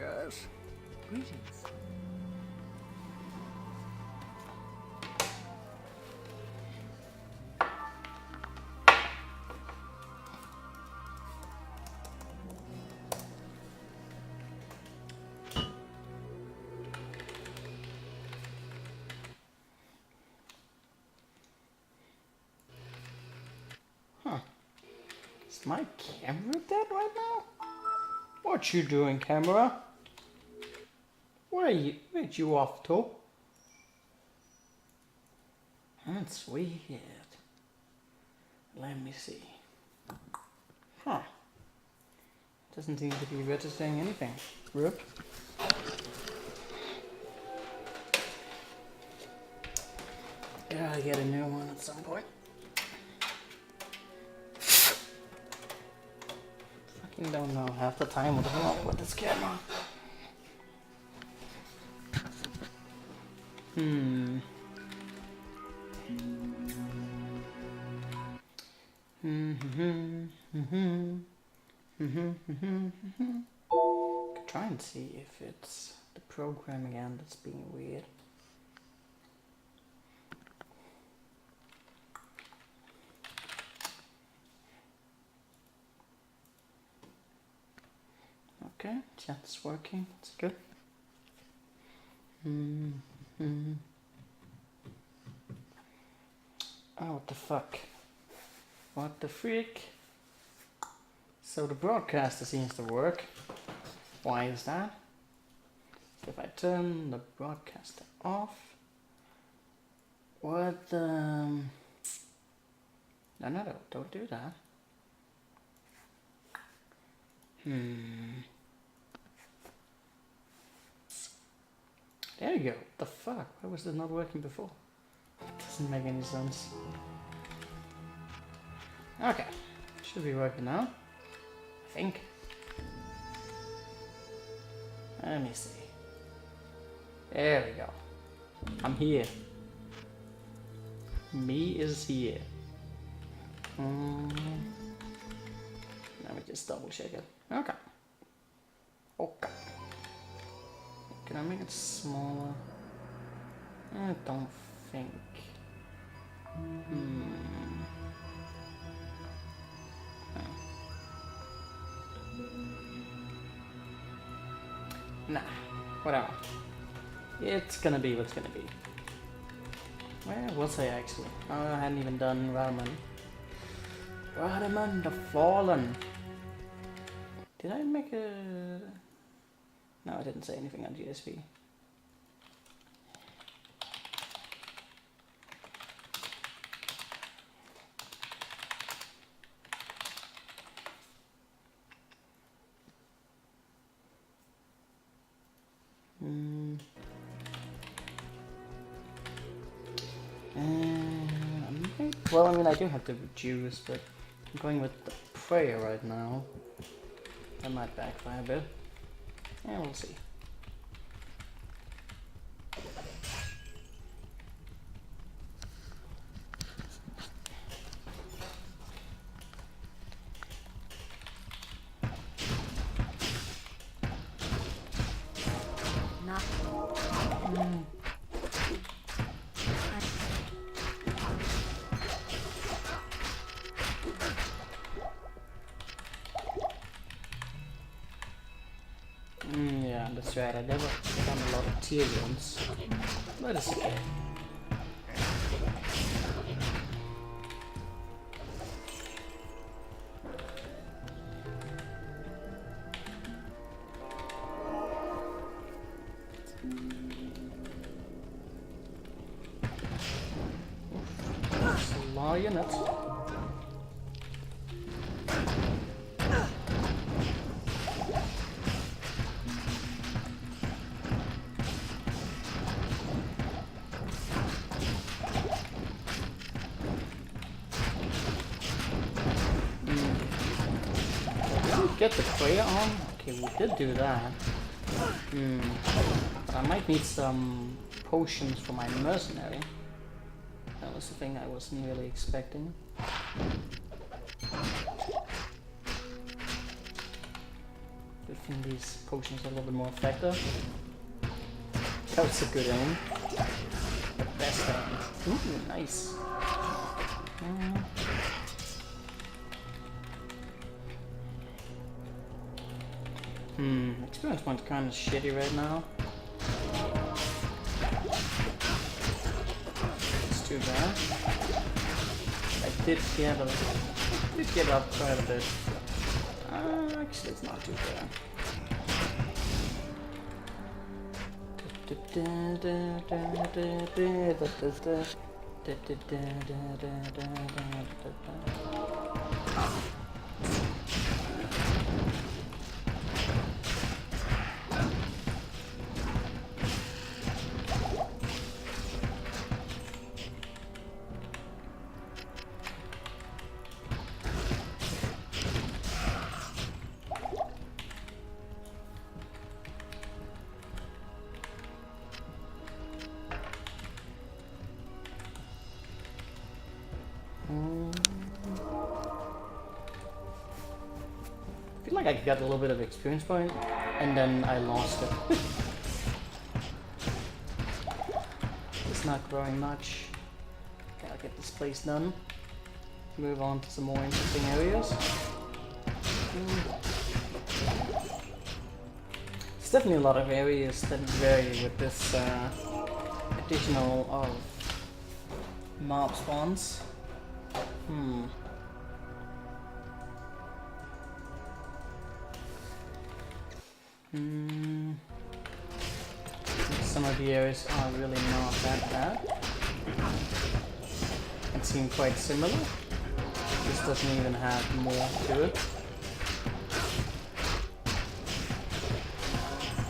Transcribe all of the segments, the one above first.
guys. Greetings. Is my camera dead right now? What you doing, camera? Where'd you off to? That's weird. Let me see. Huh. Doesn't seem to be registering anything. Rook. Yeah, I get a new one at some point. Fucking don't know half the time what's wrong with this camera. Could try and see if it's the program again that's being weird. Okay, chat's working, it's good. Oh, what the fuck? What the freak? So the broadcaster seems to work. Why is that? So if I turn the broadcaster off, what the... No, don't do that. There you go. What the fuck? Why was this not working before? Doesn't make any sense. Okay. Should be working now. I think. Let me see. There we go. I'm here. Me is here. Let me just double check it. Okay. Okay. Can I make it smaller? I don't think. Nah, whatever. It's gonna be what's gonna be. Where was I actually? Oh, I hadn't even done Raman. Raman the Fallen. Did I make a... No, I didn't say anything on GSV. Well, I mean, I do have to reduce, but I'm going with the prayer right now. That might backfire a bit. Yeah, we'll see. Yeah, that's right. I never done a lot of tier ones, but it's okay. That's a lot of units. Get the prayer on? Okay, we did do that. But I might need some potions for my mercenary. That was the thing I wasn't really expecting. I think these potions are a little bit more effective. That was a good aim. The best aim. Ooh, nice. Experience point's kind of shitty right now. It's too bad. I did get up quite a bit. Actually, it's not too bad. I feel like I got a little bit of experience point, and then I lost it. It's not growing much. Okay, I'll get this place done. Move on to some more interesting areas. There's definitely a lot of areas that vary with this additional of mob spawns. Some of the areas are really not that bad and seem quite similar. This doesn't even have more to it.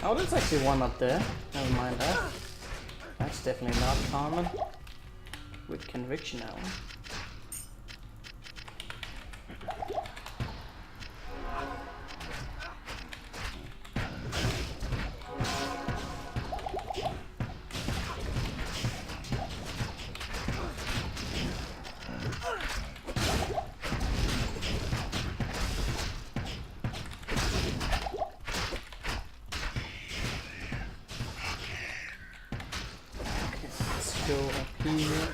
Oh, there's actually one up there. Never mind that. That's definitely not common. With conviction now. Go up here.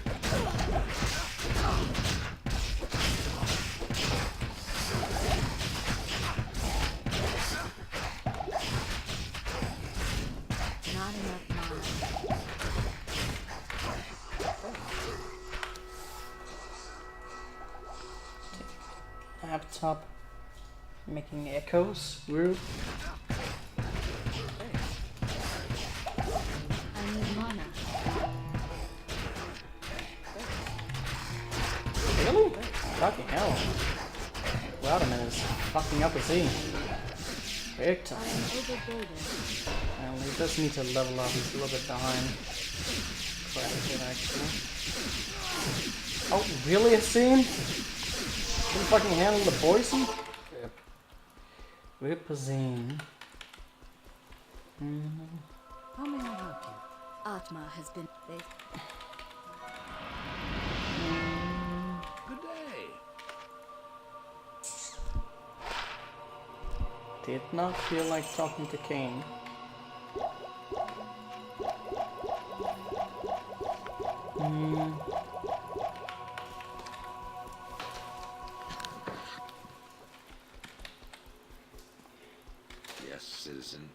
Not enough mana. Laptop making echoes. Rude. I need mana. Really? Fucking hell. Rowderman is fucking up the scene. Big time. Well, he does need to level up. He's a little bit behind. Quite a bit, actually. Oh, really, a scene? Can you fucking handle the poison? Rip a scene. How may I help you? Atma has been... Good day. Did not feel like talking to Kane. Yes, citizen.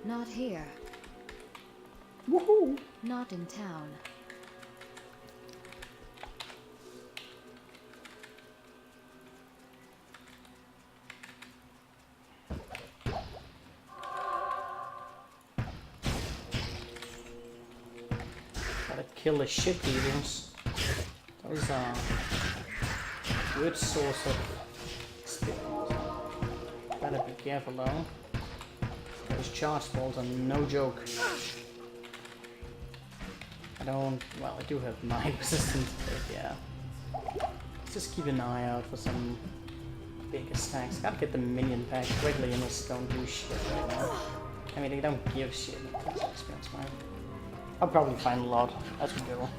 Not here. Woohoo! Not in town. Gotta kill the shit beetles. Those are good source of experience. Gotta be careful though. Those charge balls are no joke. Well, I do have mine resistance, but yeah. Let's just keep an eye out for some big stacks. Gotta get the minion packs. Regular units don't do shit right now. I mean, they don't give shit. That's experience, man. I'll probably find a lot as we go.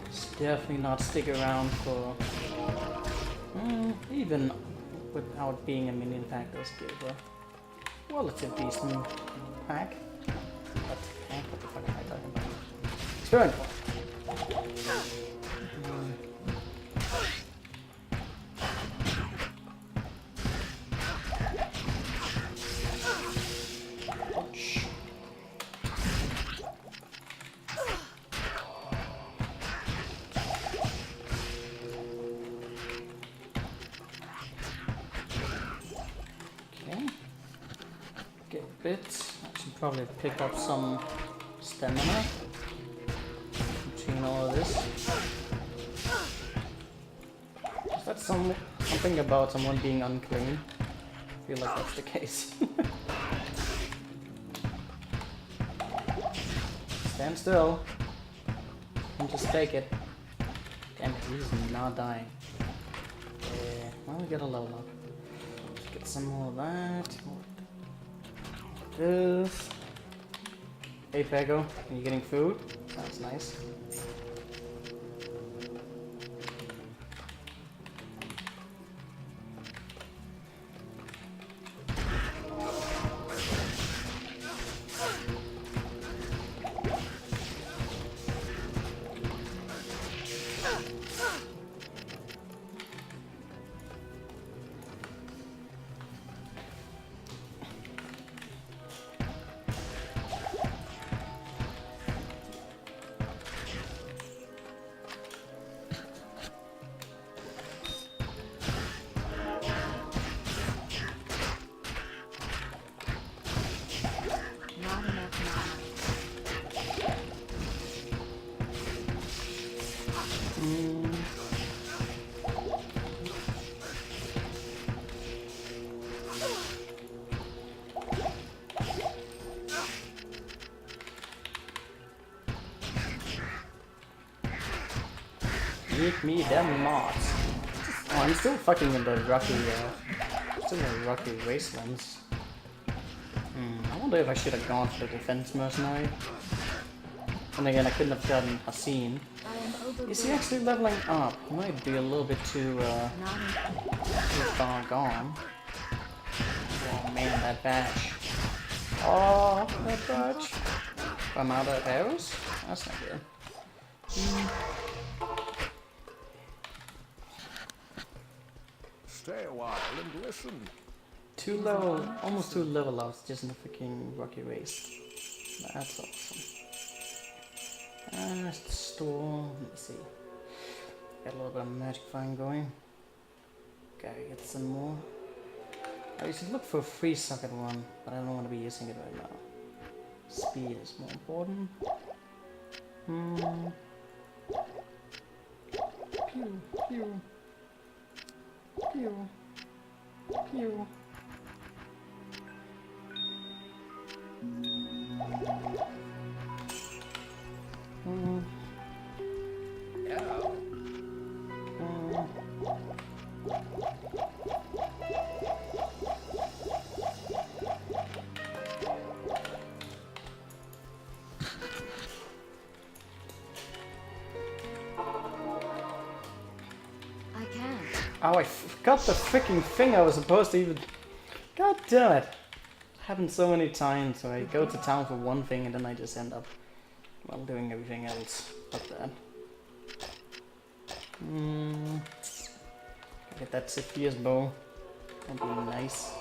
Just definitely not stick around for... even without being a minion pack does give a relative decent pack. What the fuck am I talking about? Experience point. Bits. I should probably pick up some stamina between all of this. Is that something about someone being unclean? I feel like that's the case. Stand still and just take it. Damn it, he's not dying. Well, we got a level up. Let's get some more of that. This. Hey Pego, are you getting food? Sounds nice. Give me them mods. Oh, I'm still fucking in the rocky, still in the rocky wastelands. I wonder if I should have gone for the defense mercenary. And again, I couldn't have gotten a scene. Is he actually leveling up? He might be a little bit too far gone. Oh man, that badge. Oh, that badge. I'm out of arrows? That's not good. Stay a while and listen. Almost 2 level ups just in the freaking rocky waste. That's awesome. Store, let me see. Got a little bit of magic find going. Gotta get some more. I should look for a free socket one, but I don't want to be using it right now. Speed is more important. Pew, pew. Pew. Pew. Oh, I forgot the freaking thing I was supposed to even... God damn it. Happened so many times, so I go to town for one thing and then I just end up, well, doing everything else but that. Get that Cepheus bow. That'd be nice.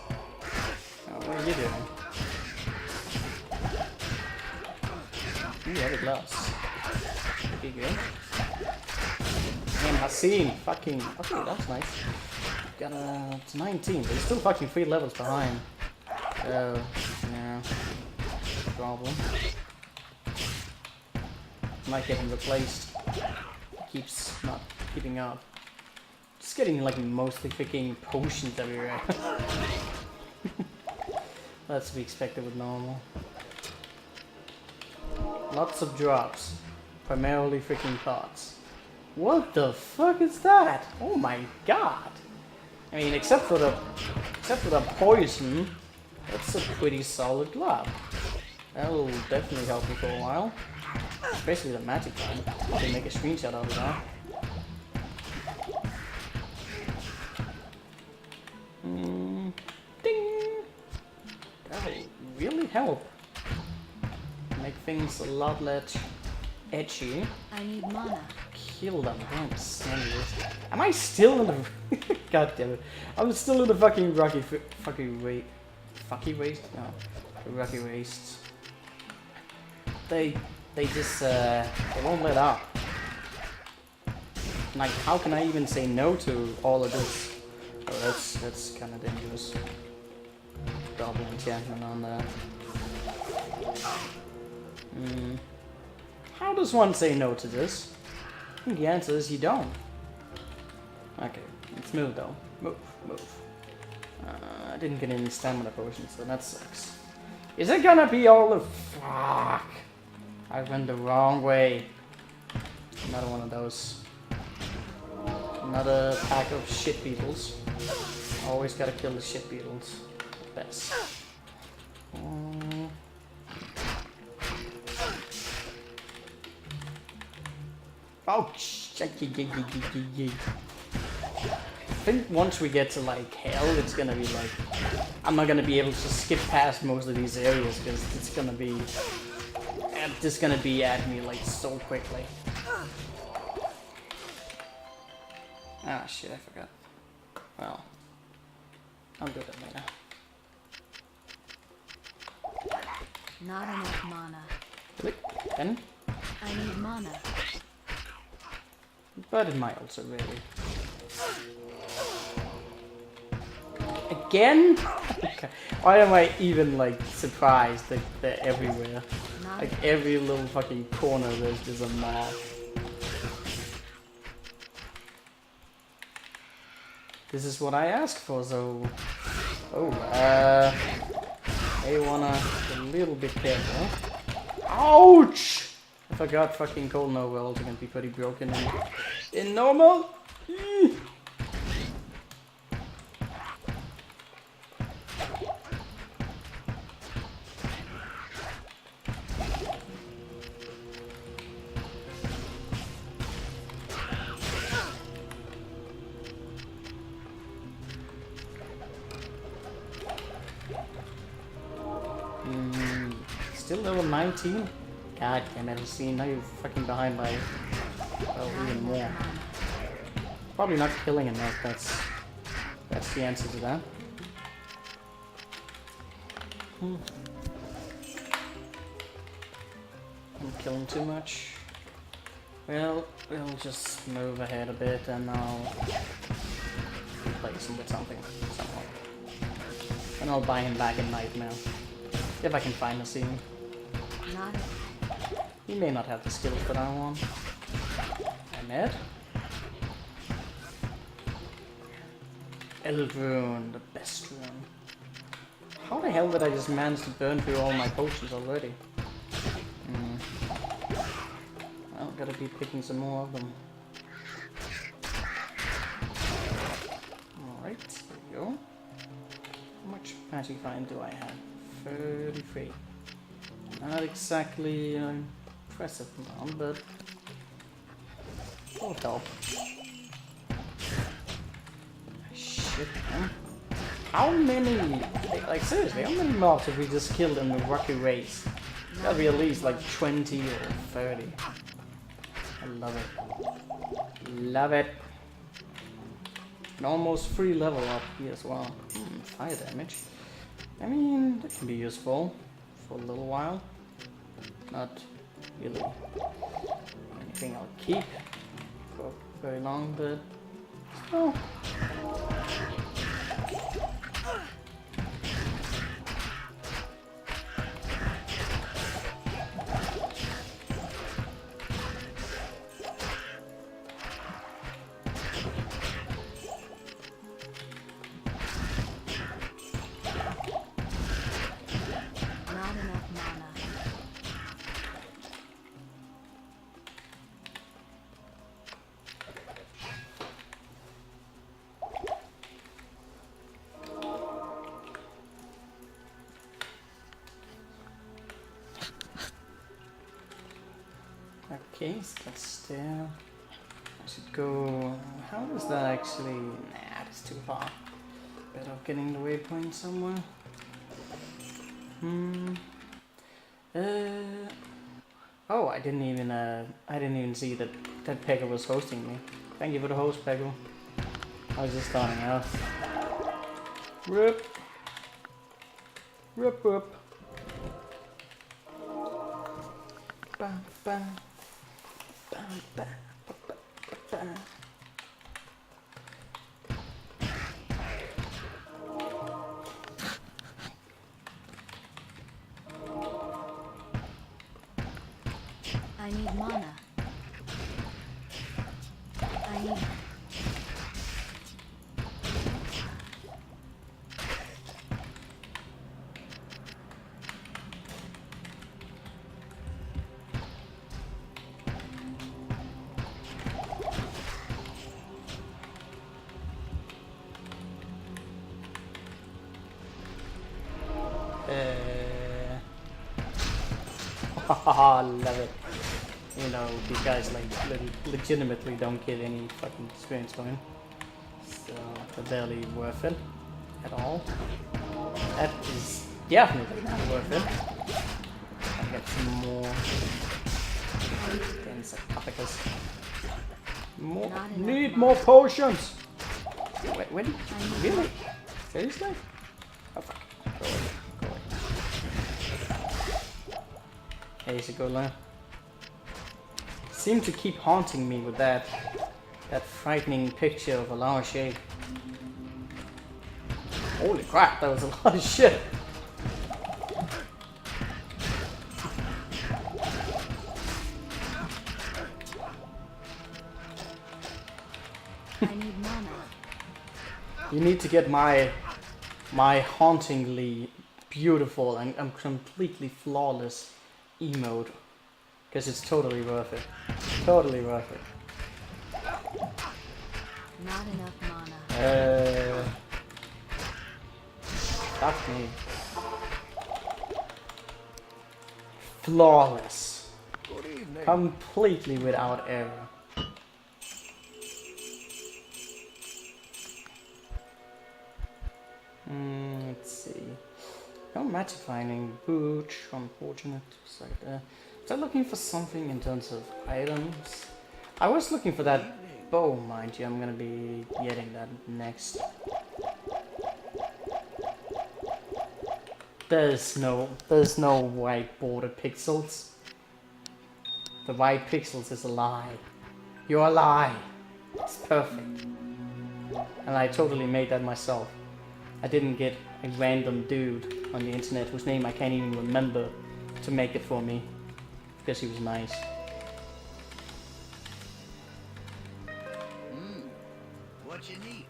Oh, what are you doing? Ooh, heavy gloves. Pretty good. And Hassan, fucking, okay, that's nice. Got it's 19, but he's still fucking 3 levels behind. So, yeah, problem. Might get him replaced. Keeps not keeping up. Just getting like mostly freaking potions everywhere. That's to be expected with normal. Lots of drops, primarily freaking pots. What the fuck is that? Oh my god! I mean, except for the poison, that's a pretty solid glove. That'll definitely help me for a while. Especially the magic one. I can make a screenshot out of that. Ding! That'll really help. Make things a lot less edgy. I need mana. Kill them, damn sandals. Am I still in the... God damn it. I'm still in the fucking fucking waste? No. The rocky wastes. They just, they won't let up. Like, how can I even say no to all of this? Oh, that's kind of dangerous. Double enchantment on that. How does one say no to this? I think the answer is you don't. Okay, let's move though. Move. I didn't get any stamina potions, so that sucks. Is it gonna be all the... Fuck! I went the wrong way. Another one of those. Another pack of shit beetles. Always gotta kill the shit beetles. Best. Ouch! I think once we get to like hell, it's gonna be like... I'm not gonna be able to skip past most of these areas because it's gonna be... Just gonna be at me like so quickly. Ah shit, I forgot. Well, I'll do that later. Not enough mana. Click, then. I need mana. But it might also really. Again? Okay. Why am I even like surprised that they're everywhere? Like every little fucking corner there's just a mob. This is what I asked for, so... Oh, I wanna be a little bit careful. Ouch! I forgot fucking cold novells are gonna be pretty broken in normal. Still level 19? God damn it, see, now you're fucking behind by even more. Probably not killing enough, that's the answer to that. I'm killing too much. Well, we'll just move ahead a bit and I'll replace him with something. And I'll buy him back in Nightmare. If I can find the scene. Not He may not have the skills that I want. Ahmed? Eldrune, the best rune. How the hell did I just manage to burn through all my potions already? Well, gotta be picking some more of them. Alright, there we go. How much magic find do I have? 33. Not exactly impressive amount, but it'll help. Shit, man. How many, like seriously, how many mobs have we just killed in the Rocky Race? It's gotta be at least like 20 or 30. I love it. Love it. And almost free level up here as well. Fire damage. I mean, that can be useful for a little while. Not really anything I'll keep for very long, but still. Okay, so that's still. I should go. How is that actually? Nah, that's too far. Better off getting the waypoint somewhere. Oh, I didn't even see that Peggle was hosting me. Thank you for the host, Peggle. I was just starting out. Rip. Rip, rip. Bam, bam. Bam, bam, bam, bam. I need mana. I need... Love it. You know, these guys like legitimately don't get any fucking experience for him. So they're barely worth it at all. That is definitely not worth it. I'll get some more things like sarcophagus. More need more potions! Wait, when? Really? Seriously? Oh fuck. Go away. Go away. Hey, you should go learn. Seem to keep haunting me with that frightening picture of a large shape. Holy crap, that was a lot of shit. I need mana. You need to get my hauntingly beautiful and completely flawless emote. Because it's totally worth it. Totally worth it. Not enough mana. Fuck me. Flawless. Good evening. Completely without error. Let's see. No magic finding. Booch. Unfortunate. Just like that. Was I looking for something in terms of items? I was looking for that bow, mind you. I'm gonna be getting that next. There's no white border pixels. The white pixels is a lie. You're a lie. It's perfect. And I totally made that myself. I didn't get a random dude on the internet whose name I can't even remember to make it for me. Because he was nice. What you need?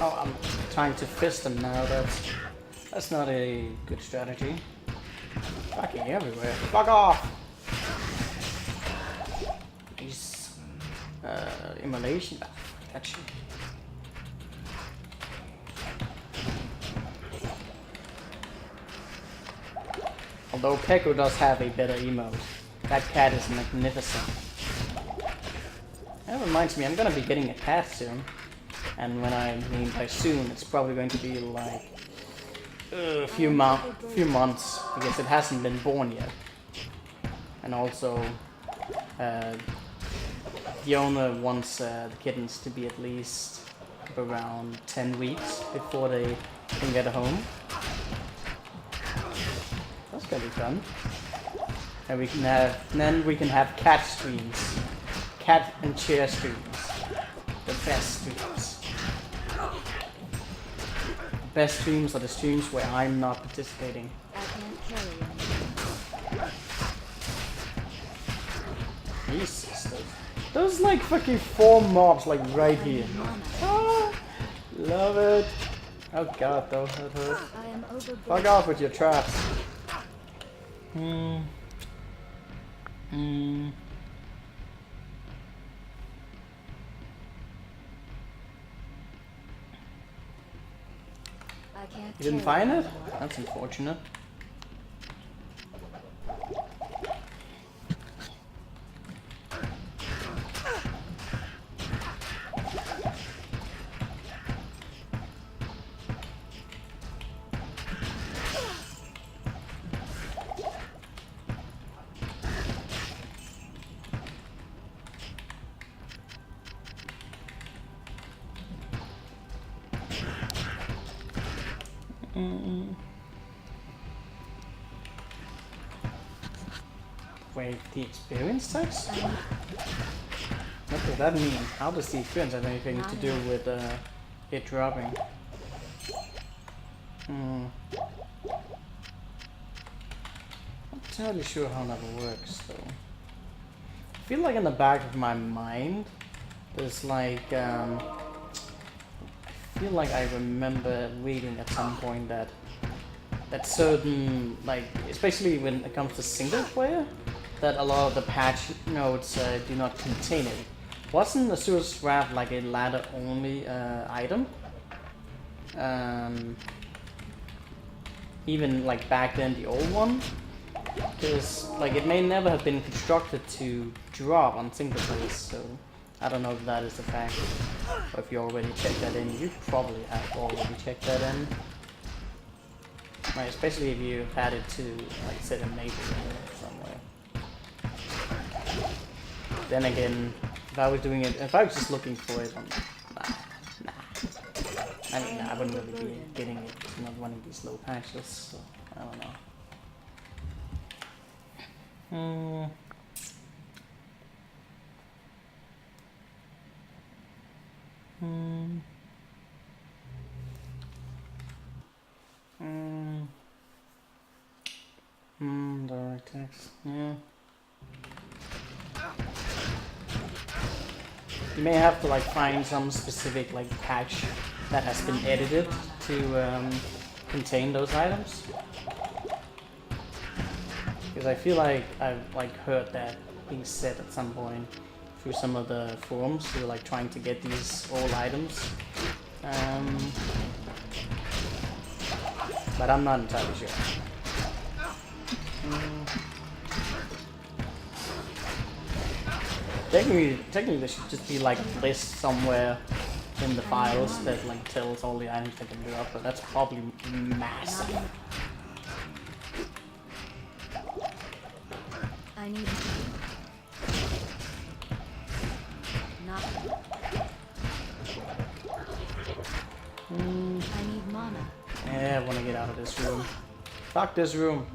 Oh, I'm trying to fist him now. That's not a good strategy. Fucking everywhere. Fuck off! These immolation. That shit. Although Peko does have a better emote. That cat is magnificent. That reminds me, I'm gonna be getting a cat soon. And when I mean by soon, it's probably going to be like a few months, because it hasn't been born yet. And also, the owner wants the kittens to be at least around 10 weeks before they can get a home. That's gonna be fun. And then we can have cat streams, cat and chair streams, the best streams. Best streams are the streams where I'm not participating. I can't carry anymore. Jesus, those like fucking 4 mobs like right here. Ah, love it. Oh god, though, that hurt. I am overboard. Fuck off with your traps. Mm. I can't You didn't carry find it? anymore. That's unfortunate. Wait, the experience tax? What does that mean? How does the experience have anything to do with it dropping? Not entirely sure how that works though. I feel like in the back of my mind, there's like, I feel like I remember reading at some point that certain, like, especially when it comes to single player, that a lot of the patch notes do not contain it. Wasn't Azura's Wrath like a ladder only item? Even like back then, the old one? Because like it may never have been constructed to drop on single players, so I don't know if that is the fact. Or if you already checked that in. You probably have already checked that in. Right, especially if you've had it to, like, set enable somewhere. Then again, if I was doing it, if I was just looking for it on, nah. I mean, I wouldn't really be getting it, not one of these low patches, so I don't know. Direct text, yeah. You may have to like find some specific like patch that has been edited to contain those items. Because I feel like I've like heard that being said at some point through some of the forums who are like trying to get these old items. But I'm not entirely sure. Technically there should just be like a list somewhere in the files that like tells all the items that can do up, but that's probably massive. I need nothing. I need mana. Yeah, I wanna get out of this room. Fuck this room.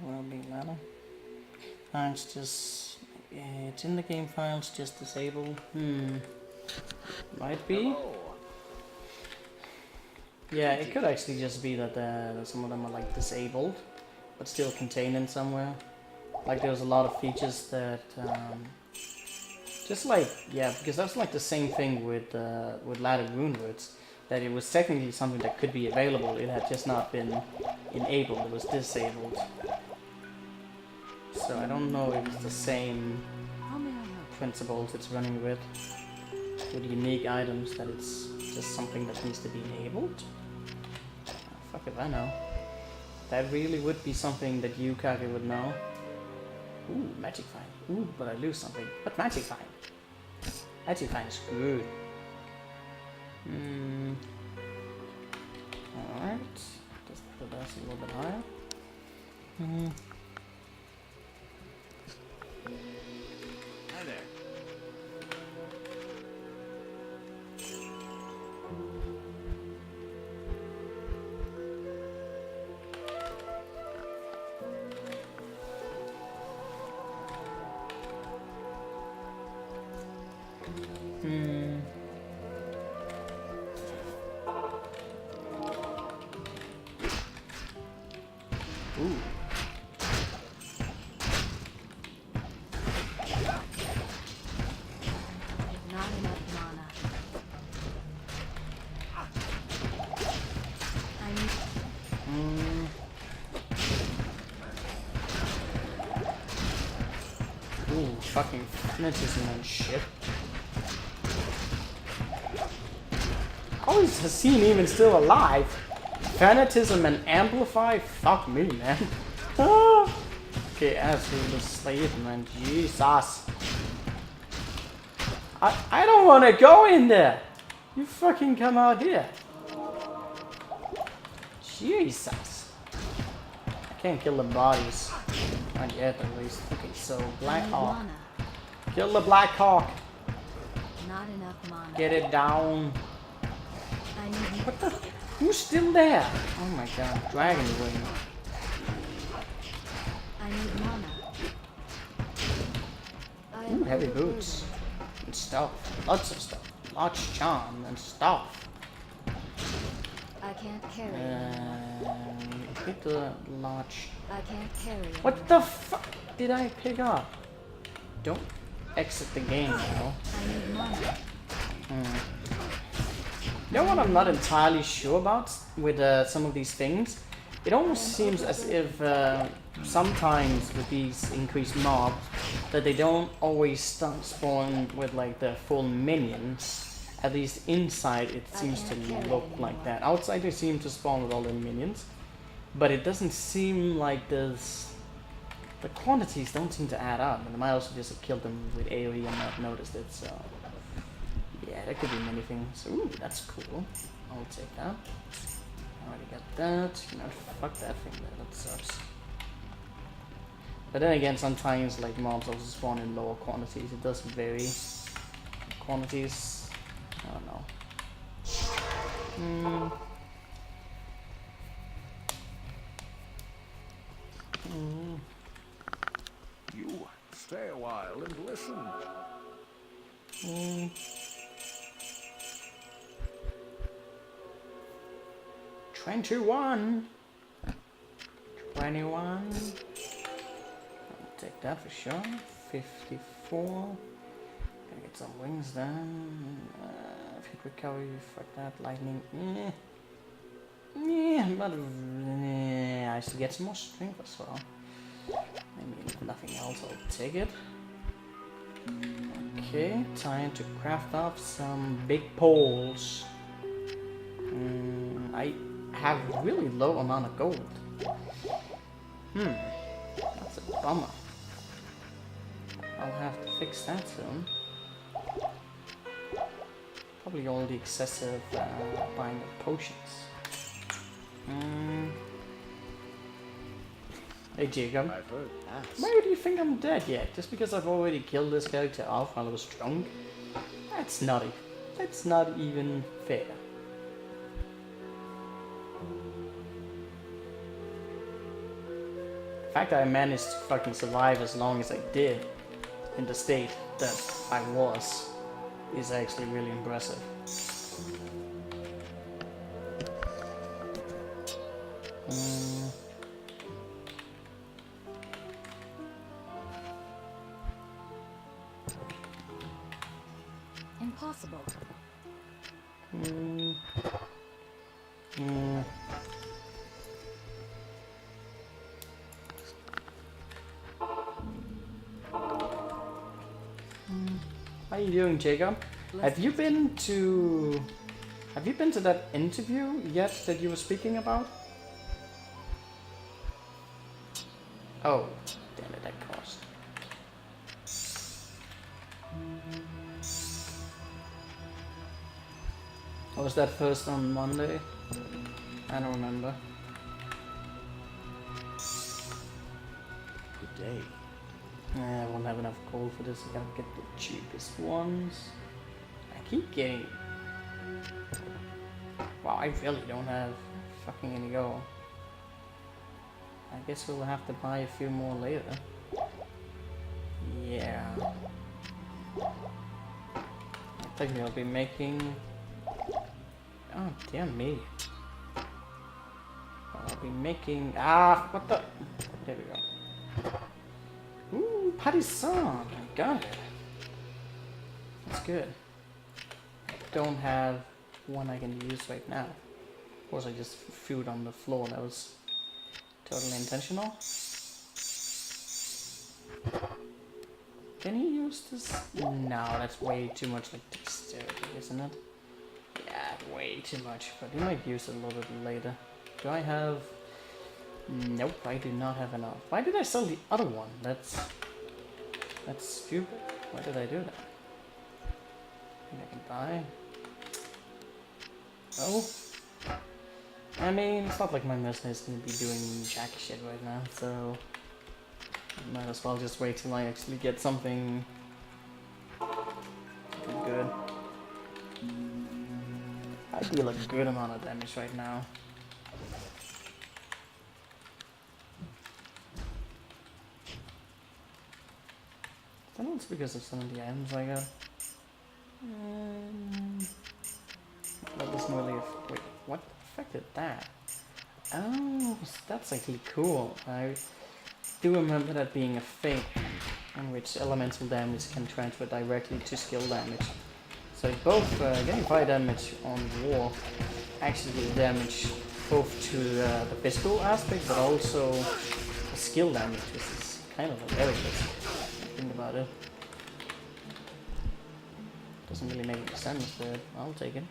Will be ladder. Files just, it's in the game files, just disabled. Might be. Yeah, it could actually just be that some of them are like disabled, but still contained in somewhere. Like there's a lot of features that, just like, yeah, because that's like the same thing with ladder rune words. That it was technically something that could be available, it had just not been enabled, it was disabled. So I don't know if it's the same principles it's running with unique items, that it's just something that needs to be enabled. Oh, fuck if I know. That really would be something that you, Kage, would know. Ooh, Magic Find. Ooh, but I lose something. But Magic Find. Magic Find is good. Alright. Just put us a little bit higher. Hi there. Ooh. fucking fanatism and shit. How is Hassan even still alive? Fanatism and amplify? Fuck me, man. Okay, as we the slave, man. Jesus. I don't want to go in there. You fucking come out here. Jesus. I can't kill the bodies. Not yet, at least. Okay, so Black Hawk. Mana. Kill the Black Hawk. Not enough mana. Get it down. I need What the? Who's still there? Oh my god. Dragon Wing. I need mana. I Ooh, am heavy overburdened. boots. And stuff. Lots of stuff. Lots charm and stuff. I can't carry anymore. Hit the large. I can't carry What anymore. the fuck did I pick up? Don't exit the game, you know. I need mana. You know what I'm not entirely sure about with some of these things? It almost seems as if sometimes with these increased mobs that they don't always spawn with like the full minions. At least inside it seems to look like that. Outside they seem to spawn with all the minions. But it doesn't seem like there's... The quantities don't seem to add up. And I might also just have killed them with AoE and not noticed it, so... Yeah, that could be many things. Ooh, that's cool. I'll take that. Already got that. You know, fuck that thing there. That sucks. But then again, sometimes like mobs also spawn in lower quantities. It does vary. Quantities. I don't know. You stay a while and listen. 21. I'll take that for sure. 54. Gonna get some wings then. Hit recovery, fuck that. Lightning. But I should get some more strength as well. Maybe if nothing else, I'll take it. Okay, time to craft up some big poles. I have really low amount of gold. That's a bummer. I'll have to fix that soon. Probably all the excessive buying of potions. Hey Jacob, I've heard that. why do you think I'm dead yet? Just because I've already killed this character off while I was drunk? That's nutty. That's not even fair. The fact that I managed to fucking survive as long as I did in the state that I was is actually really impressive. Impossible. How you doing, Jacob? Have you been to that interview yet that you were speaking about? Oh, damn it, that cost. Or was that first on Monday? I don't remember. Good day. I won't have enough gold for this. I gotta get the cheapest ones. I keep getting... Wow, I really don't have fucking any gold. I guess we'll have to buy a few more later. Yeah. I think I'll be making... Oh, damn me. I'll be making... Ah, what the... There we go. Ooh, Partisan. I got it. That's good. I don't have one I can use right now. Of course, I just threw it on the floor. That was totally intentional. Can he use this? No, that's way too much like dexterity, isn't it? Yeah, way too much. But he might use it a little bit later. Do I have... Nope, I do not have enough. Why did I sell the other one? That's stupid. Why did I do that? I think I can buy. Oh. I mean, it's not like my mercenary is going to be doing jack shit right now, so... I might as well just wait till I actually get something good. I deal a good amount of damage right now. I don't know, it's because of some of the items I got. That doesn't really wait, what affected that? Oh, that's actually cool. I do remember that being a fate in which elemental damage can transfer directly to skill damage. So both getting fire damage on war actually do damage both to the physical aspect but also the skill damage, which is kind of hilarious. Think about it. Doesn't really make any sense, but I'll take it.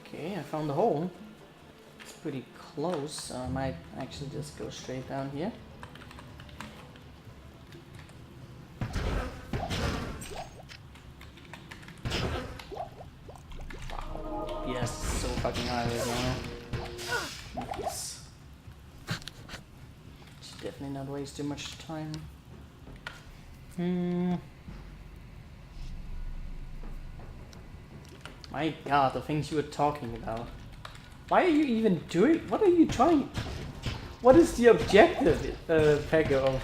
Okay, I found the hole. It's pretty close, so I might actually just go straight down here. Wow. Yes, so fucking high right now. Nice. Should definitely not waste too much time. My god, the things you were talking about. Why are you even doing? What are you trying? What is the objective, Pegger,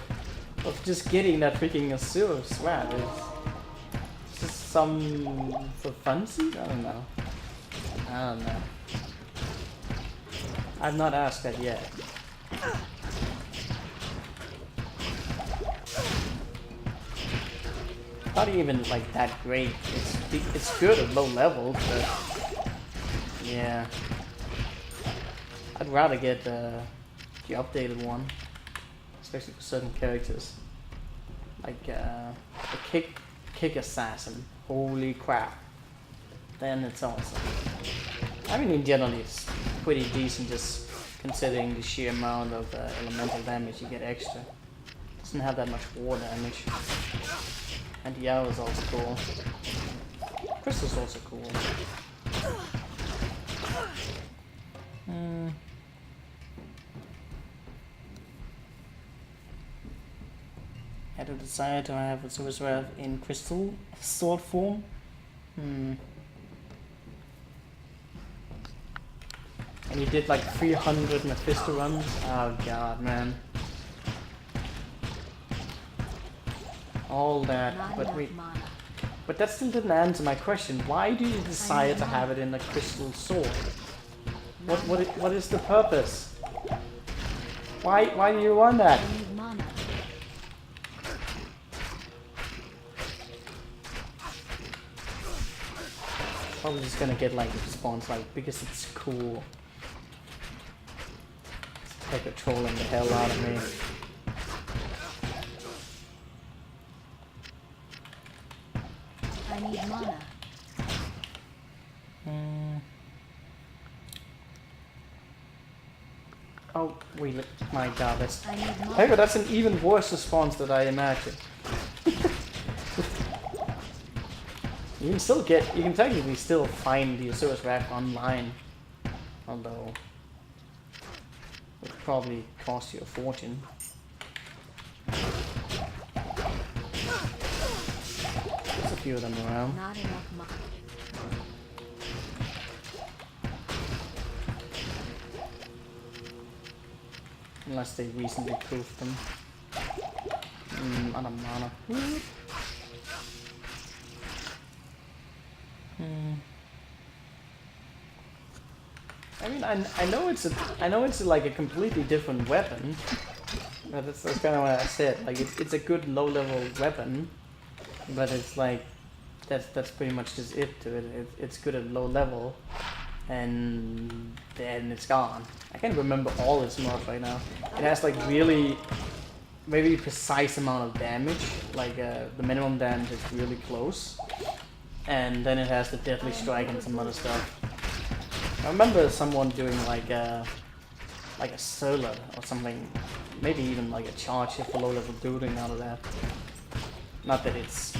of just getting that freaking Azure swag? Is this some for funsies? I don't know. I don't know. I've not asked that yet. Not even like that great. It's good at low levels, but yeah. I'd rather get the updated one, especially for certain characters, like the kick assassin. Holy crap! Then it's awesome. I mean, in general, it's pretty decent, just considering the sheer amount of elemental damage you get extra. Doesn't have that much war damage. And the arrow is also cool. Crystal's also cool. I do desire to have a Super Sword in crystal sword form. And you did like 300 Mephisto runs? Oh god, man. All that, but that still didn't answer my question. Why do you desire to have it in a crystal sword? What is the purpose? Why do you want that? Probably just gonna get like response like because it's cool. It's like a trolling the hell out of me. I need mana. Oh, wait, my god, that's... Hey, but that's an even worse response than I imagined. You can technically still find the Osiris rack online, although it would probably cost you a fortune. There's a few of them around. Not enough mana. Unless they recently proofed them. On a mana. I mean, I know it's like a completely different weapon, but that's kind of what I said. Like it's a good low level weapon, but it's like that's pretty much just it to it. It's good at low level, and then it's gone. I can't remember all its mods right now. It has like really very precise amount of damage, like the minimum damage is really close, and then it has the deadly strike and some other stuff. I remember someone doing like a solar or something, maybe even like a charge for low level dueling out of that. Not that it's,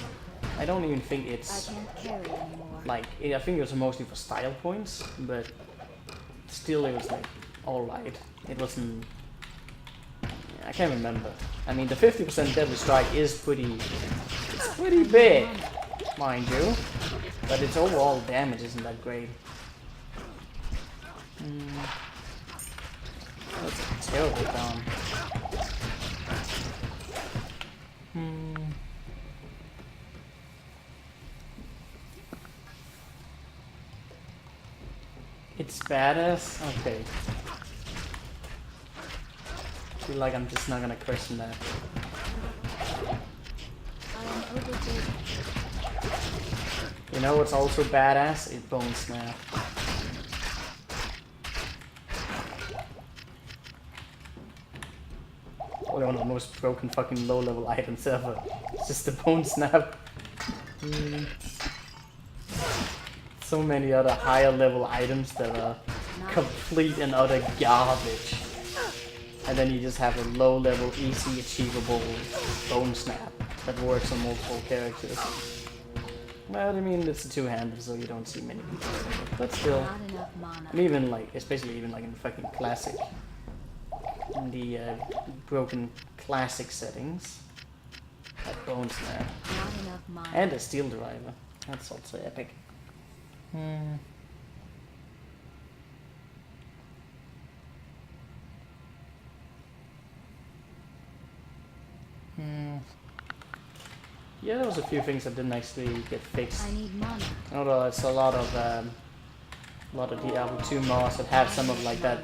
I don't even think it's I can't carry anymore. like, I think it was mostly for style points, but still it was like alright. It wasn't, I can't remember. I mean, the 50% deadly strike is pretty big, mind you, but its overall damage isn't that great. That's a terrible down. It's badass? Okay. I feel like I'm just not gonna question that. I am overburdened. You know what's also badass? It's Bone Snap. Probably one of the most broken fucking low level items ever. It's just the Bone Snap. So many other higher level items that are complete and utter garbage. And then you just have a low level, easy achievable Bone Snap that works on multiple characters. Well, I mean, it's a two-hander, so you don't see many people doing it. But still, Not enough mana. and even like, especially even like in fucking classic, in the broken classic settings, that Bone Snap. Not enough mana. And a Steel Driver. That's also epic. Yeah, there was a few things that didn't actually get fixed. I need mana. Although it's a lot of Diablo 2 mods that have some of like that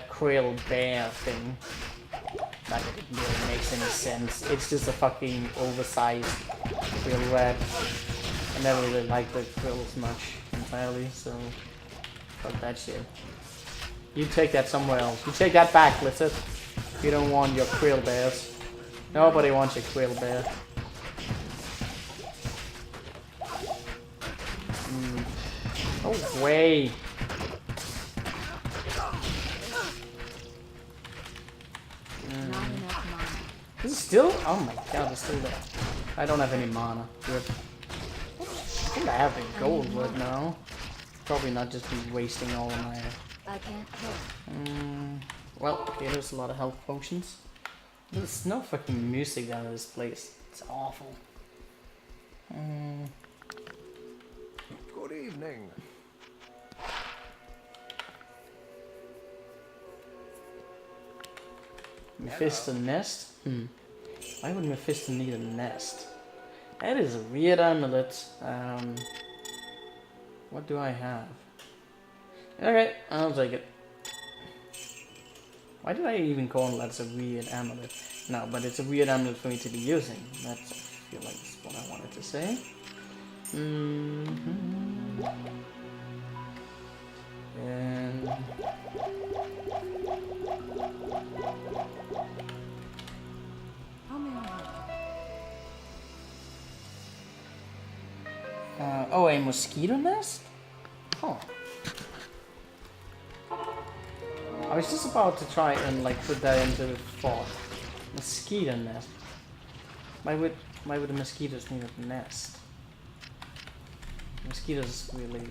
krill bear thing. Not that it really makes any sense. It's just a fucking oversized krill rat. I never really liked the krills much entirely, so fuck that shit. You take that somewhere else. You take that back, Blizzard. You don't want your krill bears. Nobody wants your krill bear. No way. Not enough mana. Is it still? Oh my god, it's still there. I don't have any mana. Good. I think I have the gold right now. Probably not just be wasting all of my... I can't help. Well, okay, there's a lot of health potions. There's no fucking music out of this place. It's awful. Good evening. Mephisto nest? Why would Mephisto need a nest? That is a weird amulet. What do I have? Okay, I'll take it. Why did I even call that a weird amulet? No, but it's a weird amulet for me to be using. That's, I feel like that's what I wanted to say. And... How may I help? oh, a mosquito nest? Oh. I was just about to try and like put that into the fort. Mosquito nest. Why would the mosquitoes need a nest? Mosquitoes really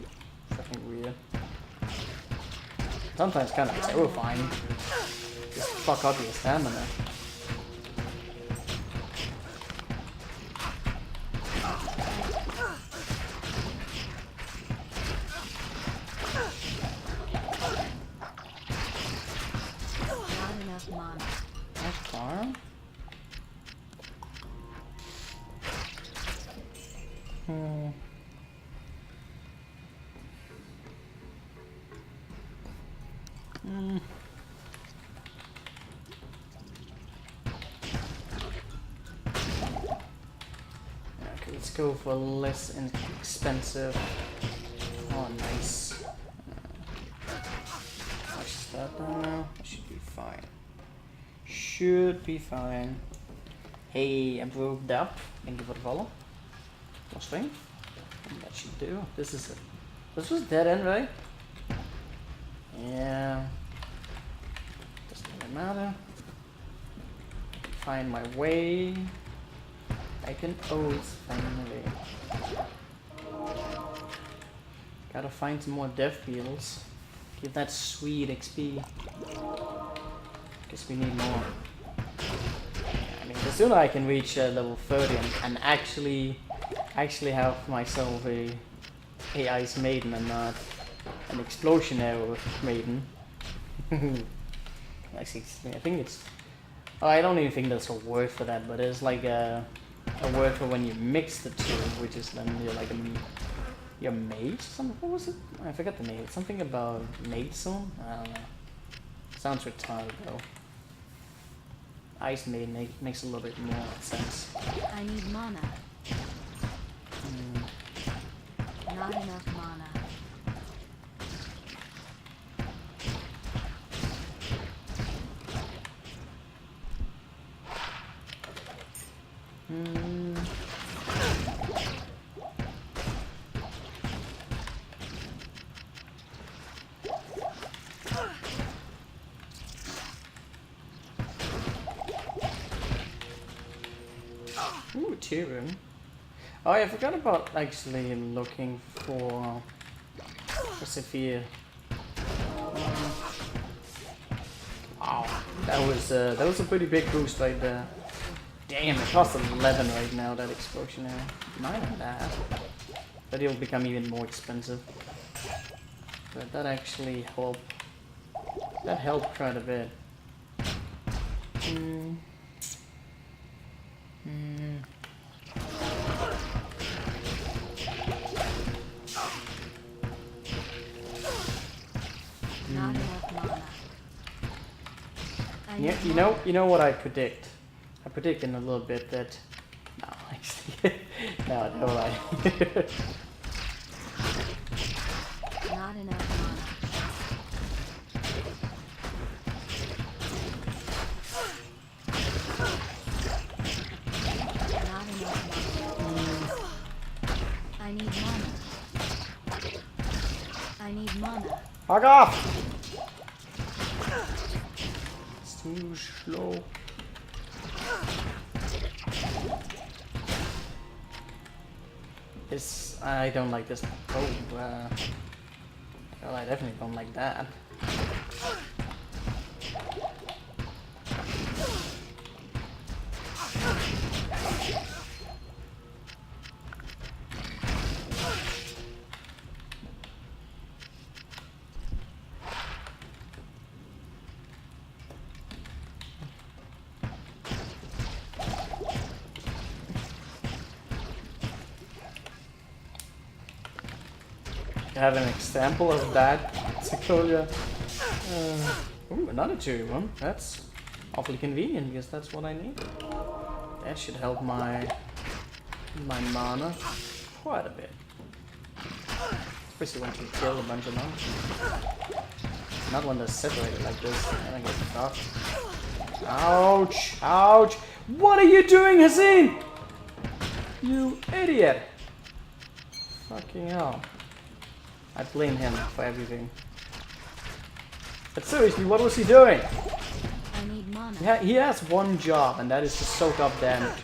fucking weird. Sometimes kind of terrifying. Just fuck up your stamina. Not enough mana. That farm? Let's go for less expensive. Oh, nice. How much is that down now? That should be fine. Should be fine. Hey, I moved up. Thank you for the follow. More strength. And that should do. This is it. This was dead end, right? Yeah. Doesn't really matter. Find my way. I can always finally. Gotta find some more death beetles. Give that sweet XP. Guess we need more. I mean, the sooner I can reach level 30 and actually have myself a Icemaiden and not an explosion arrow maiden. Actually, I think it's. Oh, I don't even think there's a word for that, but there's like a word for when you mix the two, which is then you're like your mate. Something. What was it? I forgot the name. Something about mate zone. I don't know. Sounds retarded though. Icemaiden makes a little bit more sense. I need mana. Not enough mana. Ooh, tea room. Oh, yeah, I forgot about actually looking for Sophia. Oh, that was a pretty big boost right there. Damn, it costs 11 right now, that explosion now. 9 and that. But it'll become even more expensive. But that actually helped. That helped quite a bit. Not enough mana. Yeah, you know what I predict? I predict in a little bit that no, actually, no, don't lie. Not enough mana. Not enough mana. I need mana. I need mana. Fuck off! It's too slow. I don't like this. Oh, well, I definitely don't like that. Have an example of that, Sequoia. Ooh, another cherry one. That's awfully convenient because that's what I need. That should help my mana quite a bit. Especially once you kill a bunch of them. Not when they're separated like this. And I get fucked. Ouch! Ouch! What are you doing, Hassan? You idiot! Fucking hell. I blame him for everything. But seriously, what was he doing? I need mana. Yeah, he has one job, and that is to soak up damage.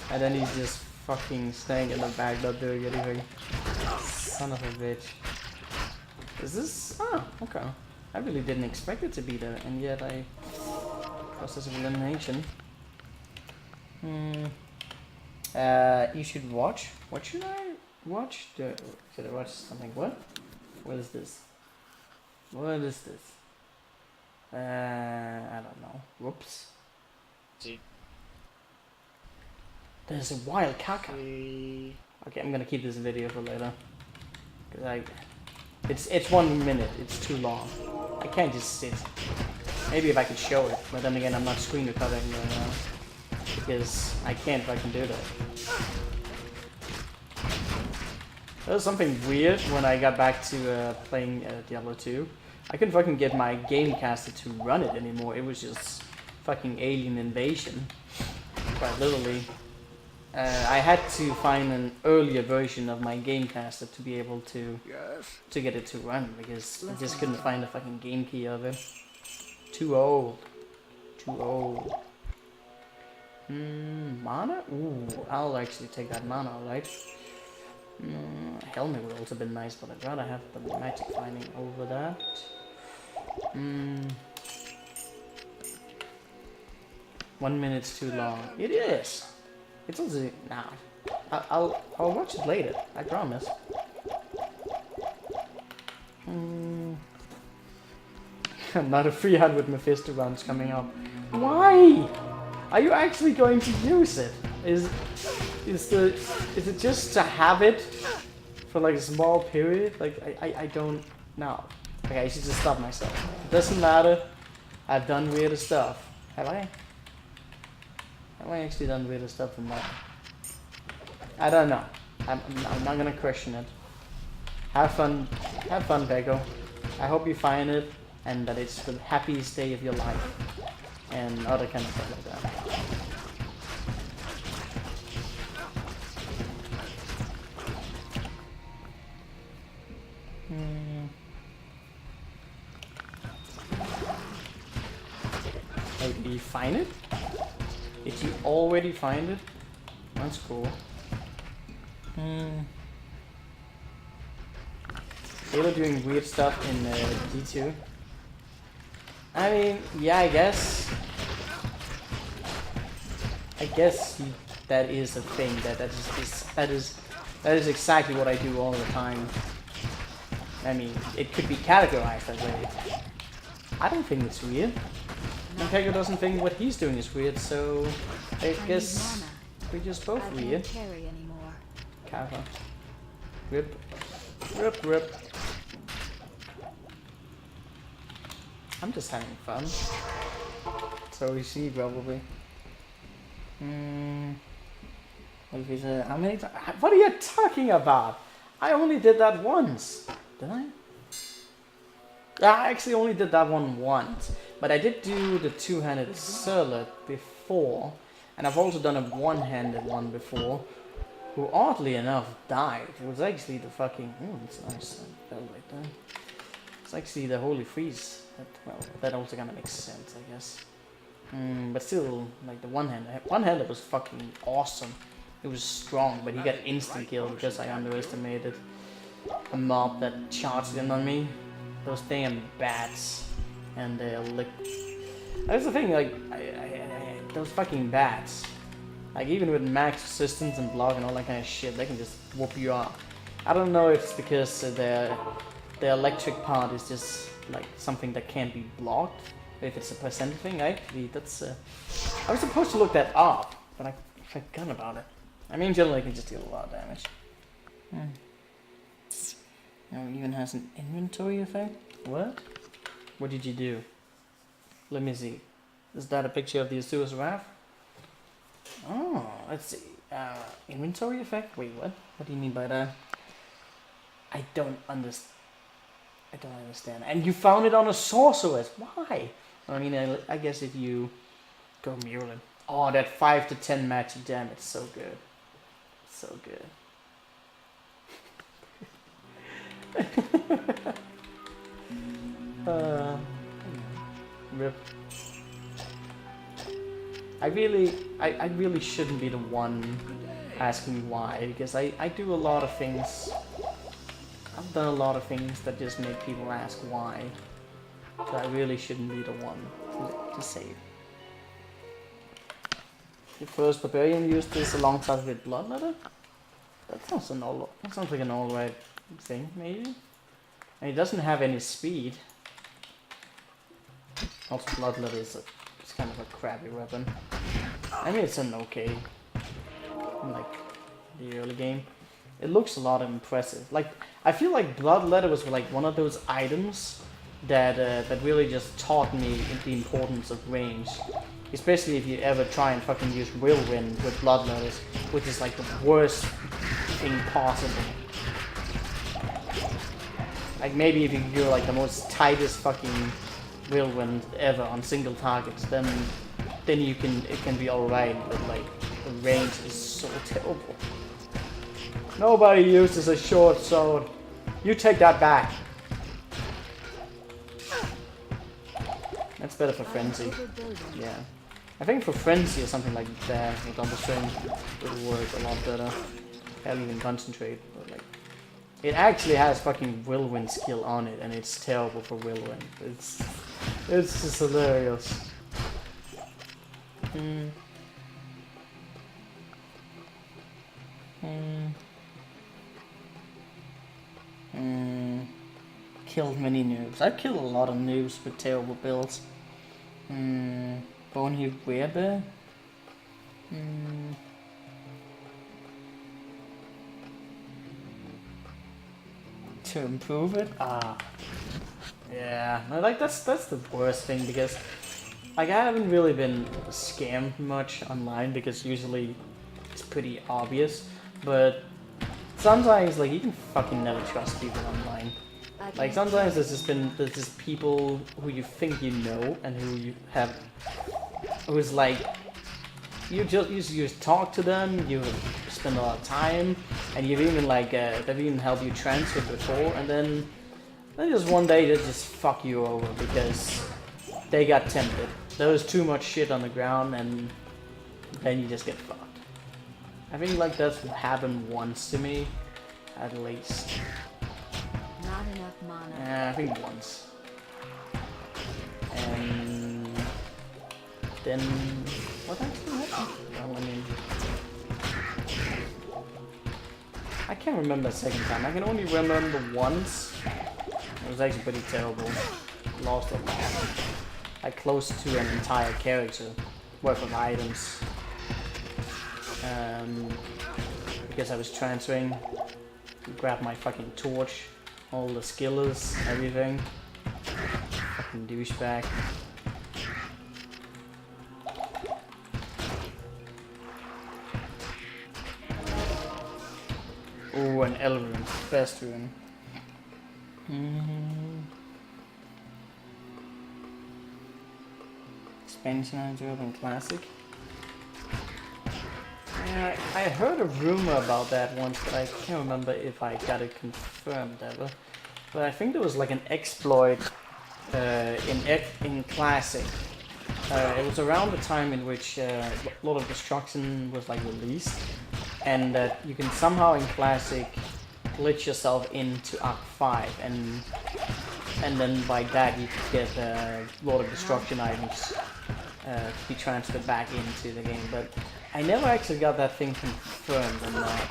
And then he's just fucking staying in the back, not doing anything. Son of a bitch. Is this? Oh, okay. I really didn't expect it to be there, and yet I... Process of elimination. You should watch. What should I watch? Should I watch something? What? What is this? What is this? I don't know. Whoops. There's a wild caca. Okay, I'm gonna keep this video for later. Cause it's 1 minute. It's too long. I can't just sit. Maybe if I could show it, but then again, I'm not screen recording right now because I can't if I can do that. There was something weird when I got back to playing Diablo 2. I couldn't fucking get my Gamecaster to run it anymore. It was just fucking alien invasion. Quite literally. I had to find an earlier version of my Gamecaster to be able to get it to run, because I just couldn't find a fucking game key of it. Too old. Too old. Mana? Ooh, I'll actually take that mana, alright. Helmet would also been nice, but I'd rather have the magic finding over that. 1 minute's too long. It is! It's also... Nah. I'll watch it later, I promise. Another 300 Mephisto rounds coming up. Why? Are you actually going to use it? Is it just to have it for like a small period? Like I don't know. Okay, I should just stop myself. It doesn't matter. I've done weirder stuff. Have I? Have I actually done weirder stuff than that? I don't know. I'm not gonna question it. Have fun, Pego. I hope you find it and that it's the happiest day of your life and other kind of stuff like that. Oh, did you find it? Did you already find it? That's cool. Halo doing weird stuff in D2. I mean, yeah, I guess that is a thing. That is exactly what I do all the time. I mean, it could be categorized that way. I don't think it's weird. And Pego doesn't think what he's doing is weird, so I guess we're just both weird. Cover. Rip. Rip, rip. I'm just having fun. So we see probably. What if he said, how many times? What are you talking about? I only did that once. Did I? I actually only did that one once. But I did do the two-handed Surlet before. And I've also done a one-handed one before. Who oddly enough died. It was actually the fucking... Oh, that's nice. That fell right there. It's actually the Holy Freeze. Well, that also kind of makes sense, I guess. But still, like the one-hander was fucking awesome. It was strong, but he got instant kill because I underestimated a mob that charged in on me. Those damn bats. And they're like... That's the thing, like, those fucking bats. Like, even with max resistance and block and all that kind of shit, they can just whoop you up. I don't know if it's because the electric part is just, like, something that can't be blocked. If it's a percent thing, actually, that's... I was supposed to look that up, but I forgot about it. I mean, generally, it can just deal a lot of damage. Now, it even has an inventory effect? What? What did you do? Let me see. Is that a picture of the Azura's Wrath? Oh, let's see. Inventory effect? Wait, what? What do you mean by that? I don't understand. And you found it on a sorceress. Why? I mean, I guess if you go Merlin. Oh, that 5 to 10 magic damage. So good. So good. Rip. I really shouldn't be the one asking me why, because I do a lot of things. I've done a lot of things that just make people ask why. So I really shouldn't be the one to say it. The first barbarian used this alongside with Bloodletter? That sounds like an alright thing, maybe? And it doesn't have any speed. Also, Bloodletter is kind of a crappy weapon. I mean, it's an okay, like, the early game. It looks a lot impressive. Like, I feel like Bloodletter was like one of those items that that really just taught me the importance of range. Especially if you ever try and fucking use Whirlwind with Bloodletters, which is like the worst thing possible. Like maybe if you do like the most tightest fucking whirlwind ever on single targets, then it can be alright, but like the range is so terrible. Nobody uses a short sword. You take that back. That's better for frenzy. Yeah. I think for frenzy or something like that, with double strength, it would work a lot better. I'll even concentrate, but like it actually has fucking whirlwind skill on it, and it's terrible for whirlwind. It's just hilarious. Killed many noobs. I've killed a lot of noobs with terrible builds. Bony Weber. To improve it? Yeah, no, like that's the worst thing, because like I haven't really been scammed much online, because usually it's pretty obvious, but sometimes like you can fucking never trust people online. Like sometimes there's just people who you think you know and who's like you just talk to them, you spend a lot of time, and you've even like they've even helped you transfer before, and then just one day they just fuck you over because they got tempted. There was too much shit on the ground, and then you just get fucked. I think like that's happened once to me, at least. Not enough mana. Yeah, I think once. And then what actually happened? Well, I mean, I can't remember the second time. I can only remember once. It was actually pretty terrible. Lost a lot. Like close to an entire character worth of items. Because I was transferring. Grab my fucking torch. All the skillers, everything. Fucking douchebag. Oh, an Elven. Best rune. Expansion on Urban Classic. Yeah, I heard a rumor about that once, but I can't remember if I got it confirmed ever. But I think there was like an exploit in Classic. It was around the time in which Lord of Destruction was like released, and that you can somehow in Classic glitch yourself into Arc 5, and then by that you could get Lord of Destruction items to be transferred back into the game. But I never actually got that thing confirmed or not.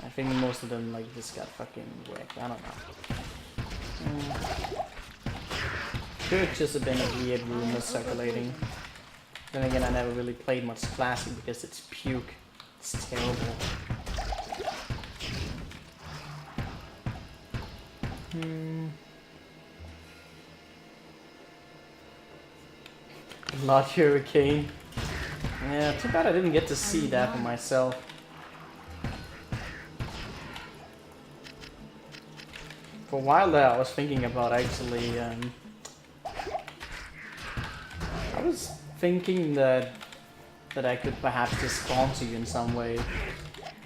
I think most of them like just got fucking wrecked. I don't know. Could just have been a weird rumor circulating. Then again, I never really played much Classic because it's puke. It's terrible. Blood Hurricane. Yeah, too bad I didn't get to see that for myself. For a while there, I was thinking about actually. I was thinking that I could perhaps just sponsor you in some way,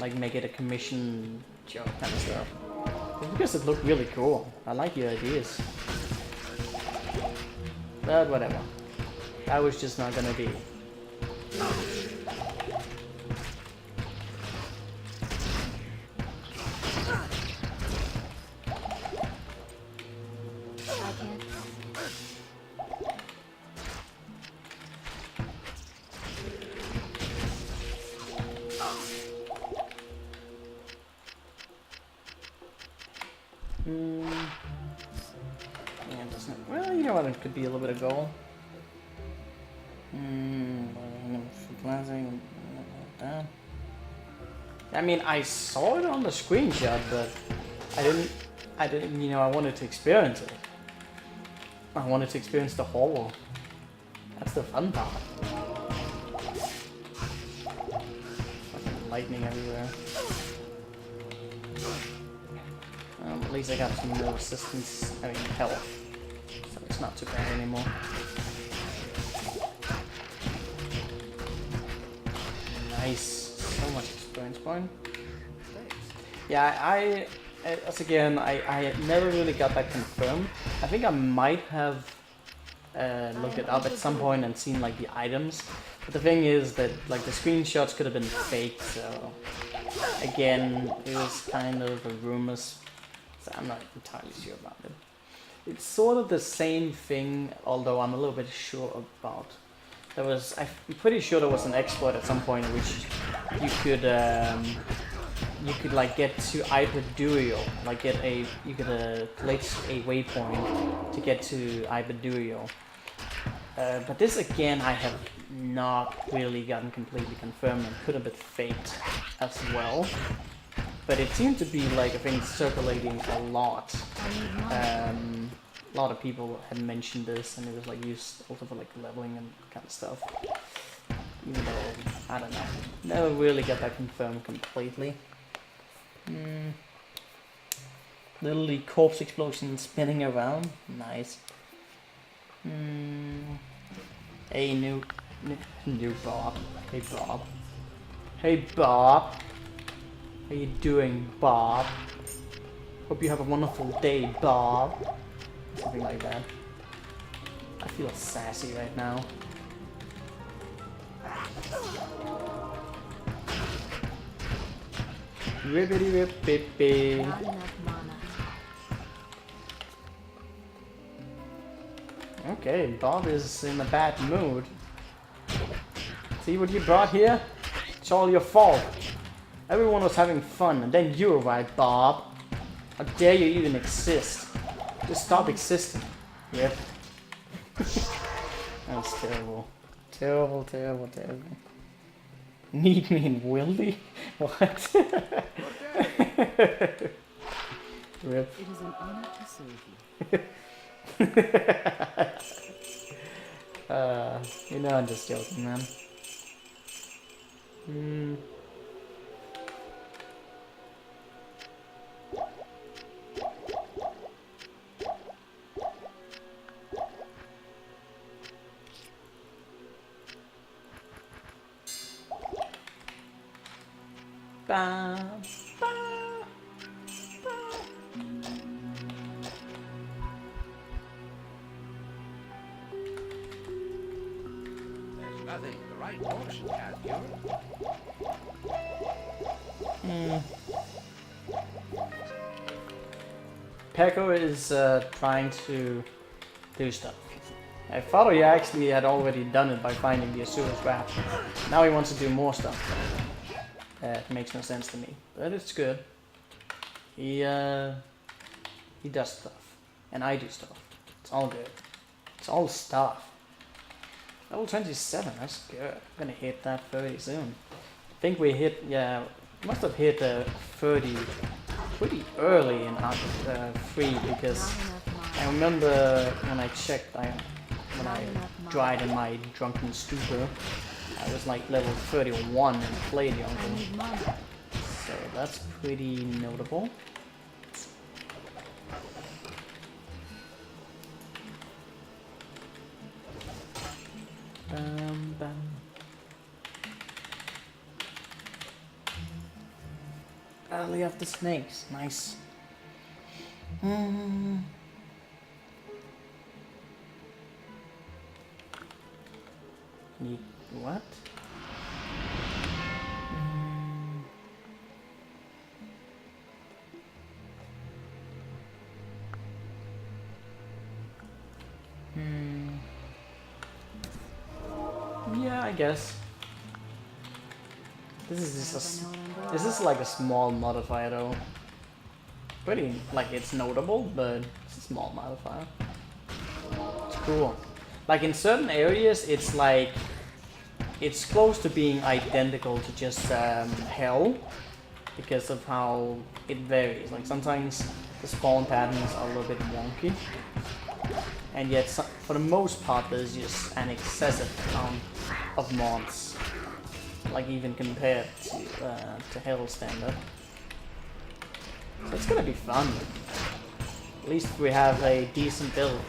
like make it a commission job kind of stuff. Just because it looked really cool. I like your ideas. But whatever. That was just not gonna be. Yeah, it doesn't. Well, you know what? It could be a little bit of gold. I mean, I saw it on the screenshot, but I didn't, you know, I wanted to experience it. I wanted to experience the horror. That's the fun part. Fucking lightning everywhere. Well, at least I got some more resistance, I mean health. So it's not too bad anymore. Nice. So much experience point. Yeah, as again, I never really got that confirmed. I think I might have looked it up at some point and seen like the items. But the thing is that like the screenshots could have been fake, so again, it was kind of a rumors. So I'm not entirely sure about it. It's sort of the same thing, although I'm a little bit sure about. I'm pretty sure there was an exploit at some point in which you could like get to Iberdurio, like you could place a waypoint to get to Iberdurio. But this again I have not really gotten completely confirmed and could have been faked as well. But it seemed to be like a thing circulating a lot. A lot of people had mentioned this, and it was like used also for like leveling and kind of stuff. Even though I don't know, never really got that confirmed completely. Little corpse explosion spinning around, nice. Hey, new Bob. Hey, Bob. Hey, Bob. How you doing, Bob? Hope you have a wonderful day, Bob. Something like that. I feel sassy right now. Ribbity rip bip bip. Not enough mana. Okay, Bob is in a bad mood. See what you brought here? It's all your fault. Everyone was having fun, and then you arrived, Bob. How dare you even exist? Just stop existing. Yep. That's terrible. Terrible, terrible, terrible. Need me in Wildy? What? Rip. It is an honor to serve you. You know I'm just joking, man. Ba, ba, ba. There's nothing the right motion can't cure. Peko is trying to do stuff. I thought he actually had already done it by finding the Azura's Wrath. Now he wants to do more stuff. It makes no sense to me, but it's good. He does stuff, and I do stuff. It's all good. It's all stuff. Level 27, that's good. I'm gonna hit that 30 soon. I think we hit, yeah, must have hit 30 pretty early in Act 3 because Not enough mana. I remember when I checked, when I dried in my drunken stupor, I was like level 31 and played I Yonko. need mana. So that's pretty notable. Bam. Alley of the Snakes, nice. Need what? Yeah, I guess. This is just this is like a small modifier though. Pretty like it's notable, but it's a small modifier. It's cool. Like in certain areas, it's like it's close to being identical to just hell because of how it varies. Like sometimes the spawn patterns are a little bit wonky, and yet for the most part there's just an excessive amount of mods. Like even compared to hell standard. So it's gonna be fun. At least we have a decent build.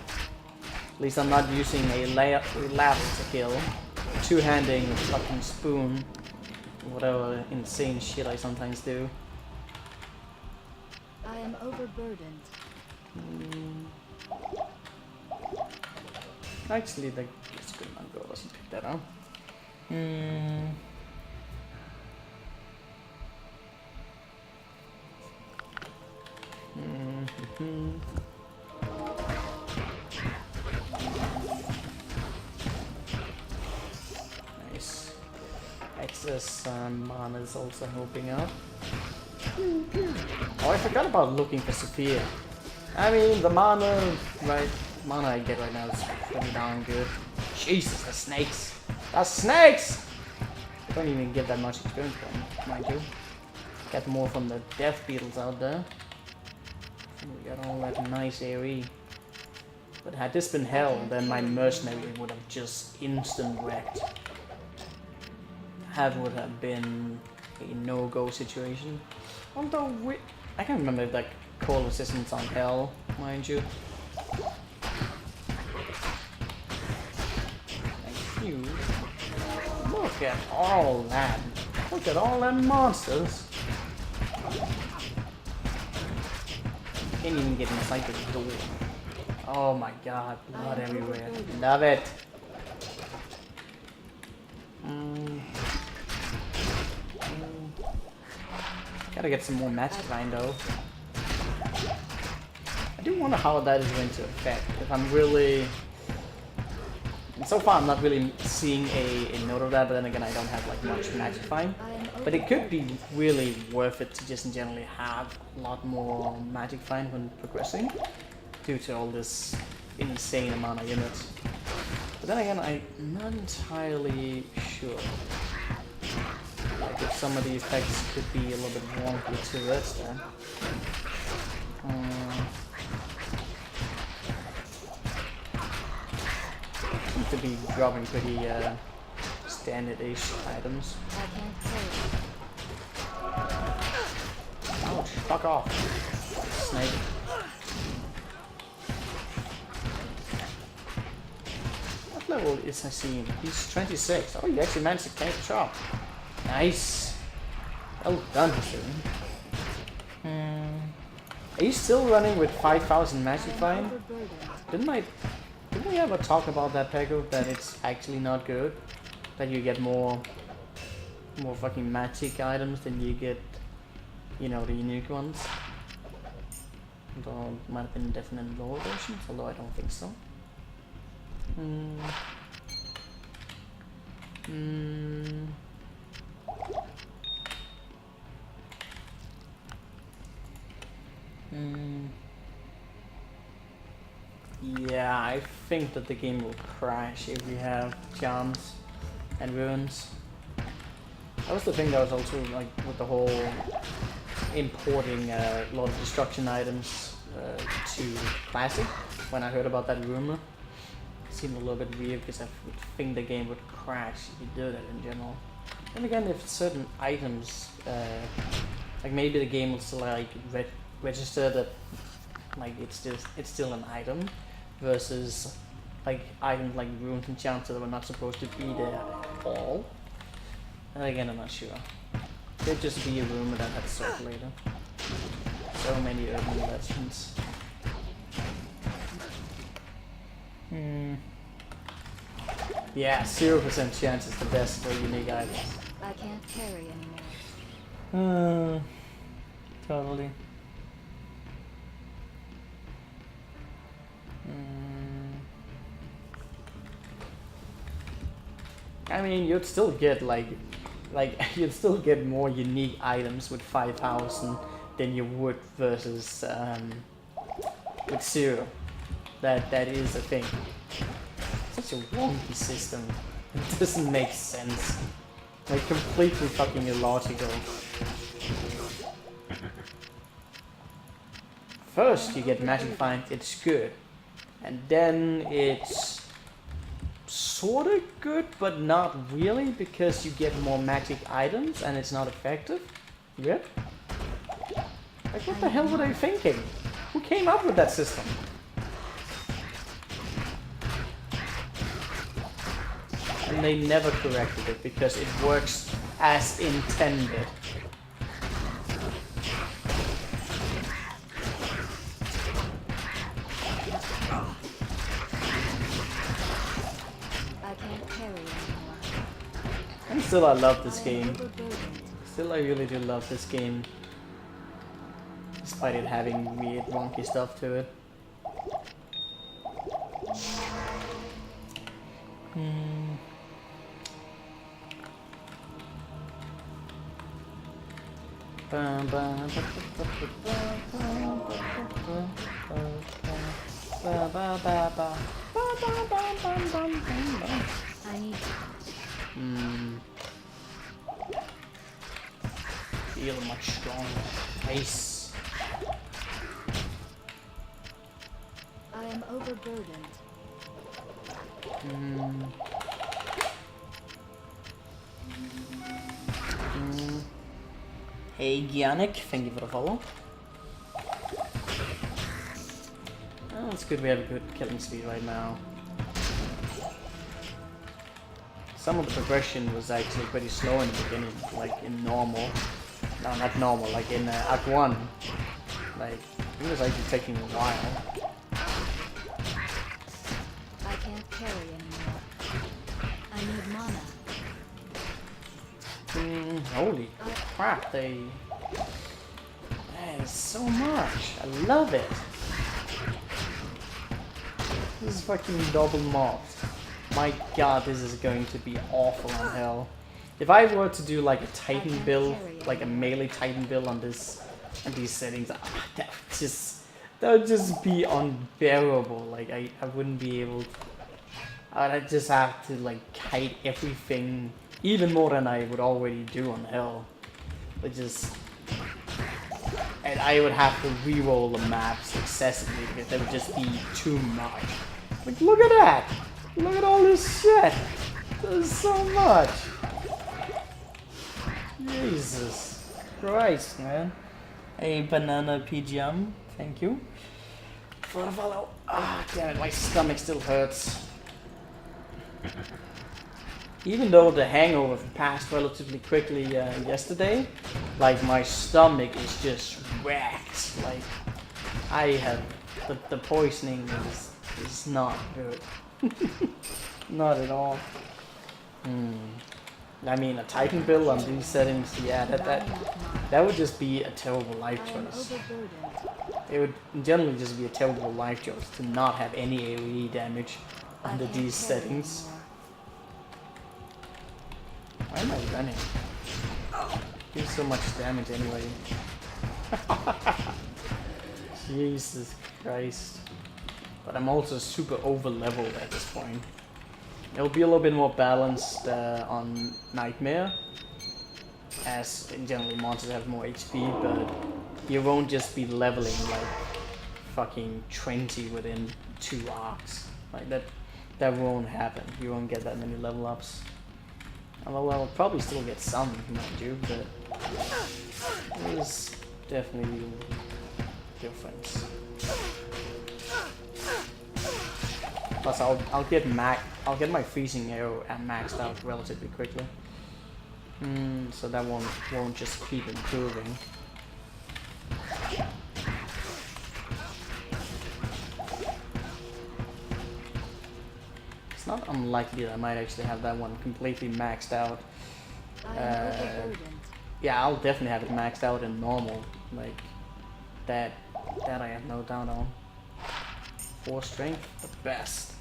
At least I'm not using a ladder to kill. Two-handing fucking spoon. Whatever insane shit I sometimes do. I am overburdened. Actually, it's good mango doesn't pick that up. Nice. Excess mana is also helping out. Oh, I forgot about looking for Sophia. I mean, the mana I get right now is pretty darn good. Jesus, the snakes! The snakes! I don't even get that much experience from, mind you. Get more from the death beetles out there. We got all that nice AoE. But had this been hell, then my mercenary would have just instant wrecked. That would have been a no-go situation. Although I can't remember if that call resistance on hell, mind you. Thank you. Look at all that. Look at all them monsters. Can't even get inside the door. Oh my god, blood everywhere. Love it. Gotta get some more magic line though. I do wonder how that is going to affect. If I'm really... And so far I'm not really seeing a note of that, but then again I don't have like much magic find. But it could be really worth it to just in generally have a lot more magic find when progressing, due to all this insane amount of units. But then again I'm not entirely sure. Like if some of these effects could be a little bit wonky to it then. Seems to be dropping pretty standard-ish items. Ouch, fuck off. Snake. What level is I seeing? He's 26. Oh, you actually managed to take the chop. Nice. Well done, Hussein. Are you still running with 5,000 magic find? Didn't we ever talk about that, Pego? That it's actually not good? That you get more fucking magic items than you get, you know, the unique ones? Although it might have been definitely in lower versions, although I don't think so. Yeah, I think that the game will crash if we have charms and ruins. That was the thing that was also like with the whole importing a lot of destruction items to Classic. When I heard about that rumor, it seemed a little bit weird because I would think the game would crash if you do that in general. And again, if certain items, like maybe the game will still like register that like it's still an item, versus like items like runes and charms that were not supposed to be there at all. And again, I'm not sure. Could just be a rumor that had circulated. So many urban legends. Yeah, 0% chance is the best for unique items. I can't carry anymore. Totally. I mean, you'd still get like you'd still get more unique items with 5,000 than you would versus with 0. That is a thing. Such a wonky system. It doesn't make sense. Like completely fucking illogical. First you get magic find, it's good. And then it's sorta good, but not really, because you get more magic items and it's not effective. Yep. Like, what the hell were they thinking? Who came up with that system? And they never corrected it because it works as intended. I can't carry anymore. And still I love this I am game. overburdened. Still I really do love this game. Despite it having weird wonky stuff to it. I need Feel much stronger. Nice. I am overburdened. Hey Giannik, thank you for the follow. Oh, it's good we have a good killing speed right now. Some of the progression was actually pretty slow in the beginning, like in normal. No, not normal, like in Act 1. Like, it was actually taking a while. I can't carry anymore. I need mana. Holy crap, that is so much. I love it. This is fucking double mobbed. My god, this is going to be awful on hell. If I were to do like a Titan build, like a melee Titan build on this, on these settings, that would just be unbearable. Like I wouldn't be able to, I'd just have to like kite everything even more than I would already do on hell. It just, and I would have to re-roll the maps excessively because there would just be too much. Like, look at that! Look at all this shit! There's so much! Jesus Christ, man. Hey, Banana PGM, thank you for the follow. Ah, damn it, my stomach still hurts. Even though the hangover passed relatively quickly yesterday, like my stomach is just wrecked. Like I have the poisoning is not good. Not at all. I mean, a Titan build on these settings, yeah, that would just be a terrible life I am choice. overburdened. It would generally just be a terrible life choice to not have any AoE damage I under can't these carry settings. anymore. Why am I running? Gives so much damage anyway. Jesus Christ. But I'm also super over leveled at this point. It'll be a little bit more balanced on Nightmare, as in generally monsters have more HP, but you won't just be leveling like fucking 20 within 2 arcs. Like that won't happen. You won't get that many level ups. Although I'll probably still get some, mind you, but there's definitely a difference. Plus, I'll get my freezing arrow maxed out relatively quickly, so that won't just keep improving. It's not unlikely that I might actually have that one completely maxed out. I am overburdened. Yeah, I'll definitely have it maxed out in normal, like that I have no doubt on. 4 strength, the best.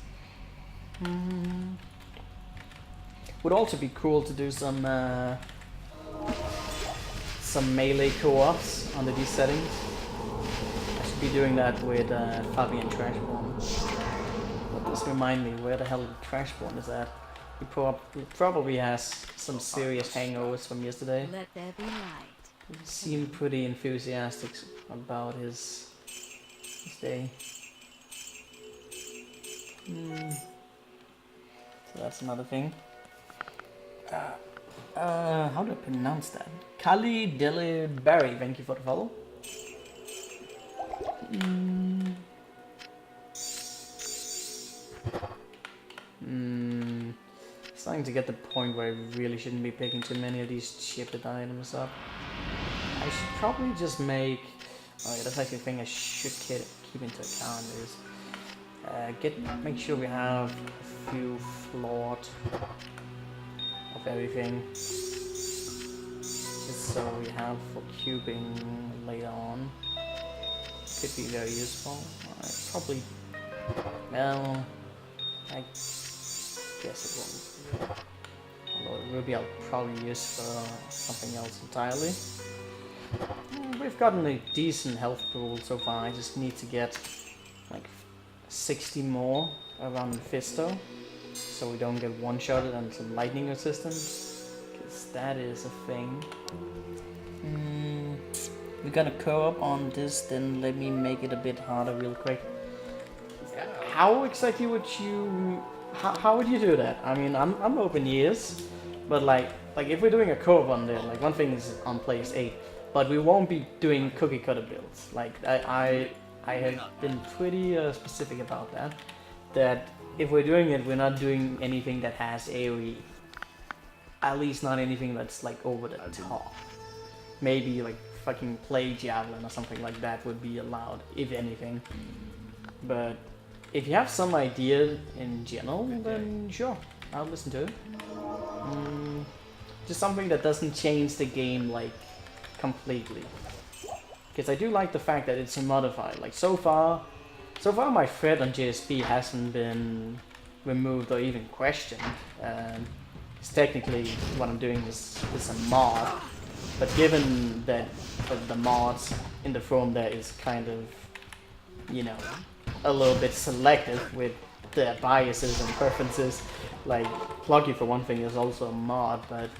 Would also be cool to do some melee co-ops under these settings. I should be doing that with Fabian Trashborn. But this remind me, where the hell Trashborn is at? He probably has some serious hangovers from yesterday. Let there be light. He seemed pretty enthusiastic about his day. So that's another thing. How do I pronounce that? Kali Deli Berry, thank you for the follow. Starting to get the point where I really shouldn't be picking too many of these chipped items up. I should probably just make... Oh yeah, that's actually a thing I should keep into account is... make sure we have a few flawed of everything. Just so we have for cubing later on. Could be very useful. Probably... Well... I guess it won't. Although it will be probably used for something else entirely. We've gotten a decent health pool so far. I just need to get like 60 more around Fisto, so we don't get one-shotted and some lightning resistance, because that is a thing. We're gonna co-op on this, then let me make it a bit harder real quick. How exactly would you... How would you do that? I mean, I'm open years, but like if we're doing a co-op on there, like one thing is on place 8, but we won't be doing cookie cutter builds. Like I have been pretty specific about that. That if we're doing it, we're not doing anything that has AoE. At least not anything that's like over the top. Maybe like fucking play javelin or something like that would be allowed, if anything. But if you have some idea in general, then sure, I'll listen to it. Just something that doesn't change the game like completely. Because I do like the fact that it's a modifier. Like so far my threat on JSP hasn't been removed or even questioned. Because technically what I'm doing is a mod. But given that the mods in the forum there is kind of, you know, a little bit selective with their biases and preferences. Like Pluggy for one thing is also a mod, but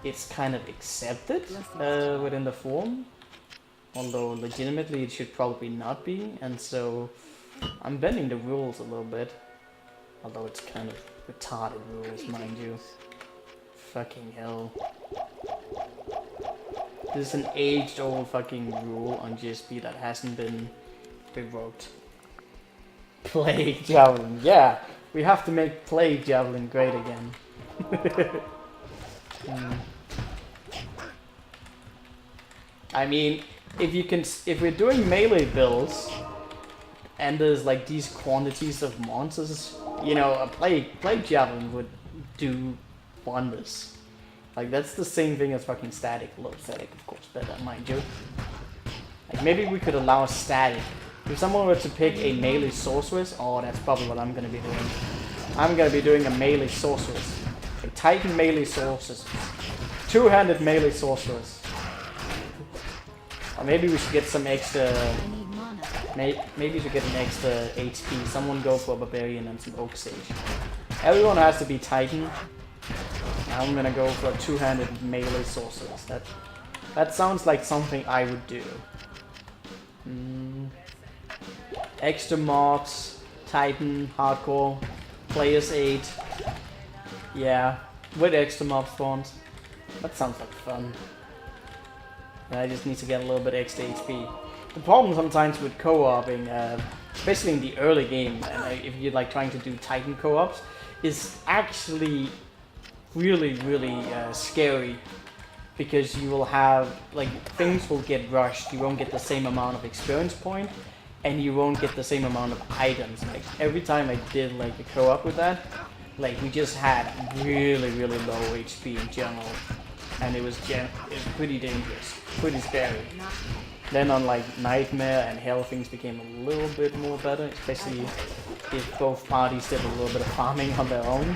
it's kind of accepted within the forum, although legitimately it should probably not be, and so I'm bending the rules a little bit, although it's kind of retarded rules, mind you. Fucking hell. This is an aged-old fucking rule on GSP that hasn't been revoked. Plague Javelin, yeah! We have to make Plague Javelin great again. I mean, if we're doing melee builds, and there's like these quantities of monsters, you know, a Plague Javelin would do wonders. Like, that's the same thing as fucking static. A little static, of course, better, mind you. Like, maybe we could allow static. If someone were to pick a melee sorceress, oh, that's probably what I'm gonna be doing. I'm gonna be doing a melee sorceress. A Titan melee sorceress. Two-handed melee sorceress. Or maybe we should get some extra... Maybe we should get an extra HP. Someone go for a barbarian and some oak sage. Everyone has to be Titan. I'm gonna go for a two-handed melee sorceress. That sounds like something I would do. Extra mobs, Titan, hardcore, players 8. Yeah, with extra mob spawns. That sounds like fun. I just need to get a little bit extra HP. The problem sometimes with co-oping, especially in the early game, if you're like trying to do Titan co-ops, is actually really scary. Because you will have, like, things will get rushed, you won't get the same amount of experience point, and you won't get the same amount of items. Like, every time I did, like, a co-op with that, like, we just had really low HP in general. And it was pretty dangerous, pretty scary. Then on, like, Nightmare and Hell, things became a little bit more better, especially if both parties did a little bit of farming on their own.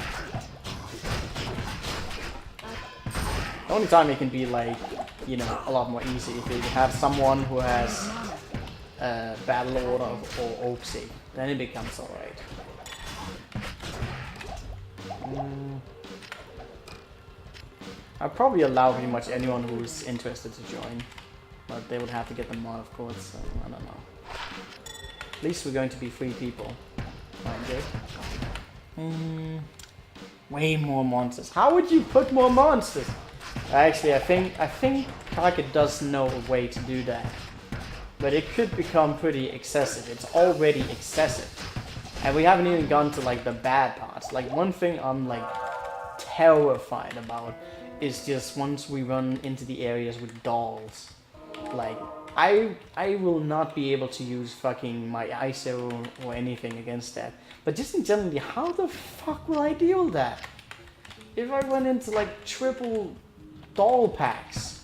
The only time it can be, like, you know, a lot more easy if you have someone who has Battle Order or Oak Save, then it becomes alright. I'll probably allow pretty much anyone who's interested to join, but they would have to get the mod, of course, so I don't know. At least we're going to be 3 people. Mind you. Way more monsters. How would you put more monsters? Actually, I think Target does know a way to do that. but it could become pretty excessive. It's already excessive. And we haven't even gone to like the bad parts. Like one thing I'm like terrified about is just once we run into the areas with dolls. Like I will not be able to use fucking my ISO or anything against that. But just in general, how the fuck will I deal with that? If I went into like triple doll packs,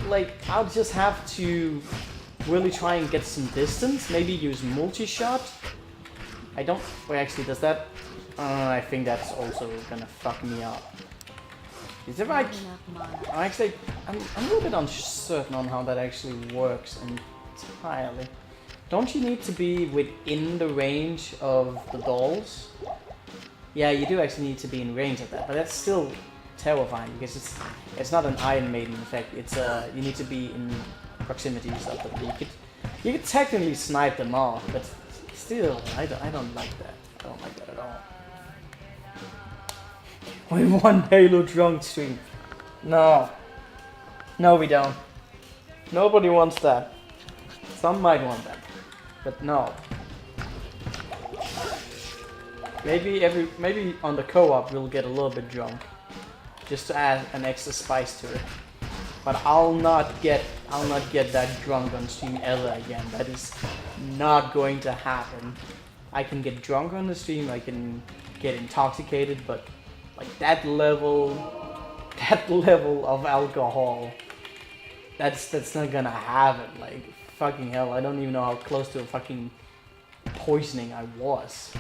like I'll just have to really try and get some distance. Maybe use multi-shot. I don't. Wait, actually, does that? I think that's also gonna fuck me up. Is it like? Actually, I'm a little bit uncertain on how that actually works entirely. Don't you need to be within the range of the dolls? Yeah, you do actually need to be in range of that, but that's still terrifying because it's not an Icemaiden effect. It's you need to be in proximities of them. You could technically snipe them off, but still, I don't like that. I don't like that at all. We won Halo drunk stream. No, we don't. Nobody wants that. Some might want that, but no. Maybe on the co-op we'll get a little bit drunk, just to add an extra spice to it. But I'll not get that drunk on stream ever again. That is not going to happen. I can get drunk on the stream, I can get intoxicated, but like that level of alcohol, that's not gonna happen. Like fucking hell, I don't even know how close to a fucking poisoning I was.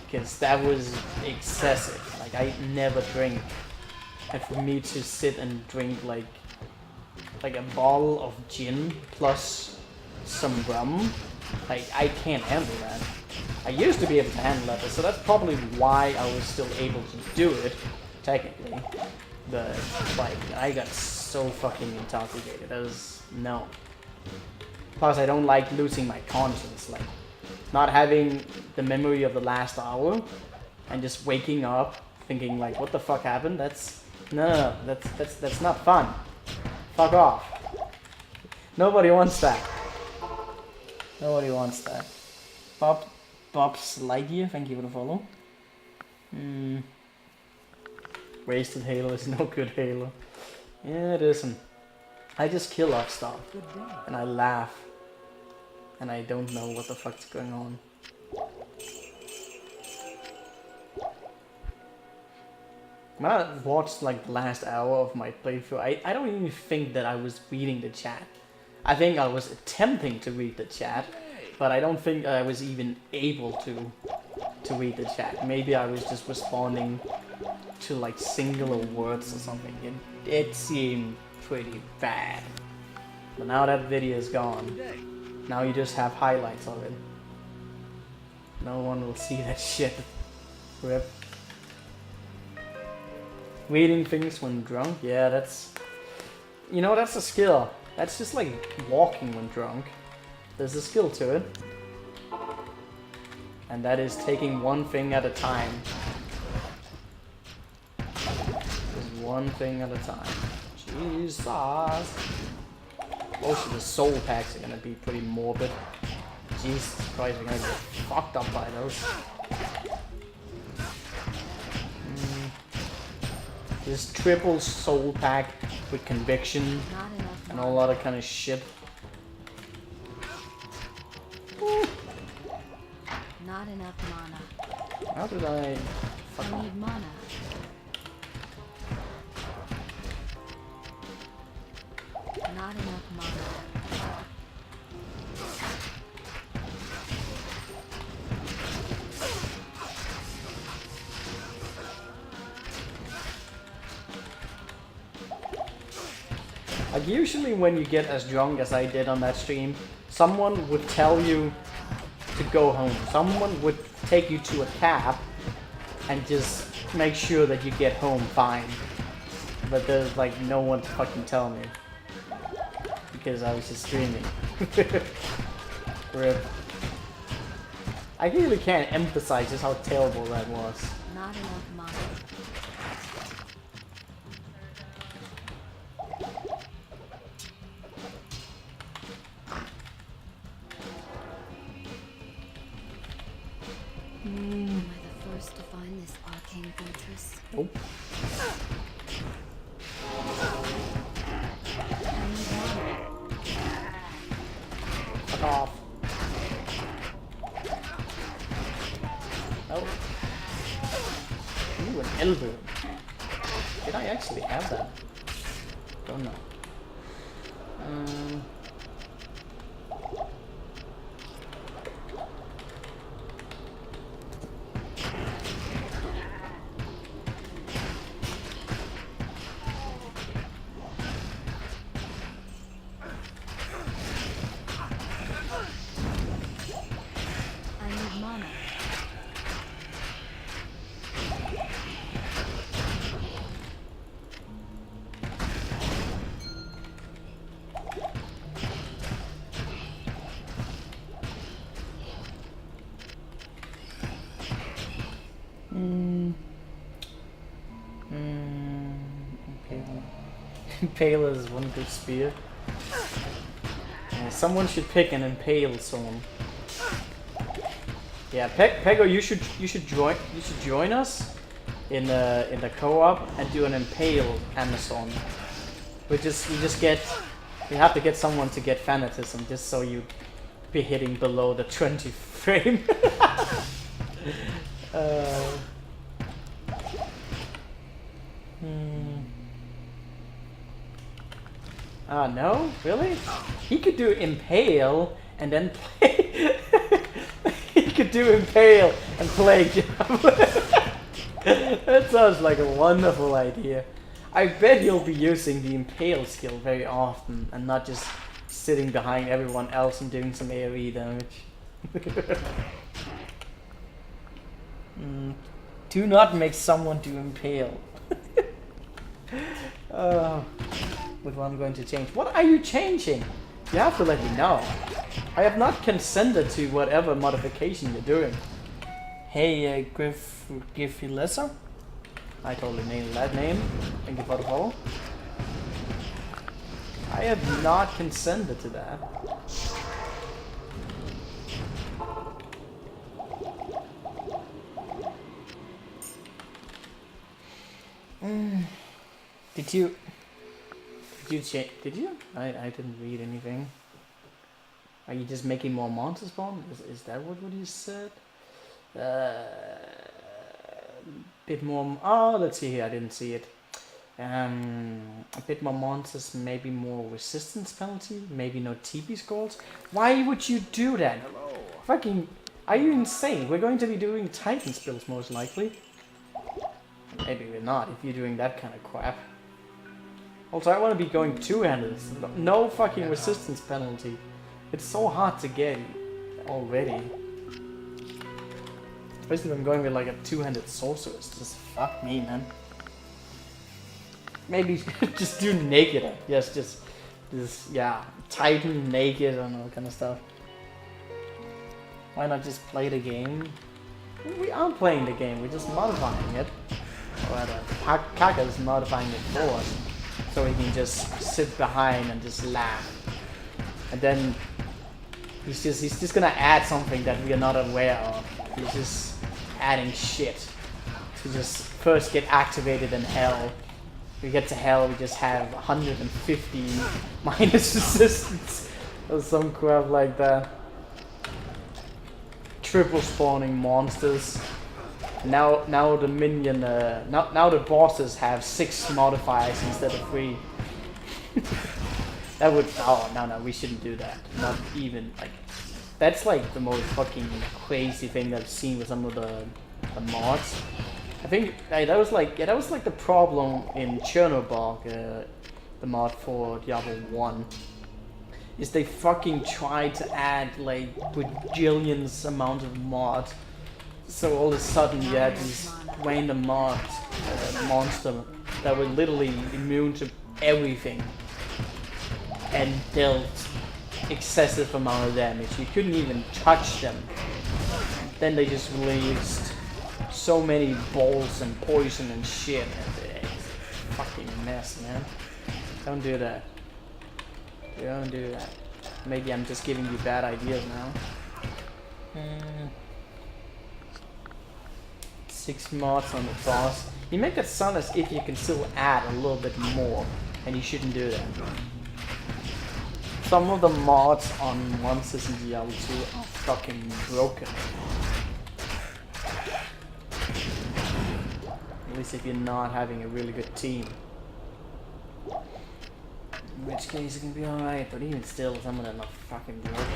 Because that was excessive. Like I never drink, and for me to sit and drink like a bottle of gin plus some rum, like I can't handle that. I used to be able to handle that, so that's probably why I was still able to do it, technically. But like I got so fucking intoxicated. That was no. Plus I don't like losing my conscience. Like not having the memory of the last hour and just waking up thinking like what the fuck happened. That's not fun. Fuck off. Nobody wants that. Nobody wants that. Bob's Lightyear, thank you for the follow. Wasted Halo is no good Halo. Yeah, it isn't. I just kill off stuff and I laugh. And I don't know what the fuck's going on. When I watched like the last hour of my playthrough, I don't even think that I was reading the chat. I think I was attempting to read the chat, but I don't think I was even able to read the chat. Maybe I was just responding to like singular words or something. It seemed pretty bad. But now that video is gone. Now you just have highlights of it. No one will see that shit. Rip. Reading things when drunk? Yeah, that's... You know, that's a skill. That's just like walking when drunk. There's a skill to it. And that is taking one thing at a time. Just one thing at a time. Jesus. Most of the soul packs are gonna be pretty morbid. Jesus Christ, we're gonna get fucked up by those. This triple soul pack with conviction and all other kind of shit. Not enough mana. How did I... Fuck I off. need mana. Not enough mana. Like usually when you get as drunk as I did on that stream, someone would tell you to go home. Someone would take you to a cab and just make sure that you get home fine. But there's like no one to fucking tell me. Because I was just streaming. Rip. I really can't emphasize just how terrible that was. Not enough mana. elbow. Did I actually have that? Don't know. I need mana. Impale is one good spear. Someone should pick and impale someone. Yeah, Pego, you should join us in the co-op and do an impale Amazon. We have to get someone to get fanatism just so you be hitting below the 20 frame. No? Really? He could do impale and then play. He could do impale and play Diablo. That sounds like a wonderful idea. I bet he'll be using the impale skill very often and not just sitting behind everyone else and doing some AoE damage. Do not make someone do impale. With what I'm going to change. What are you changing? You have to let me know. I have not consented to whatever modification you're doing. Hey, Griffy Lesser. I totally nailed that name. Thank you for the follow. I have not consented to that. Did you change? Did you? I didn't read anything. Are you just making more monster spawn? Is that what you said? Bit more. Oh, let's see here. I didn't see it. A bit more monsters, maybe more resistance penalty, maybe no TP scrolls. Why would you do that? Hello. Fucking, are you insane? We're going to be doing Titan spills most likely. Maybe we're not if you're doing that kind of crap. Also, I want to be going two-handed. No fucking resistance penalty. It's so hard to get already. Especially if I'm going with like a two-handed sorceress. Just fuck me, man. Maybe just do naked. Yes, just yeah, Titan naked and all kind of stuff. Why not just play the game? We are playing the game. We're just modifying it. Or rather, Kaka is modifying it for us. So he can just sit behind and just laugh. And then he's just gonna add something that we are not aware of. He's just adding shit to just first get activated in hell. We get to hell, we just have 150 minus resistance or some crap like that. Triple spawning monsters. Now the minion, now the bosses have 6 modifiers instead of 3. That would, oh no, we shouldn't do that. Not even, like, that's like the most fucking crazy thing that I've seen with some of the mods. I think that was like the problem in Chernobyl, the mod for Diablo 1. Is they fucking tried to add like bajillions amount of mods. So all of a sudden you had this random monster that were literally immune to everything and dealt excessive amount of damage. You couldn't even touch them. Then they just released so many balls and poison and shit. It's a fucking mess, man. Don't do that. Don't do that. Maybe I'm just giving you bad ideas now. 6 mods on the boss. You make that sound as if you can still add a little bit more, and you shouldn't do that. Some of the mods on monsters in Diablo 2 are fucking broken. At least if you're not having a really good team. In which case it can be alright, but even still, some of them are fucking broken.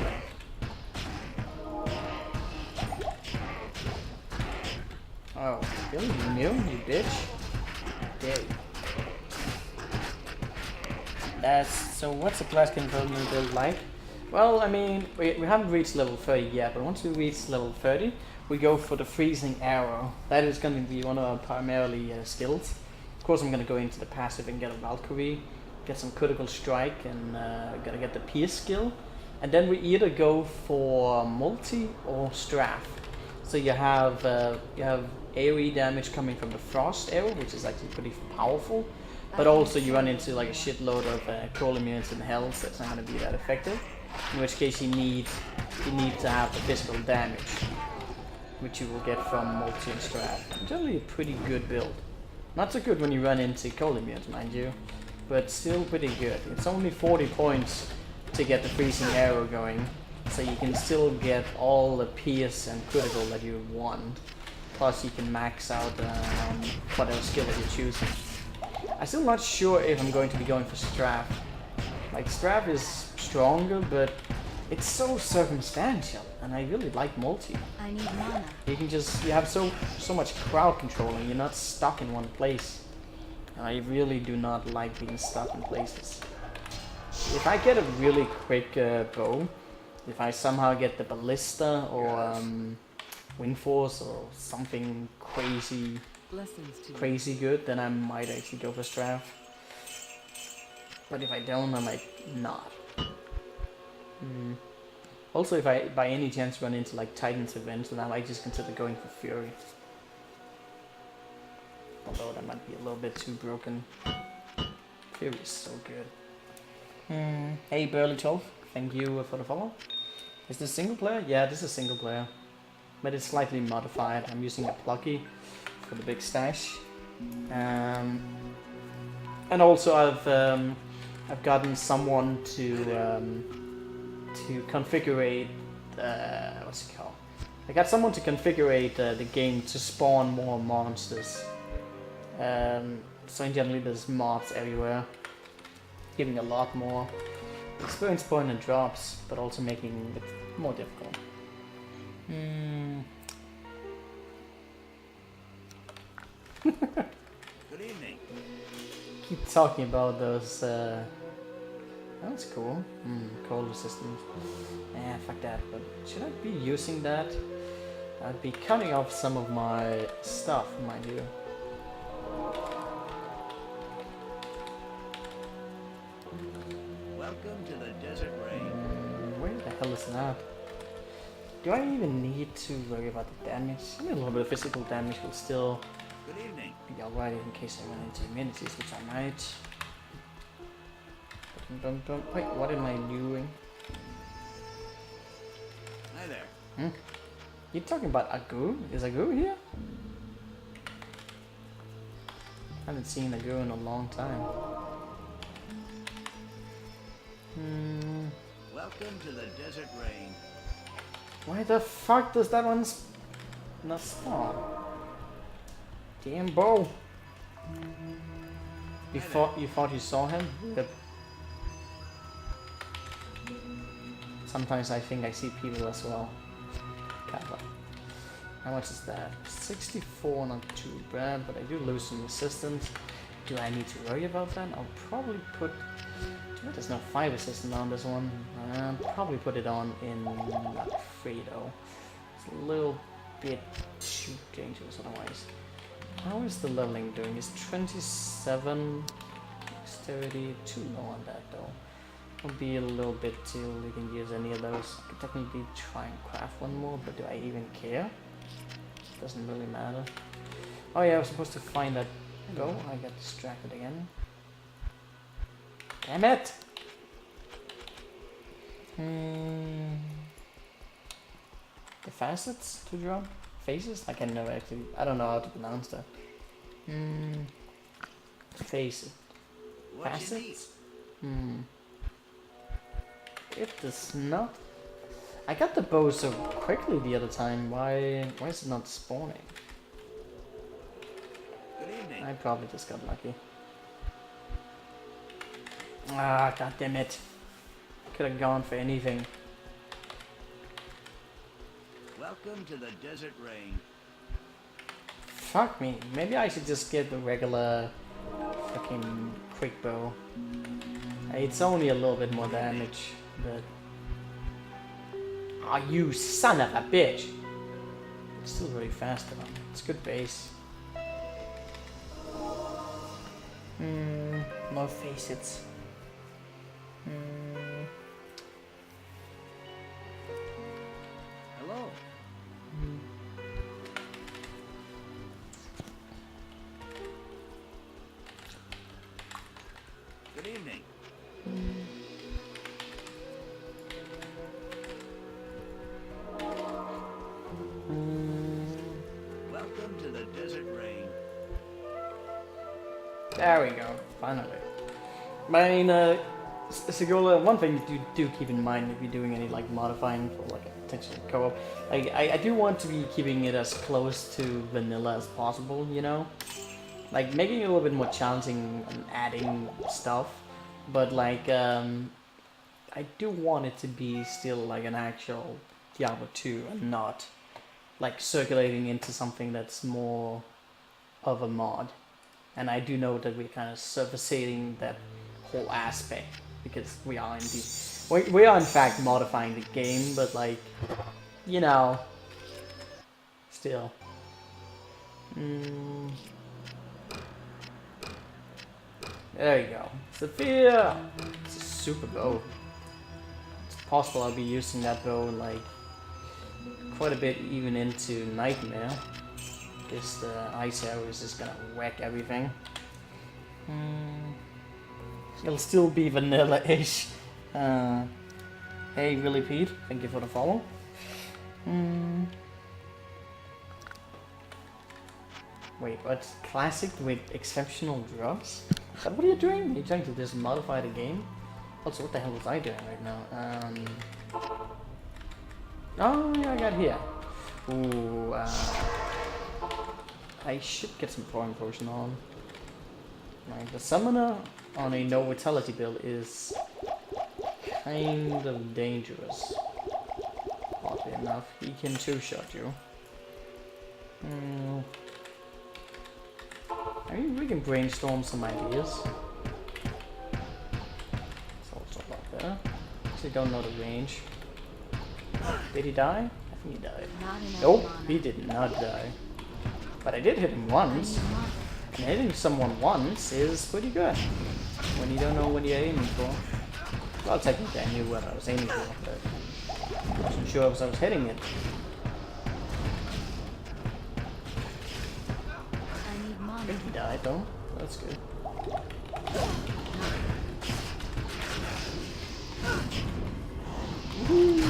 Oh, really? You knew, you bitch? Dare you. So what's the class control build like? Well, I mean, we haven't reached level 30 yet, but once we reach level 30, we go for the freezing arrow. That is going to be one of our primarily skills. Of course, I'm going to go into the passive and get a Valkyrie, get some critical strike, and gonna get the pierce skill. And then we either go for multi or strafe. So you have AoE damage coming from the frost arrow, which is actually pretty powerful. But also you run into like a shitload of cold immunities and health, so it's not going to be that effective. In which case you need to have the physical damage, which you will get from multi and strafe. Generally a pretty good build. Not so good when you run into cold immunities, mind you, but still pretty good. It's only 40 points to get the freezing arrow going, so you can still get all the pierce and critical that you want. Plus you can max out whatever skill that you're choosing. I'm still not sure if I'm going to be going for strafe. Like, strafe is stronger, but it's so circumstantial, and I really like multi. I need mana. You can just, you have so much crowd control, and you're not stuck in one place. And I really do not like being stuck in places. If I get a really quick bow, if I somehow get the ballista or wind force or something crazy good, then I might actually go for strafe. But if I don't, I might not. Also, if I by any chance run into like Titan's events, then I might just consider going for Fury. Although that might be a little bit too broken. Fury is so good. Hey Burly12, thank you for the follow. Is this single player? Yeah, this is single player. But it's slightly modified. I'm using a plucky for the big stash. And also I've gotten someone to configure what's it called? I got someone to configure the game to spawn more monsters. So in general there's mods everywhere, giving a lot more experience point and drops, but also making it more difficult. Good evening. Keep talking about those. That's cool. Cold resistance. Fuck that. But should I be using that? I'd be cutting off some of my stuff, mind you. Welcome to the desert rain. Where the hell is that? Do I even need to worry about the damage? I mean, a little bit of physical damage will still Good evening. be alright in case I run into immunities, which I might. Wait, what am I doing? Hi there. You talking about Agu? Is Agu here? I haven't seen Agu in a long time. Welcome to the desert rain. Why the fuck does that one not spawn? Damn bow! You thought you saw him? Yep. Sometimes I think I see people as well. Kappa. How much is that? 64, not too bad, but I do lose some resistance. Do I need to worry about that? I'll probably put... There's no 5 resistance on this one. I'll probably put it on in Fredo. It's a little bit too dangerous otherwise. How is the leveling doing? It's 27, dexterity, too low on that though. Will be a little bit till we can use any of those. I could technically try and craft one more, but do I even care? Doesn't really matter. Oh yeah, I was supposed to find that. Go, I got distracted again. Damn it! The facets to drop? Faces? I can never actually. I don't know how to pronounce that. Face it. What you need? Facets? It does not. I got the bow so quickly the other time. Why is it not spawning? Good I probably just got lucky. Ah, god damn it. Could have gone for anything. Welcome to the desert rain. Fuck me. Maybe I should just get the regular fucking quick bow. It's only a little bit more damage, but... Ah, you son of a bitch! It's still very fast though. It's good base. More facets. Hello. Good evening. Welcome to the desert rain. There we go, finally. But I mean, Sigola, one thing you do keep in mind if you're doing any like modifying for like a potential co-op, I do want to be keeping it as close to vanilla as possible, you know? Like making it a little bit more challenging and adding stuff, but like I do want it to be still like an actual Diablo 2 and not like circulating into something that's more of a mod. And I do know that we're kind of surfacing that whole aspect because we are we are in fact modifying the game, but like, you know, still. There you go. Sophia! It's a super bow. It's possible I'll be using that bow like quite a bit even into Nightmare. Because the ice arrow is just gonna whack everything. It'll still be vanilla-ish. Hey, Willy Pete, thank you for the follow. Wait, what? Classic with exceptional drugs? But what are you doing? Are you trying to just modify the game? Also, what the hell was I doing right now? Oh, yeah, I got here. Ooh, I should get some Thorn Potion on. Right, the Summoner on a no vitality build is kind of dangerous. Oddly enough, he can two-shot you. I mean, we can brainstorm some ideas. It's also about there. Actually, don't know the range. Did he die? I think he died. Nope, he did not die. But I did hit him once. And hitting someone once is pretty good. When you don't know what you're aiming for. Well, technically I knew what I was aiming for, but I wasn't sure if I was hitting it. I think he died though. That's good. Woo.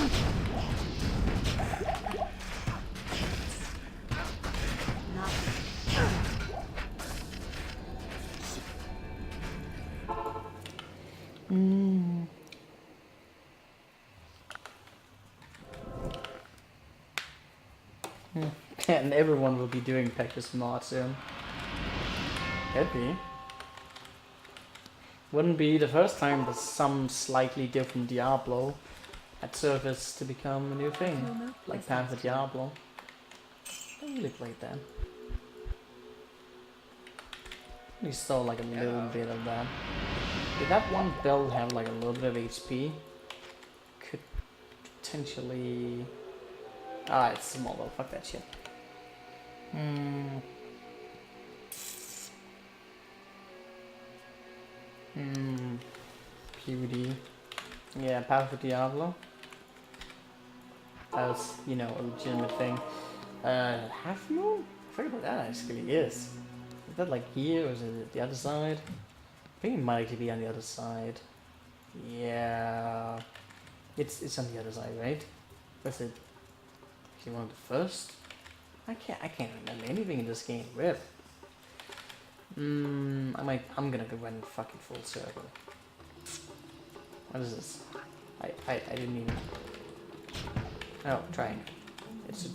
And everyone will be doing Pekka's mod soon. Could be. Wouldn't be the first time that some slightly different Diablo had surfaced to become a new thing. Like Path of Diablo. I really played that. We saw like a little bit of that. Did that one build have like a little bit of HP? Could potentially... Ah, it's small though, fuck that shit. PvD. Yeah, Path of Diablo. That was, you know, a legitimate thing. Half Moon? I forget what that actually is. Is that like here, or is it the other side? I think it might actually be on the other side. Yeah. It's on the other side, right? Was it actually one of the first? I can't remember anything in this game. Rip. I'm gonna go run fucking full circle. What is this? I didn't even... Oh, trying. It's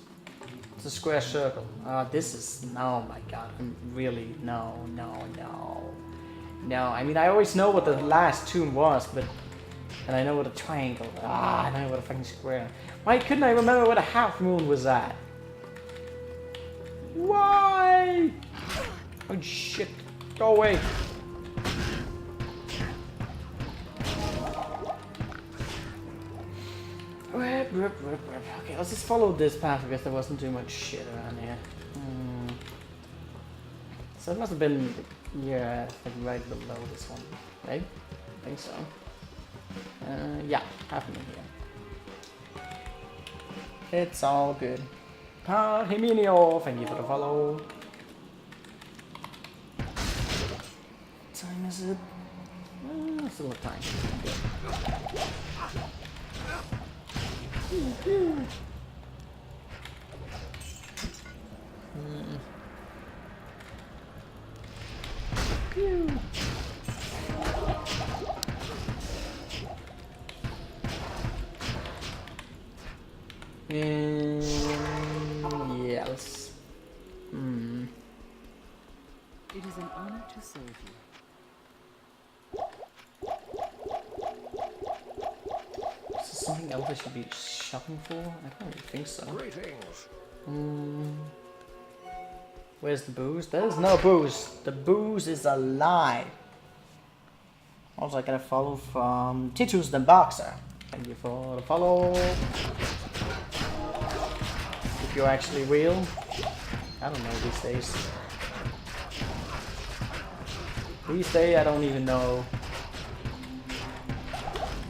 It's a square circle. This is... Oh my god. I'm really... No. I mean, I always know what the last tune was, but... And I know what a triangle... I know what a fucking square... Why couldn't I remember what a half moon was at? Why? Oh shit. Go away. Okay, let's just follow this path because there wasn't too much shit around here. So it must have been, yeah, like right below this one, right? I think so. Yeah, happening here. It's all good. Himinio, thank you for the follow. What time is it? Still have time. Yes. It is an honor to serve you. Is this something else I should be shopping for? I don't really think so. Greetings. Where's the booze? There's no booze. The booze is a lie. Also, I got a follow from Titus the Boxer. Thank you for the follow. If you're actually real, I don't know these days. These days, I don't even know.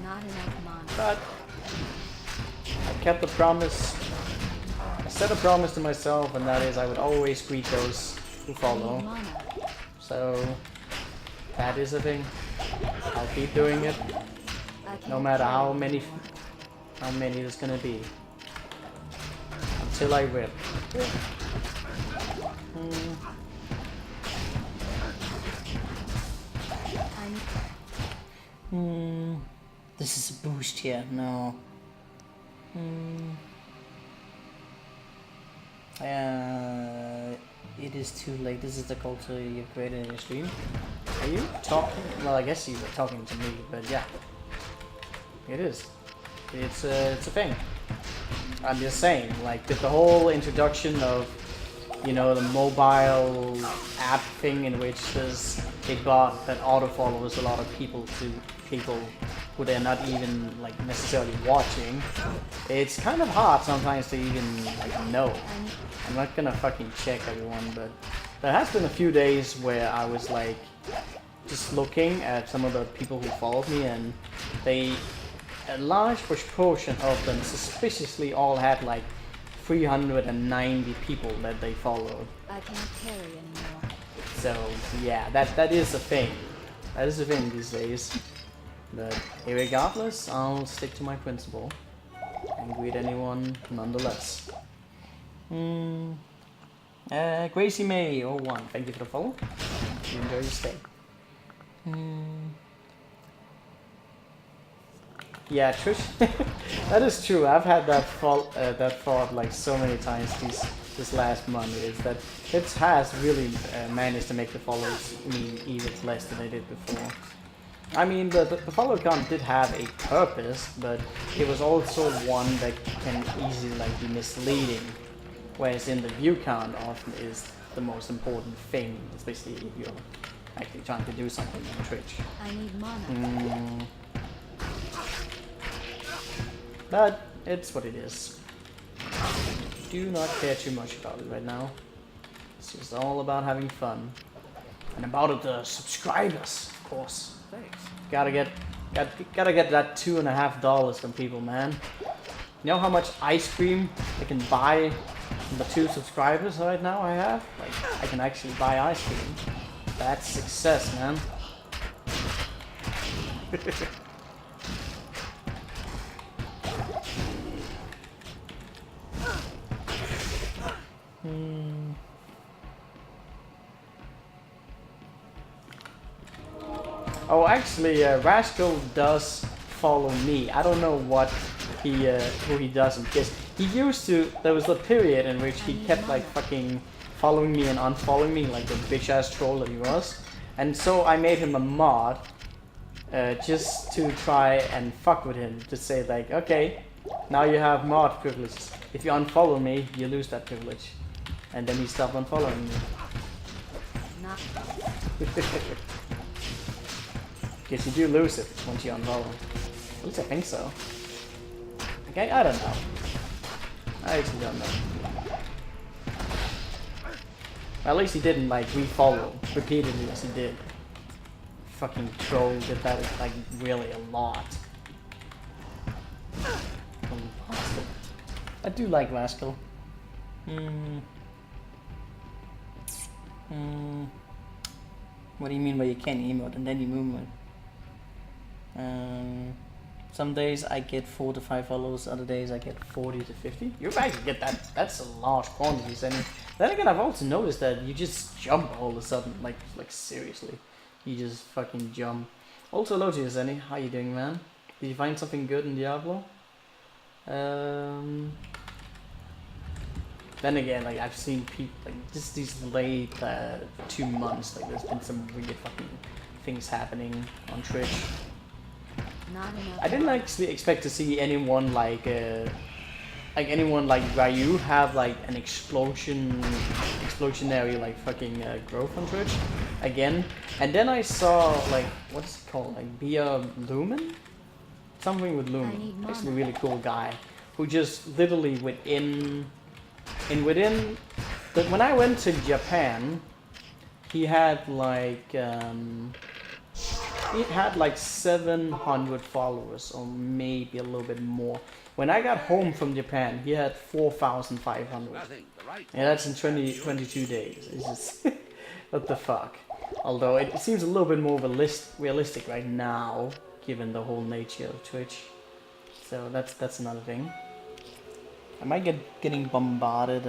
Not enough mana. But I kept the promise. I set a promise to myself, and that is I would always greet those who follow. So that is a thing. I'll keep doing it, no matter how many there's gonna be, until I win. This is a boost here. No. It is too late. This is the culture you created in your stream. Are you talking? Well, I guess you were talking to me, but yeah, it is. It's a thing. I'm just saying, like with the whole introduction of, you know, the mobile app thing in which there's a bot that auto follows a lot of people to people who they're not even like necessarily watching. It's kind of hard sometimes to even like know. I'm not gonna fucking check everyone, but there has been a few days where I was like just looking at some of the people who followed me, and a large proportion of them suspiciously all had like 390 people that they followed. I can't carry anymore. So yeah, that is a thing. That is a thing these days. But regardless, I'll stick to my principle and greet anyone nonetheless. Gracie May 01, thank you for the follow. You enjoy your stay. Yeah, Trish, that is true. I've had that thought like so many times this last month. Is that it has really managed to make the followers mean even less than they did before. I mean, the follow count did have a purpose, but it was also one that can easily like be misleading. Whereas in the view count often is the most important thing, especially if you're actually trying to do something on Twitch. I need mana. But it's what it is. Do not care too much about it right now. It's just all about having fun. And about the subscribers, of course. Thanks. Gotta get that $2.50 from people, man. You know how much ice cream I can buy from the 2 subscribers right now I have? Like, I can actually buy ice cream. That's success, man. Oh, actually, Rascal does unfollow me. I don't know what who he doesn't, because he used to. There was a period in which he kept like fucking following me and unfollowing me like the bitch ass troll that he was, and so I made him a mod, just to try and fuck with him, to say like, okay, now you have mod privileges. If you unfollow me, you lose that privilege, and then he stopped unfollowing me. Because you do lose it once you unfollow. At least I think so. Okay, I don't know. I actually don't know. Well, at least he didn't like refollow repeatedly as he did. Fucking troll did that like really a lot. I do like Rascal. What do you mean by you can't emote and then you movement? Some days I get 4 to 5 follows, other days I get 40 to 50. You actually get that, that's a large quantity. And then again, I've also noticed that you just jump all of a sudden, like seriously. You just fucking jump. Also, hello to you, Zenny. How you doing, man? Did you find something good in Diablo? Then again, like I've seen people like just these late 2 months, like there's been some weird fucking things happening on Twitch. I didn't actually expect to see anyone like Ryu have like an explosionary like fucking growth on Twitch again. And then I saw like what's it called, like Bia Lumen, something with Lumen. Actually, a really cool guy who just literally within when I went to Japan, he had like 700 followers, or maybe a little bit more. When I got home from Japan, he had 4,500. Yeah, that's in 22 days. It's just what the fuck. Although it seems a little bit more realistic right now, given the whole nature of Twitch. So that's another thing. Am I getting bombarded?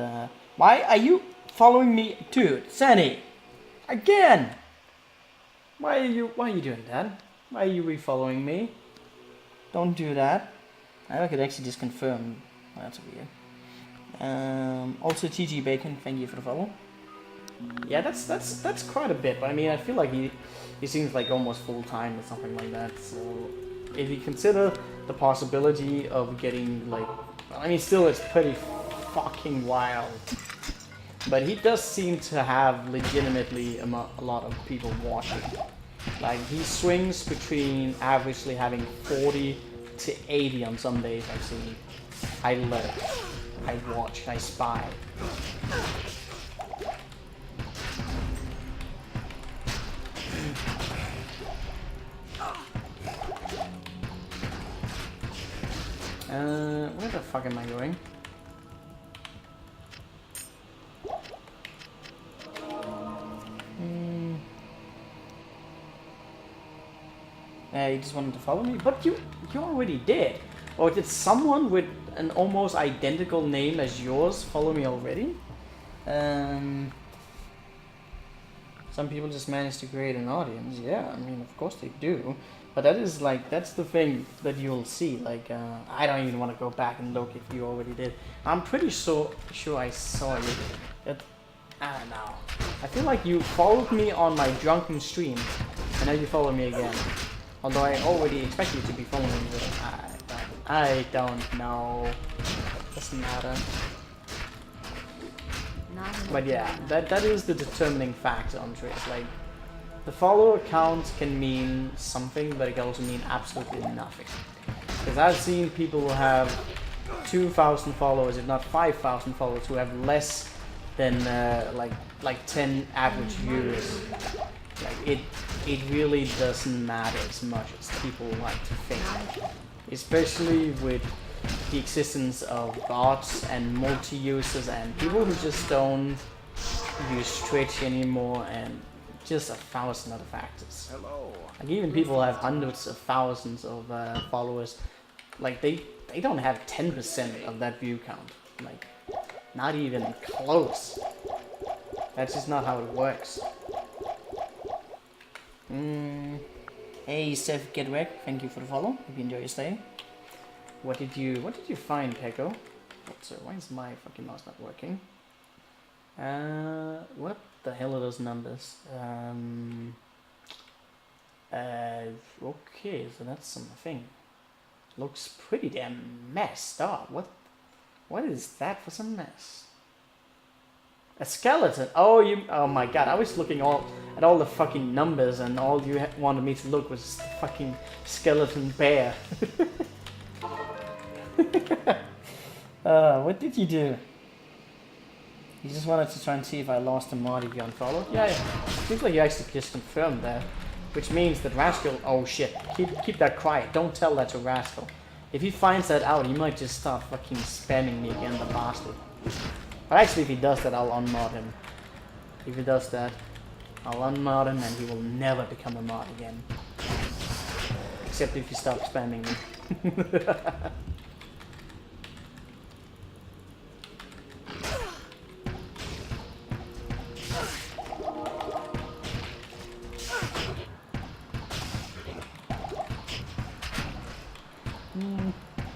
Why are you following me, dude? Sandy, again. Why are you doing that? Why are you refollowing me? Don't do that. I could actually just confirm. Oh, that's weird. Also, TG Bacon, thank you for the follow. Yeah, that's quite a bit. But I mean, I feel like he seems like almost full time or something like that. So if you consider the possibility of getting like, I mean, still it's pretty fucking wild. But he does seem to have legitimately a lot of people watching. Like he swings between averagely having 40 to 80 on some days I've seen. I lurk, I watch, I spy. Where the fuck am I going? You just wanted to follow me? But you already did. Or did someone with an almost identical name as yours follow me already? Some people just manage to create an audience. Yeah, I mean, of course they do. But that is like, that's the thing that you'll see. Like, I don't even want to go back and look if you already did. I'm pretty sure I saw you. I don't know. I feel like you followed me on my drunken stream, and now you follow me again. Although I already expect you to be following me, I don't know. Doesn't matter. But yeah, that is the determining factor on Twitch. Like, the follower count can mean something, but it can also mean absolutely nothing. Because I've seen people who have 2,000 followers, if not 5,000 followers, who have less than like 10 average viewers. Like it really doesn't matter as much as people like to think. Especially with the existence of bots and multi-users and people who just don't use Twitch anymore, and just 1,000 other factors. Hello. Like even people who have hundreds of thousands of followers, like they don't have 10% of that view count. Like, not even close. That's just not how it works. Hey, Seth Gedweg, thank you for the follow. Hope you enjoy your stay. What did you find, Peko? Why is my fucking mouse not working? What the hell are those numbers? Okay, so that's something. Looks pretty damn messed up. What is that for some mess? A skeleton. Oh my god, I was looking at all the fucking numbers and all you wanted me to look was the fucking skeleton bear. What did you do? You just wanted to try and see if I lost a mod if you unfollowed? Yeah. Seems like you actually just confirmed that. Which means that Rascal... Oh shit. Keep that quiet. Don't tell that to Rascal. If he finds that out, he might just start fucking spamming me again, the bastard. But actually, if he does that, I'll unmod him. If he does that, I'll unmod him and he will never become a mod again. Except if you stop spamming me.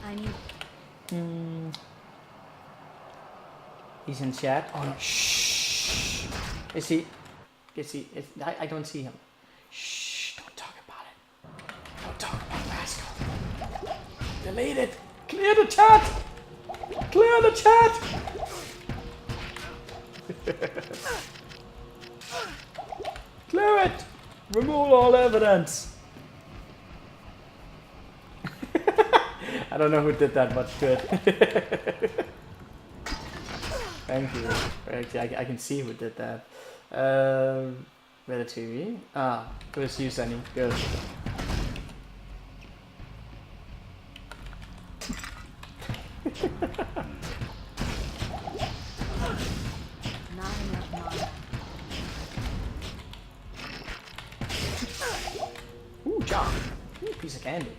I need... He's in chat. Oh, shh. Is he? I don't see him. Shh. Don't talk about it. Don't talk about Rascal. Delete it. Clear the chat. Clear the chat. Clear it. Remove all evidence. I don't know who did that, but good. Thank you. Actually, I can see who did that. Better TV. Good as you, Sunny. Good. Not enough mana. Ooh, John. Ooh, piece of candy.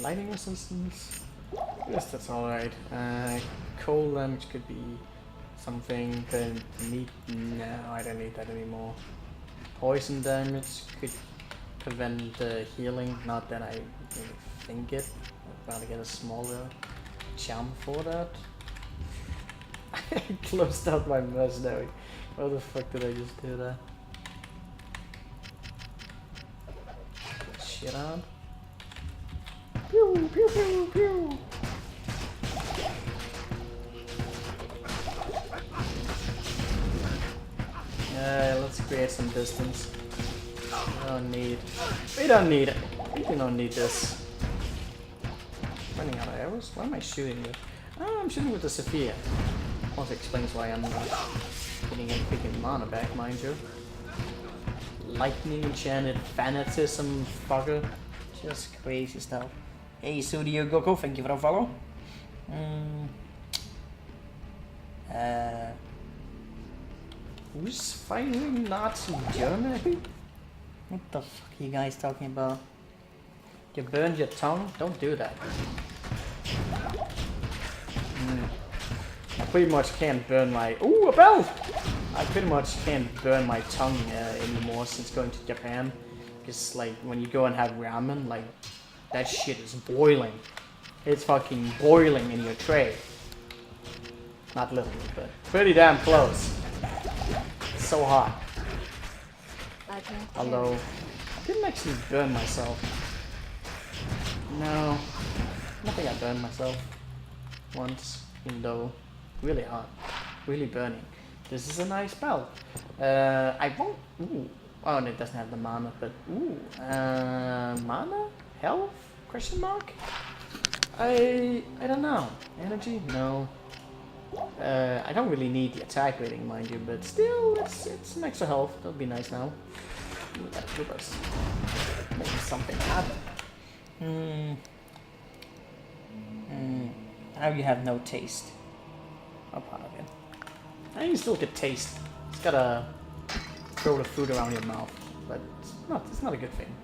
Lightning resistance. Yes, that's alright. Cold damage could be something. Couldn't need. No, I don't need that anymore. Poison damage could prevent healing. Not that I really think it. I'd rather get a smaller charm for that. I closed out my mercenary. Why the fuck did I just do that? Shit on. Pew, pew, pew, pew. Let's create some distance. We don't need it. We do not need this. Running out of arrows? What am I shooting with? Oh, I'm shooting with the Sophia. Also explains why I'm not getting any freaking mana back, mind you. Lightning enchanted fanaticism fucker. Just crazy stuff. Hey, Studio Goku, thank you for the follow. Who's fighting Nazi Germany? What the fuck are you guys talking about? You burned your tongue? Don't do that. I pretty much can't burn my... Ooh, a bell! I pretty much can't burn my tongue anymore since going to Japan. Because, like, when you go and have ramen, like, that shit is boiling. It's fucking boiling in your tray. Not literally, but pretty damn close. It's so hot. Although, I didn't actually burn myself. No, I think I burned myself once, even though really hot, really burning. This is a nice belt. I won't. Ooh. Oh, and it doesn't have the mana, but ooh, mana, health? Question mark? I don't know. Energy? No. I don't really need the attack rating, mind you, but still, it's an extra health. That'll be nice now. Ooh, that us making something happen. Now you have no taste. Oh, part of it. I you still get taste. It's gotta throw the food around your mouth, but it's not a good thing.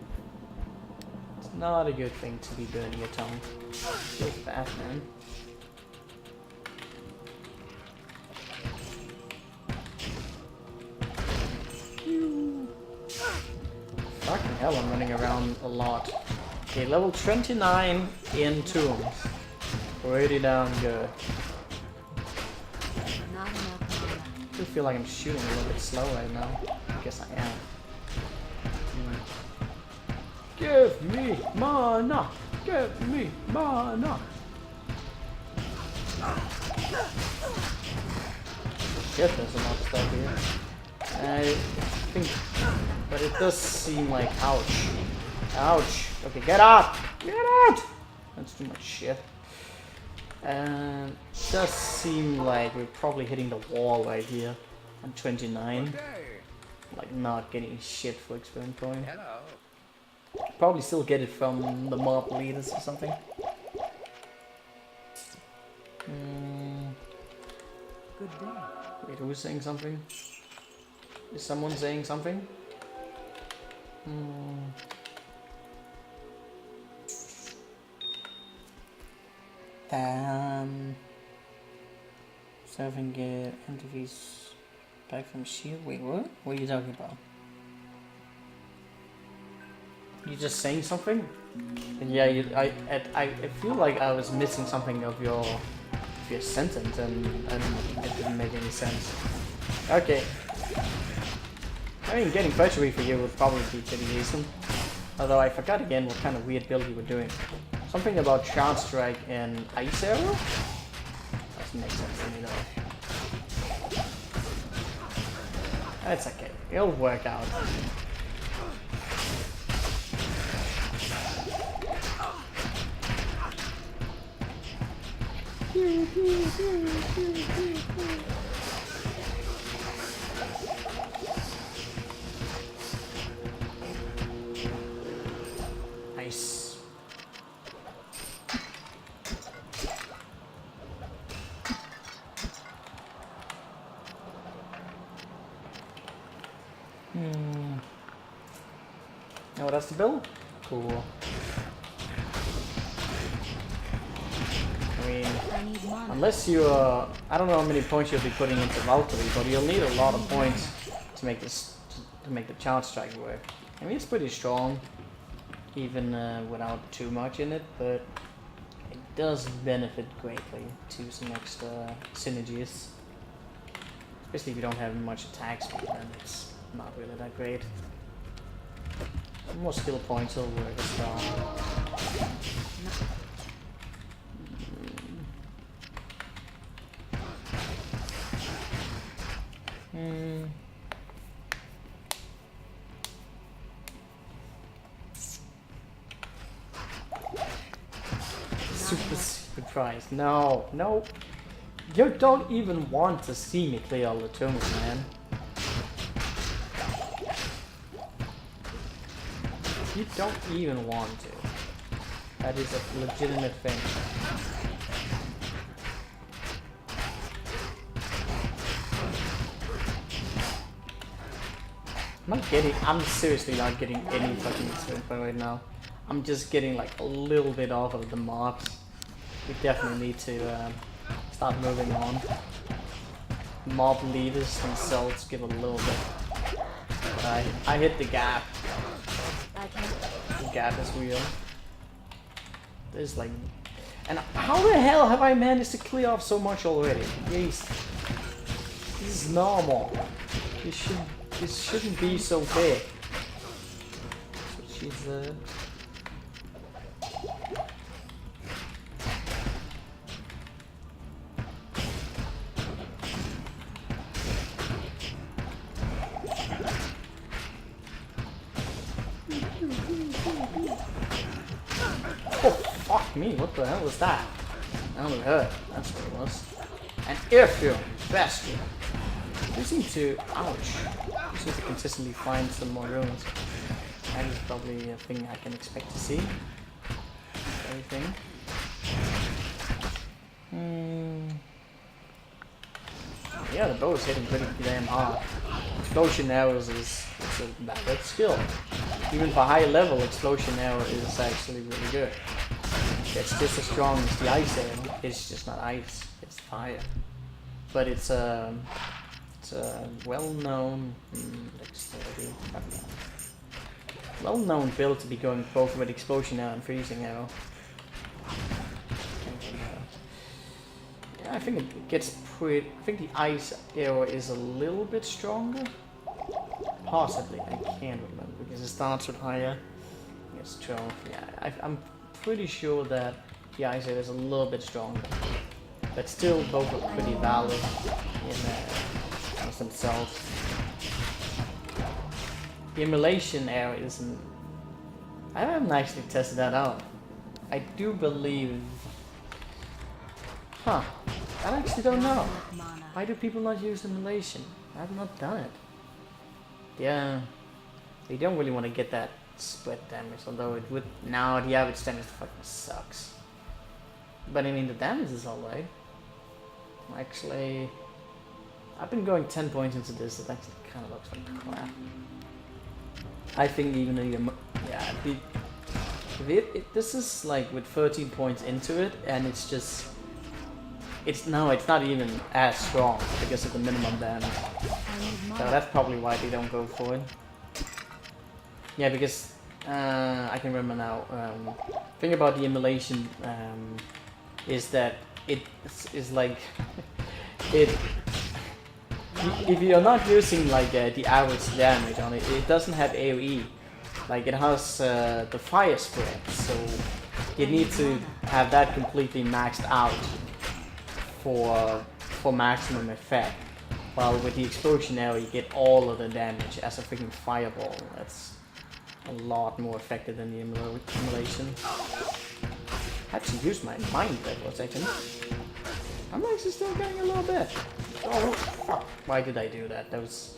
It's not a good thing to be burning your tongue. It feels bad, man. Fuck hell, I'm running around a lot. Okay, level 29 in tombs. Pretty damn good. Not enough mana. I do feel like I'm shooting a little bit slow right now. I guess I am. Give me mana! Give me mana! Shit, there's a lot of stuff here. I think, but it does seem like, ouch. Ouch. Okay, get out! Get out! That's too much shit. And it does seem like we're probably hitting the wall right here on 29. Okay. Like not getting shit for experience point. Hello. Probably still get it from the mob leaders or something. Good day. Wait, who's saying something? Is someone saying something? Serving get interviews back from shield. Wait, what? What are you talking about? You just saying something? Yeah, I feel like I was missing something of your sentence, and it didn't make any sense. Okay. I mean, getting treachery for you would probably be pretty decent. Although I forgot again what kind of weird build you were doing. Something about Charge Strike and Ice Arrow? Doesn't make sense to me though. That's okay. It'll work out. Nice. Oh, that's the build? Cool. I mean, I need mana. unless you, I don't know how many points you'll be putting into Valkyrie, but you'll need a lot of points to make this, to make the Charge Strike work. I mean, it's pretty strong, even without too much in it, but it does benefit greatly to some extra synergies. Especially if you don't have much attack speed, then it's not really that great. More skill points will work as well. Super secret prize. No, no. You don't even want to see me clear all the tombs, man. You don't even want to. That is a legitimate thing. I'm seriously not getting any fucking experience point right now. I'm just getting like a little bit off of the mobs. We definitely need to start moving on. Mob leaders themselves give a little bit. But I hit the gap. I can't. The gap is real. There's like... And how the hell have I managed to clear off so much already? Jeez. This is normal. This shouldn't be so big. So she's Oh fuck me, what the hell was that? That only hurt, that's what it was. An airfield, bastard. You seem to, ouch. You seem to consistently find some more runes. That is probably a thing I can expect to see. Everything. Yeah, the bow is hitting pretty damn hard. Explosion arrows is a bad skill. Even for high level, explosion arrow is actually really good. It's just as strong as the ice arrow. It's just not ice, it's fire. But it's a well-known dexterity. well-known build to be going both with explosion arrow and freezing arrow. Yeah, I think it gets pretty. I think the ice arrow is a little bit stronger. Possibly, I can't remember because it starts with higher. I guess 12. Yeah, I'm pretty sure that the ice arrow is a little bit stronger, but still both are pretty valid in themselves. The immolation arrow isn't. I haven't actually tested that out. I do believe. Huh. I actually don't know. Why do people not use immolation? I've not done it. Yeah. They don't really want to get that spread damage, although it would. Now the average damage fucking sucks. But I mean, the damage is alright. Actually, I've been going 10 points into this. It actually kind of looks like crap. I think even this is like with 13 points into it, and it's just it's not even as strong because of the minimum damage. So that's probably why they don't go for it. Yeah, because I can remember now. Thing about the immolation is that it is like it. If you're not using like the average damage on it, it doesn't have AoE. Like it has the fire spread, so you need to have that completely maxed out for maximum effect. While with the explosion arrow, you get all of the damage as a freaking fireball. That's a lot more effective than the immolation. I had to use my mind there for a second. I'm actually still getting a little bit. Oh fuck! Why did I do that? That was.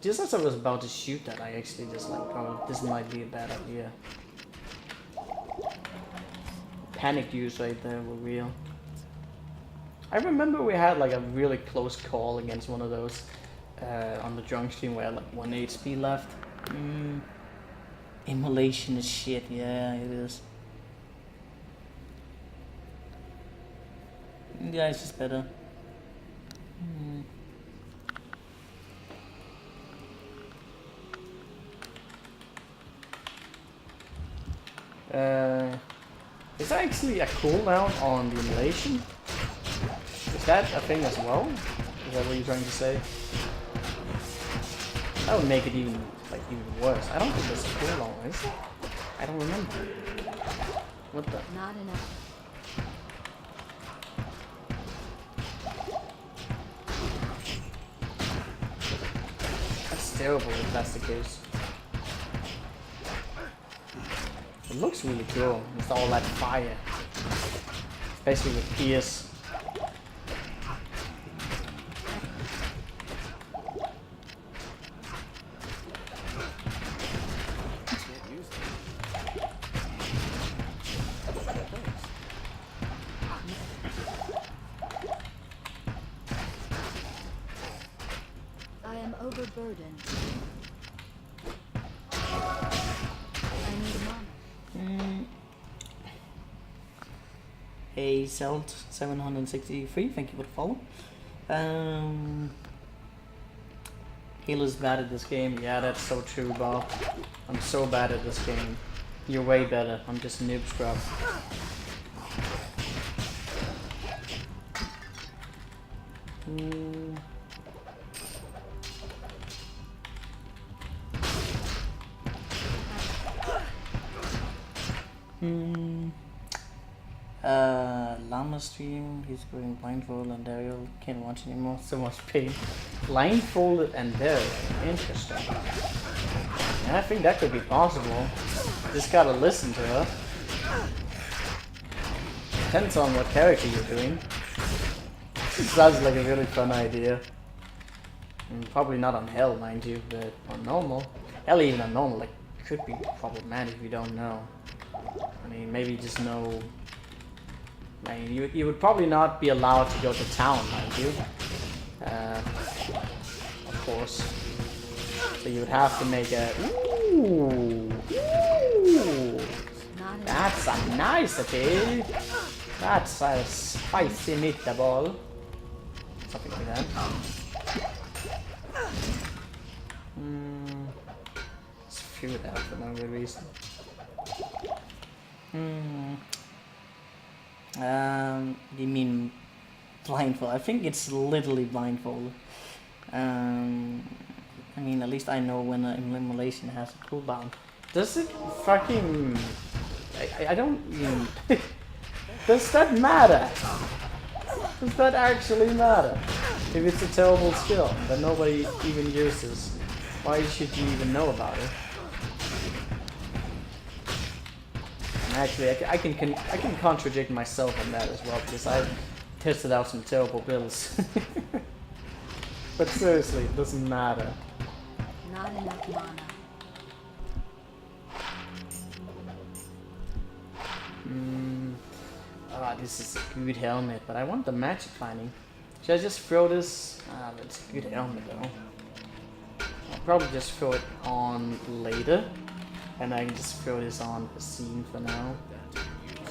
Just as I was about to shoot that, I actually just like, oh, this might be a bad idea. Panic use right there were real. I remember we had like a really close call against one of those on the drunk stream where I had like 1 HP left. Immolation is shit, yeah, it is. The ice is better. Is there actually a cooldown on the immolation? Is that a thing as well? Is that what you're trying to say? That would make it even worse. I don't think there's a cooldown, is it? I don't remember. What the? Not enough. That's terrible if that's the case. It looks really cool with all that fire. Especially with Pierce. I am overburdened. I need mana. Hey, Celt 763, thank you for the follow. Healer's bad at this game. Yeah, that's so true, Bob. I'm so bad at this game. You're way better. I'm just a noob scrub. Llama stream, he's going blindfolded and Daryl can't watch anymore, so much pain. Blindfolded and Daryl, interesting. Yeah, I think that could be possible. Just gotta listen to her. Depends on what character you're doing. Sounds like a really fun idea. Probably not on Hell, mind you, but on normal. Hell, even on normal, like, could be problematic if you don't know. I mean, maybe you just know. I mean, you would probably not be allowed to go to town, mind you. Of course. So you would have to make a. Ooh! That's a nice attack. That's a spicy meatball. Something like that. through that for no good reason. You mean blindfold? I think it's literally blindfold. I mean, at least I know when an immolation has a cooldown. Does it fucking... I don't even... Does that matter? Does that actually matter? If it's a terrible skill that nobody even uses, why should you even know about it? And actually, I can contradict myself on that as well, because I've tested out some terrible builds. But seriously, it doesn't matter. Not enough mana. This is a good helmet, but I want the magic lining. Should I just throw this? That's a good helmet though. I'll probably just throw it on later, and I can just throw this on the scene for now.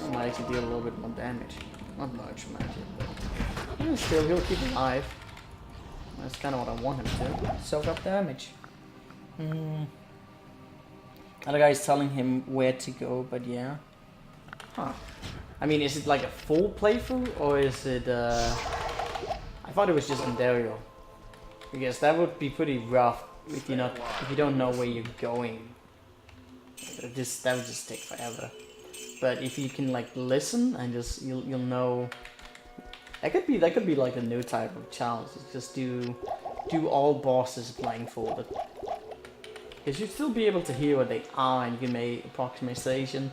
I might actually deal a little bit more damage. Not much magic, but still, he'll keep alive. That's kind of what I want him to. Soak up damage. Other guy's telling him where to go, but yeah. Huh. I mean, is it like a full playthrough, or is it, I thought it was just Ontario. Because that would be pretty rough if you don't know where you're going. That would just take forever. But if you can like listen and just you'll know. That could be like a new type of challenge. Just do all bosses blindfolded. Because you'll still be able to hear what they are, and you can make approximation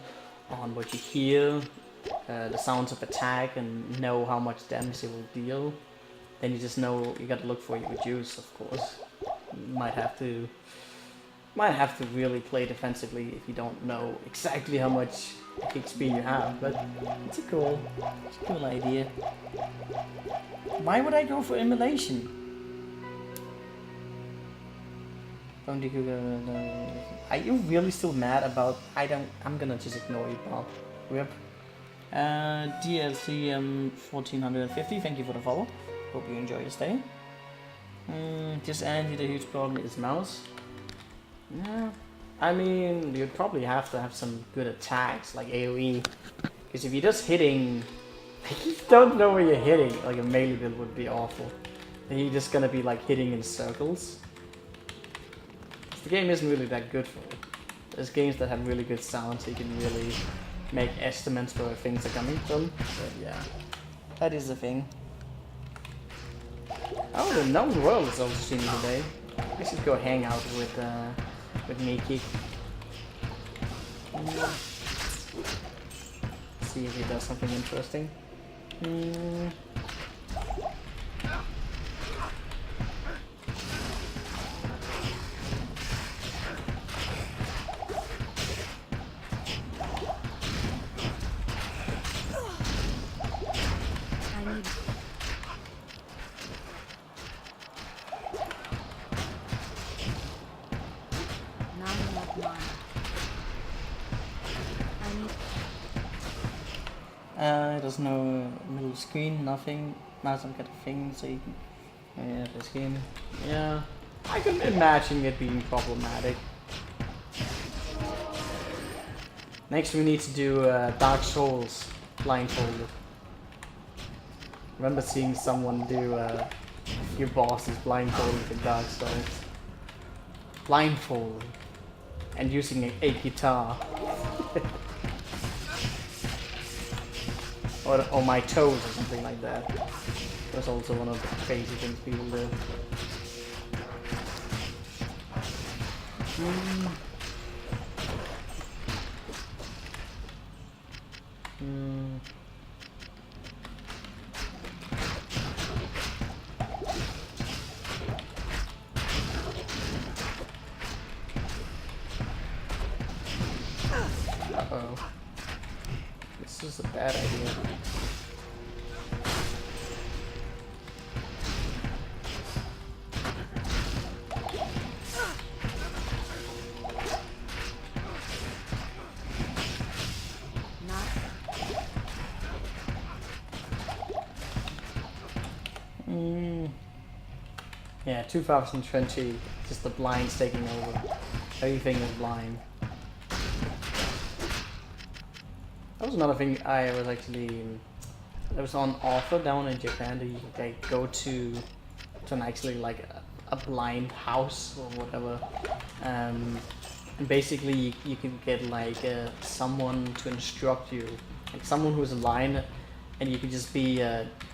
on what you hear, the sounds of attack, and know how much damage it will deal. Then you just know you gotta look for your juice, of course. You might have to really play defensively if you don't know exactly how much XP you have, but it's a cool idea. Why would I go for immolation? Are you really still mad about... I'm gonna just ignore you, Bob. Rip. DLC 1450, thank you for the follow. Hope you enjoy your stay. Just Andy, the huge problem is mouse. Yeah, I mean, you'd probably have to have some good attacks, like AoE. Because if you're just hitting... you don't know where you're hitting, like a melee build would be awful. And you're just gonna be like hitting in circles. The game isn't really that good for it. There's games that have really good sound, so you can really make estimates for where things are coming from. But yeah, that is the thing. Oh, the known world is also seen today. I should go hang out with Miki. See if he does something interesting. There's no middle screen, nothing. Now some kind of thing, so you can... Yeah, this game. Yeah, I can imagine it being problematic. Next we need to do Dark Souls blindfolded. Remember seeing someone do a few bosses blindfolded in Dark Souls. Blindfolded. And using a guitar. Or my toes or something like that. That's also one of the crazy things people do. Uh-oh. This is a bad idea. Yeah, 2020, just the blinds taking over. Everything is blind. That was another thing I was actually. There was an offer down in Japan that you could like, go to an actually like a blind house or whatever. And basically you can get like someone to instruct you, like someone who's blind, and you can just be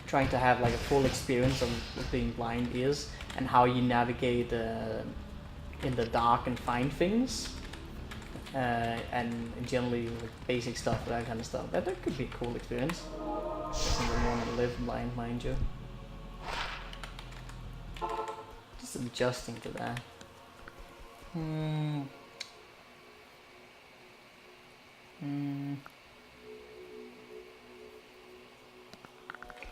trying to have like a full experience of what being blind is and how you navigate in the dark and find things. And generally like, basic stuff, that kind of stuff. That could be a cool experience. Doesn't want to live blind, mind you. Just adjusting to that.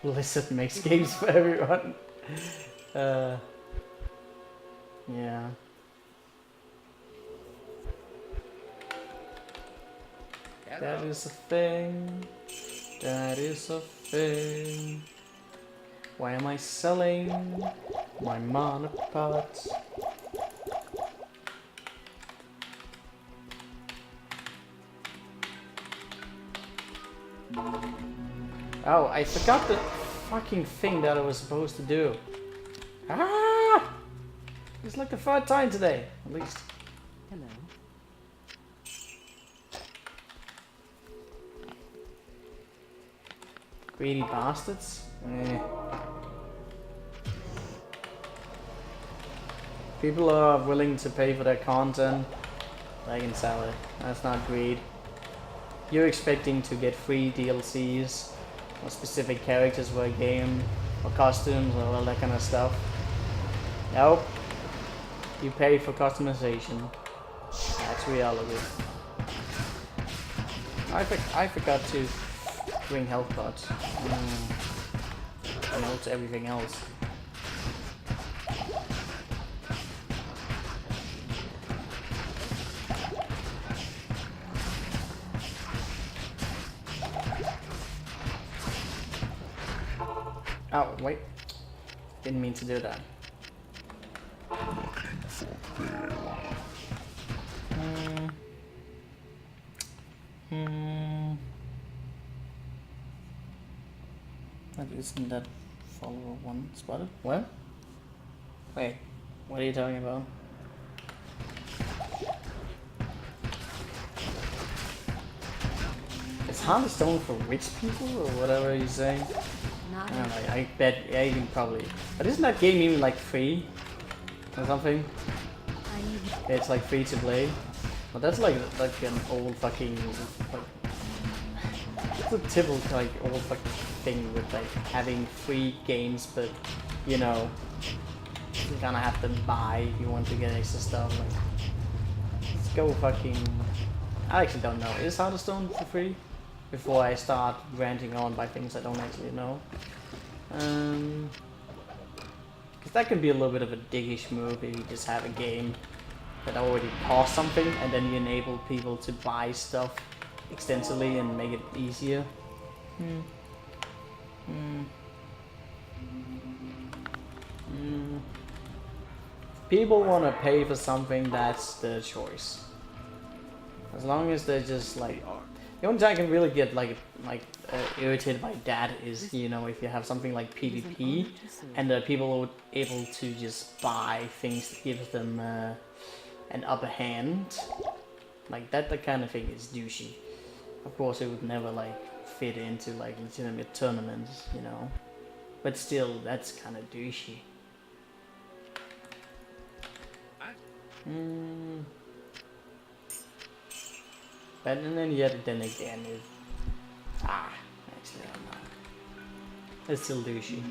Blizzard makes games for everyone. Yeah. That is a thing. That is a thing. Why am I selling my mana pots? Oh, I forgot the fucking thing that I was supposed to do. Ah! It's like the third time today, at least. Hello. Greedy bastards. People are willing to pay for their content. I can sell it. That's not greed. You're expecting to get free DLCs or specific characters for a game or costumes or all that kind of stuff. Nope. You pay for customization. That's reality. I forgot to bring health pots. And also everything else. Oh, wait. Didn't mean to do that. Isn't that follower one spotted? What? Wait, what are you talking about? Is Hearthstone for rich people or whatever you're saying? I don't know, I bet, yeah, you can probably. But isn't that game even like free? Or something? Yeah, it's like free to play. But that's like an old fucking, like, it's a typical like old fucking thing with like having free games, but you know, you kind of have to buy if you want to get extra stuff. Like, let's go fucking. I actually don't know. Is Hearthstone for free? Before I start ranting on by things I don't actually know. Because that can be a little bit of a diggish move if you just have a game that already costs something and then you enable people to buy stuff extensively and make it easier. People want to pay for something, that's their choice. As long as they're just like, the only time I can really get like irritated by that is, you know, if you have something like PvP and people are able to just buy things that gives them an upper hand. Like that kind of thing is douchey. Of course, it would never like fit into like legitimate tournaments, you know. But still, that's kind of douchey. But and then then again, actually I don't know. It's still douchey.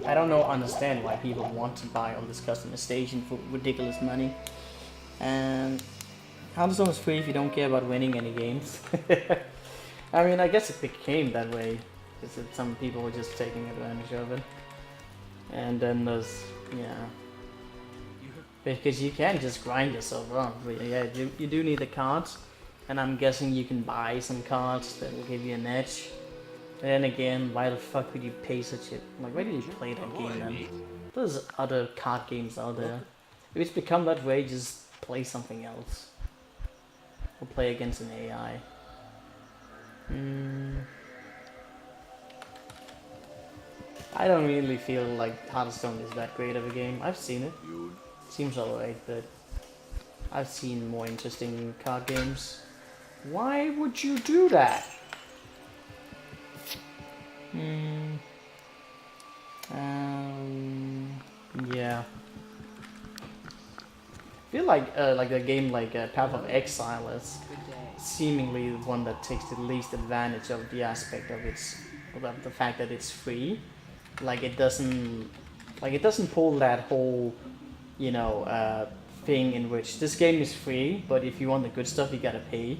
I don't understand why people want to buy all this customization for ridiculous money. And Hearthstone is free if you don't care about winning any games. I mean, I guess it became that way because some people were just taking advantage of it. And then there's, yeah, because you can't just grind yourself up. Yeah, you do need the cards, and I'm guessing you can buy some cards that will give you an edge. Then again, why the fuck would you pay such a... Like, why did you play that game then? There's other card games out there. If it's become that way, just play something else. Or play against an AI. I don't really feel like Hearthstone is that great of a game. I've seen it. Seems alright, but I've seen more interesting card games. Why would you do that? Yeah. I feel like a game like Path of Exile is seemingly the one that takes the least advantage of the aspect of the fact that it's free. Like it doesn't pull that whole, thing in which this game is free, but if you want the good stuff, you gotta pay.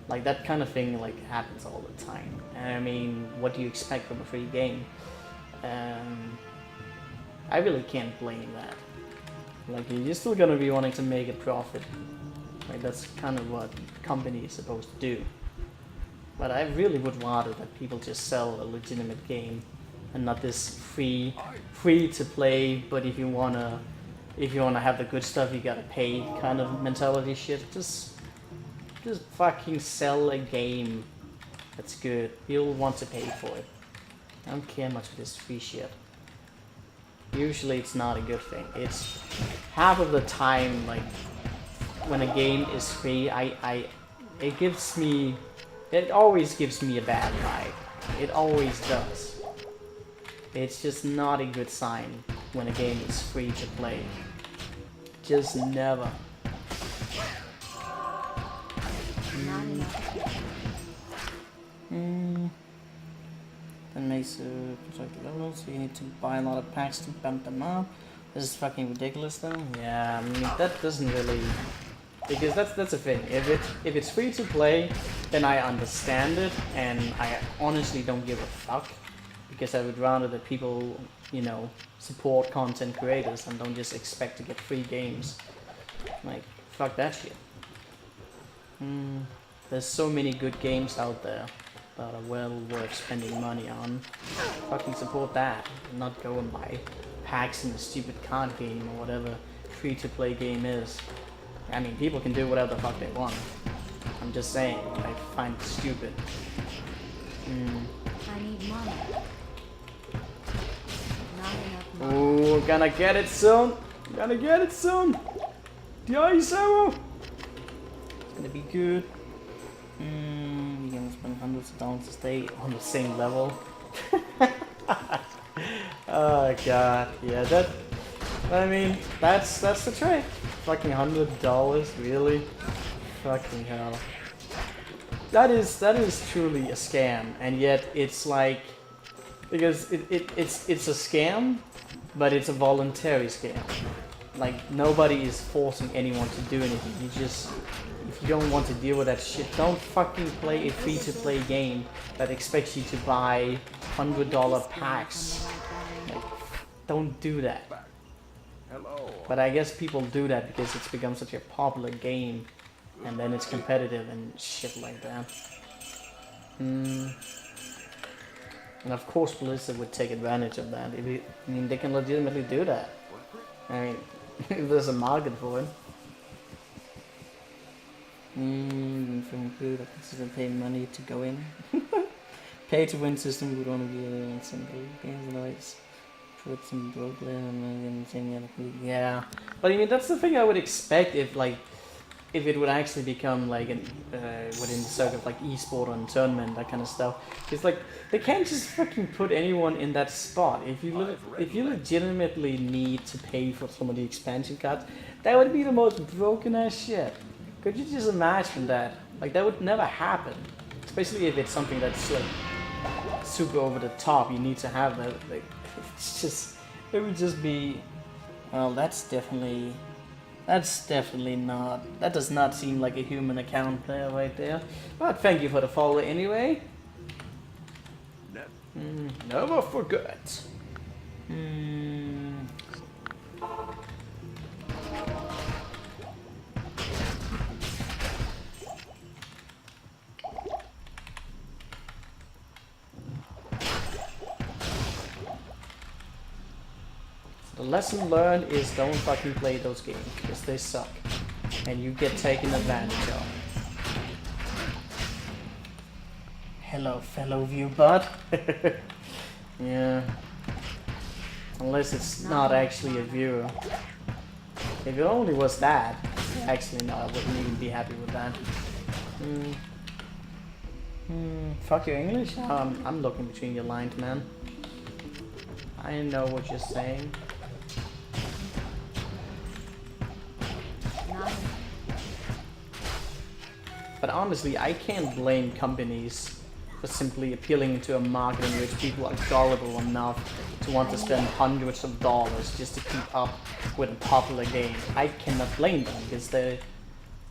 Like that kind of thing happens all the time. And I mean, what do you expect from a free game? I really can't blame that. Like you're still gonna be wanting to make a profit. Like that's kind of what the company is supposed to do. But I really would rather that people just sell a legitimate game and not this free to play, but if you wanna have the good stuff you gotta pay kind of mentality shit. Just fucking sell a game that's good. You'll want to pay for it. I don't care much for this free shit. Usually it's not a good thing. It's half of the time, like when a game is free, it always gives me a bad vibe. It always does. It's just not a good sign when a game is free to play. Just never. That makes it like level, so you need to buy a lot of packs to bump them up. This is fucking ridiculous though. Yeah, I mean that doesn't really, because that's the thing. If it's free to play, then I understand it, and I honestly don't give a fuck, because I would rather that people, support content creators and don't just expect to get free games. Like fuck that shit. There's so many good games out there that are well worth spending money on. Fucking support that, and not go and buy packs in a stupid card game or whatever free-to-play game is. I mean, people can do whatever the fuck they want. I'm just saying, I find it stupid. I need money. Not enough money. Ooh, gonna get it soon. Gonna get it soon. The ice arrow. It's gonna be good. You're gonna spend hundreds of dollars to stay on the same level. Oh god, yeah, that's the trick. Fucking $100, really? Fucking hell. That is truly a scam, and yet it's like, because it's a scam, but it's a voluntary scam. Like nobody is forcing anyone to do anything. You just, if you don't want to deal with that shit, don't fucking play a free-to-play game that expects you to buy $100 packs. Like, don't do that. Hello. But I guess people do that because it's become such a popular game, and then it's competitive and shit like that. And of course Blizzard would take advantage of that. They can legitimately do that. I mean, if there's a market for it. From food, I consider paying money to go in. Pay to win system would only be a simple games, otherwise put some broken and same other food. Yeah, but I mean that's the thing I would expect if it would actually become like within the circle of like esport and tournament, that kind of stuff. It's like they can't just fucking put anyone in that spot. If you legitimately need to pay for some of the expansion cards, that would be the most broken ass shit. Could you just imagine that? Like that would never happen. Especially if it's something that's like super over the top. You need to have that. Like it would just be. Well, that does not seem like a human account there right there. But thank you for the follow anyway. Never forget. lesson learned is don't fucking play those games, because they suck. And you get taken advantage of. Hello, fellow view bot. Yeah. Unless it's not actually a viewer. If it only was that, actually no, I wouldn't even be happy with that. Fuck your English? I'm looking between your lines, man. I know what you're saying. But honestly, I can't blame companies for simply appealing to a market in which people are gullible enough to want to spend hundreds of dollars just to keep up with a popular game. I cannot blame them, because they're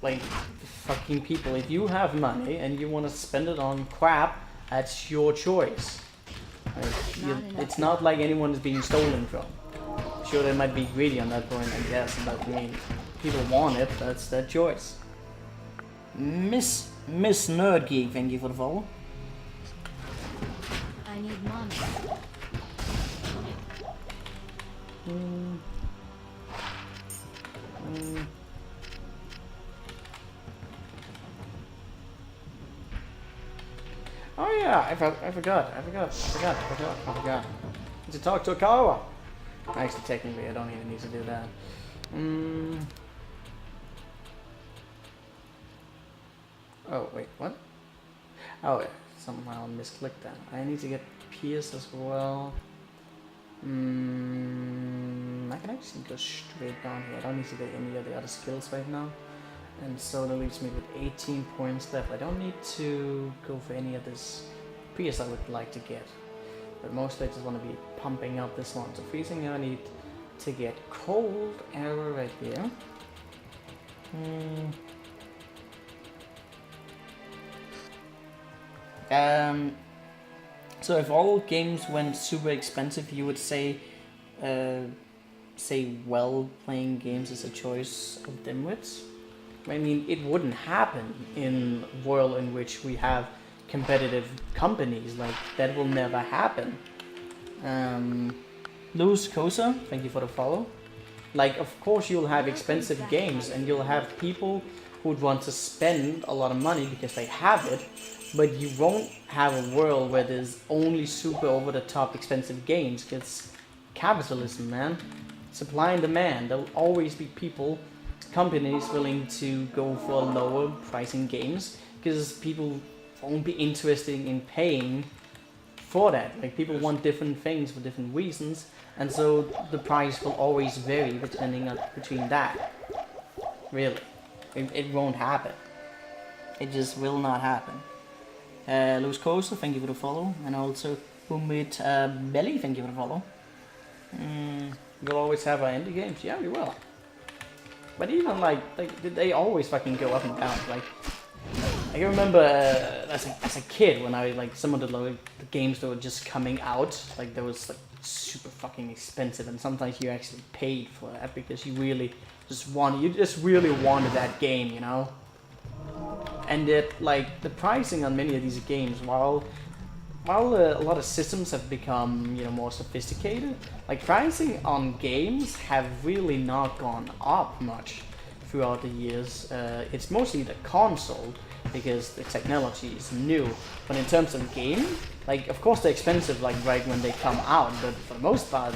like fucking people. If you have money and you want to spend it on crap, that's your choice. Like, it's not like anyone is being stolen from. Sure, they might be greedy on that point, I guess, but I mean, people want it, that's their choice. Miss Nerd Geek, thank you for the follow. I need money. Oh yeah, I forgot. To talk to a Kawa. Actually, technically, I don't even need to do that. Oh wait, what? Oh yeah, somehow I misclicked that. I need to get Pierce as well. I can actually go straight down here. I don't need to get any of the other skills right now. And so that leaves me with 18 points left. I don't need to go for any of this Pierce I would like to get. But mostly I just want to be pumping up this one. So freezing I need to get cold arrow right here. So if all games went super expensive, you would say well playing games is a choice of dimwits? I mean, it wouldn't happen in a world in which we have competitive companies. Like, that will never happen. Luz Kosa, thank you for the follow. Like, of course you'll have expensive games and you'll have people who would want to spend a lot of money because they have it, but you won't have a world where there's only super over-the-top expensive games. It's capitalism, man. Supply and demand. There'll always be people, companies willing to go for lower pricing games because people won't be interested in paying for that. Like, people want different things for different reasons, and so the price will always vary depending on between that. Really, it won't happen. It just will not happen. Lewis Coaster, thank you for the follow, and also Umit Belly, thank you for the follow. We'll always have our indie games. Yeah, we will. But even like they always fucking go up and down. Like, I can remember as a kid when I like some of the games that were just coming out, like they was like super fucking expensive, and sometimes you actually paid for that because you really just really wanted that game, you know. And it like the pricing on many of these games, while a lot of systems have become, you know, more sophisticated, like pricing on games have really not gone up much throughout the years. It's mostly the console because the technology is new, but in terms of game, like of course they're expensive like right when they come out, but for the most part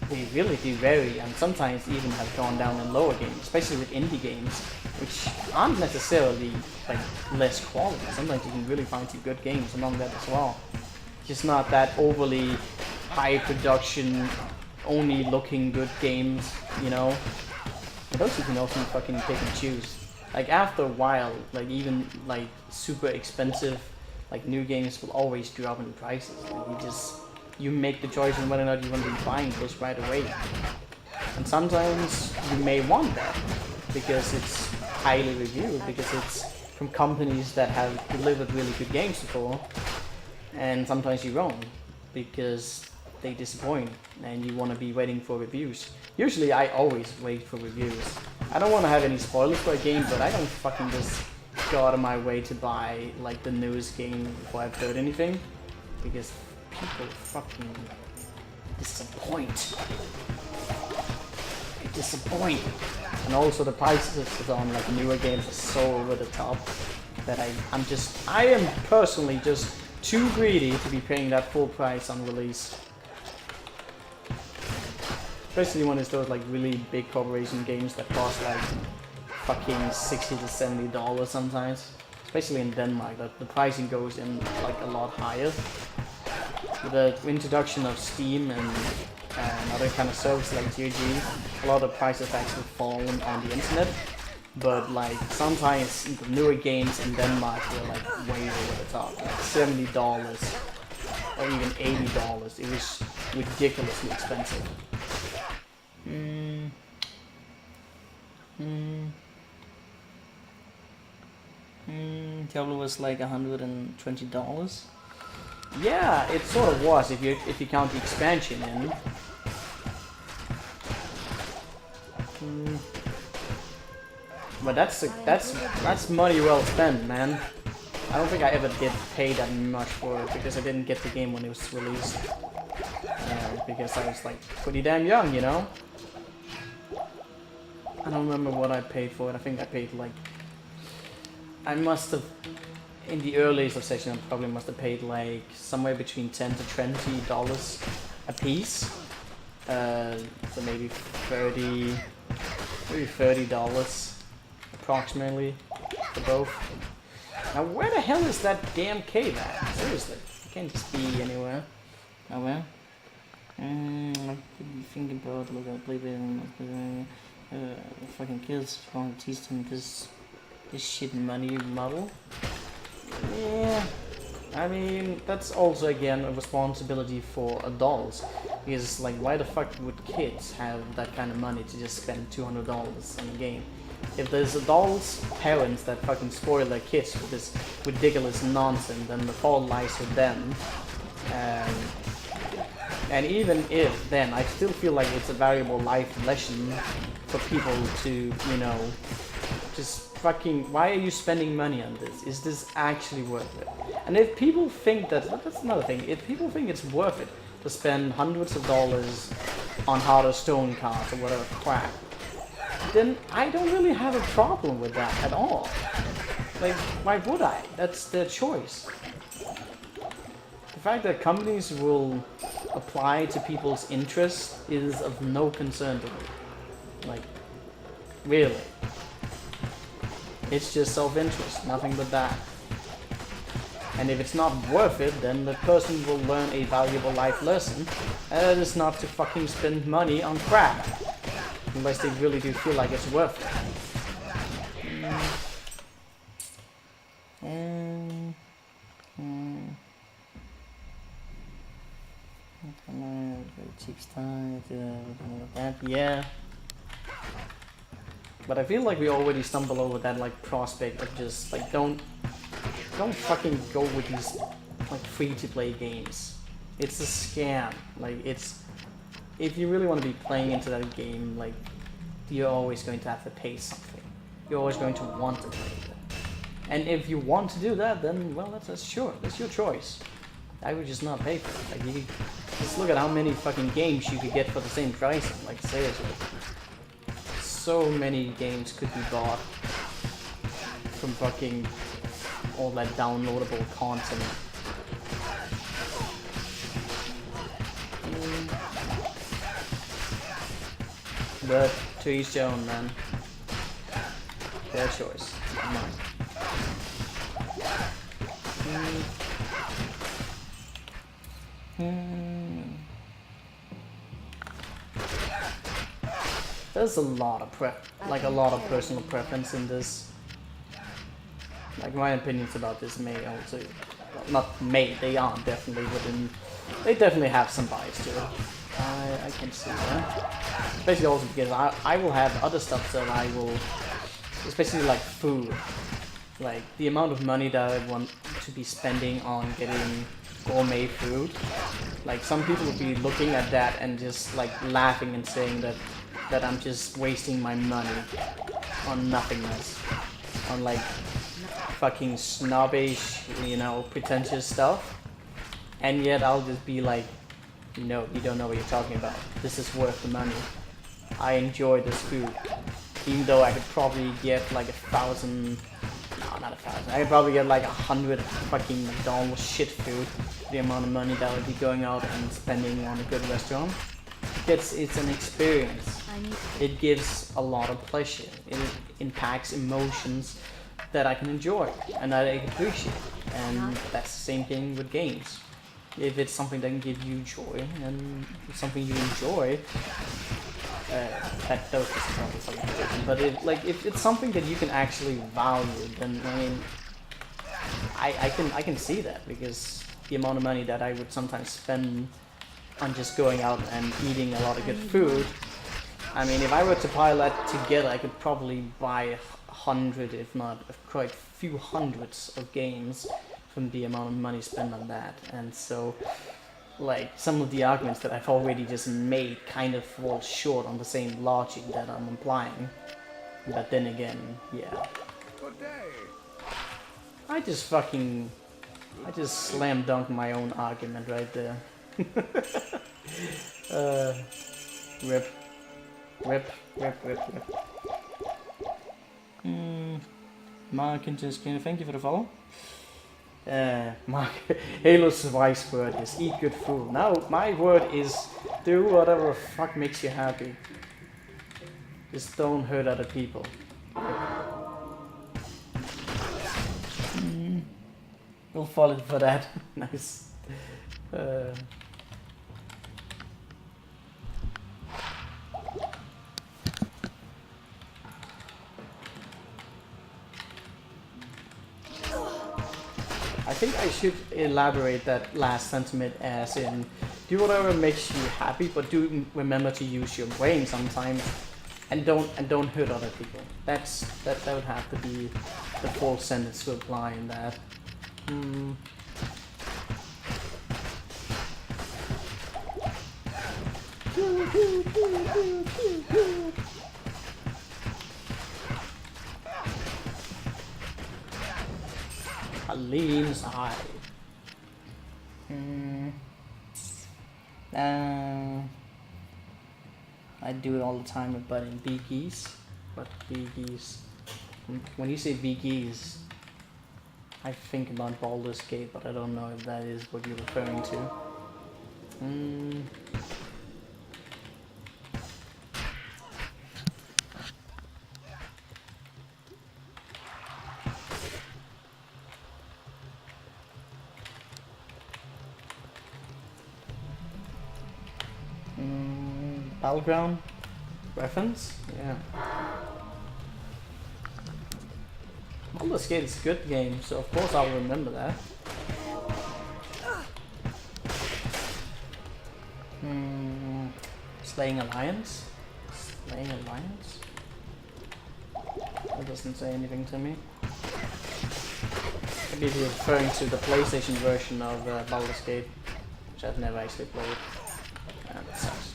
they really do vary, and sometimes even have gone down in lower games, especially with indie games, which aren't necessarily like less quality. Sometimes you can really find some good games among that as well. Just not that overly high production, only looking good games, you know. But those you can also fucking pick and choose. Like after a while, like even like super expensive, like new games will always drop in prices. Like you make the choice on whether or not you want to be buying those right away. And sometimes you may want that because it's highly reviewed, because it's from companies that have delivered really good games before. And sometimes you won't because they disappoint and you want to be waiting for reviews. Usually I always wait for reviews. I don't want to have any spoilers for a game, but I don't fucking just go out of my way to buy like the newest game before I've heard anything, because people fucking disappoint. disappointing. And also the prices on like newer games are so over the top that I am personally just too greedy to be paying that full price on release. Especially when it's those like really big corporation games that cost like fucking $60 to $70 sometimes. Especially in Denmark, the pricing goes in like a lot higher. With the introduction of Steam and other kind of services like GOG, a lot of prices actually fallen on the internet. But like sometimes the newer games in Denmark were like way over the top, like $70 or even $80. It was ridiculously expensive. Diablo was like $120. Yeah, it sort of was if you count the expansion in. But that's money well spent, man. I don't think I ever did pay that much for it because I didn't get the game when it was released. Because I was like pretty damn young, you know. I don't remember what I paid for it. I think I paid like, I must have, in the earliest section, I probably must have paid like somewhere between $10 to $20 a piece. So maybe $30 approximately for both. Now where the hell is that damn cave at? Seriously, it can't just be anywhere. Oh well. Think about look at play fucking kids trying to teach them this shit money model. Yeah, I mean that's also again a responsibility for adults, because like why the fuck would kids have that kind of money to just spend $200 on a game? If there's adults, parents that fucking spoil their kids with this ridiculous nonsense, then the fault lies with them. And even if then, I still feel like it's a valuable life lesson for people to, you know, just fucking, why are you spending money on this? Is this actually worth it? And if people think that's another thing, if people think it's worth it to spend hundreds of dollars on Heart of Stone cards or whatever crap, then I don't really have a problem with that at all. Like, why would I? That's their choice. The fact that companies will apply to people's interests is of no concern to me. Like, really. It's just self-interest, nothing but that. And if it's not worth it, then the person will learn a valuable life lesson. And that is not to fucking spend money on crap. Unless they really do feel like it's worth it. Yeah. But I feel like we already stumble over that like prospect of just like don't fucking go with these like free-to-play games. It's a scam. Like it's, if you really want to be playing into that game, like you're always going to have to pay something. You're always going to want to play it. And if you want to do that, then well, that's sure, that's your choice. I would just not pay for it. Like you just look at how many fucking games you could get for the same price. Like seriously, so many games could be bought from fucking all that downloadable content. But to each their own, man. Their choice, not mine. There's a lot of a lot of personal preference in this. Like my opinions about this may also, well, not may, they are definitely within, they definitely have some bias to it. I can see that. Especially also because I will have other stuff that I will, especially like food. Like the amount of money that I want to be spending on getting gourmet food. Like some people will be looking at that and just like laughing and saying that I'm just wasting my money on nothingness. On like fucking snobbish, you know, pretentious stuff. And yet I'll just be like, no, you don't know what you're talking about. This is worth the money. I enjoy this food. Even though I could probably get like 1,000, no, not 1,000, I could probably get like 100 fucking McDonald's shit food for the amount of money that would be going out and spending on a good restaurant. It's an experience. It gives a lot of pleasure. It impacts emotions that I can enjoy and that I can appreciate. And that's the same thing with games. If it's something that can give you joy and it's something you enjoy, that those is probably something different. But if it's something that you can actually value, then I mean, I can see that, because the amount of money that I would sometimes spend on just going out and eating a lot of good food. I mean, if I were to pile that together, I could probably buy 100, if not quite a few hundreds of games from the amount of money spent on that. And so, like, some of the arguments that I've already just made kind of fall short on the same logic that I'm implying. But then again, yeah. Good day. I just slam dunked my own argument right there. Rip. Mark can thank you for the follow. Mark, Halo's wise word is eat good food. Now my word is do whatever the fuck makes you happy. Just don't hurt other people. We'll fall for that. Nice. I think I should elaborate that last sentiment as in do whatever makes you happy, but do remember to use your brain sometimes, and don't hurt other people. That would have to be the full sentence to apply in that. Leaves high. I do it all the time with budding bee geese. But bee geese, when you say bee geese, I think about Baldur's Gate, but I don't know if that is what you're referring to. Battleground reference? Yeah. Baldur's Gate is a good game, so of course I'll remember that. Slaying Alliance? Slaying Alliance? That doesn't say anything to me. Maybe you're referring to the PlayStation version of Baldur's Gate, which I've never actually played. That sucks.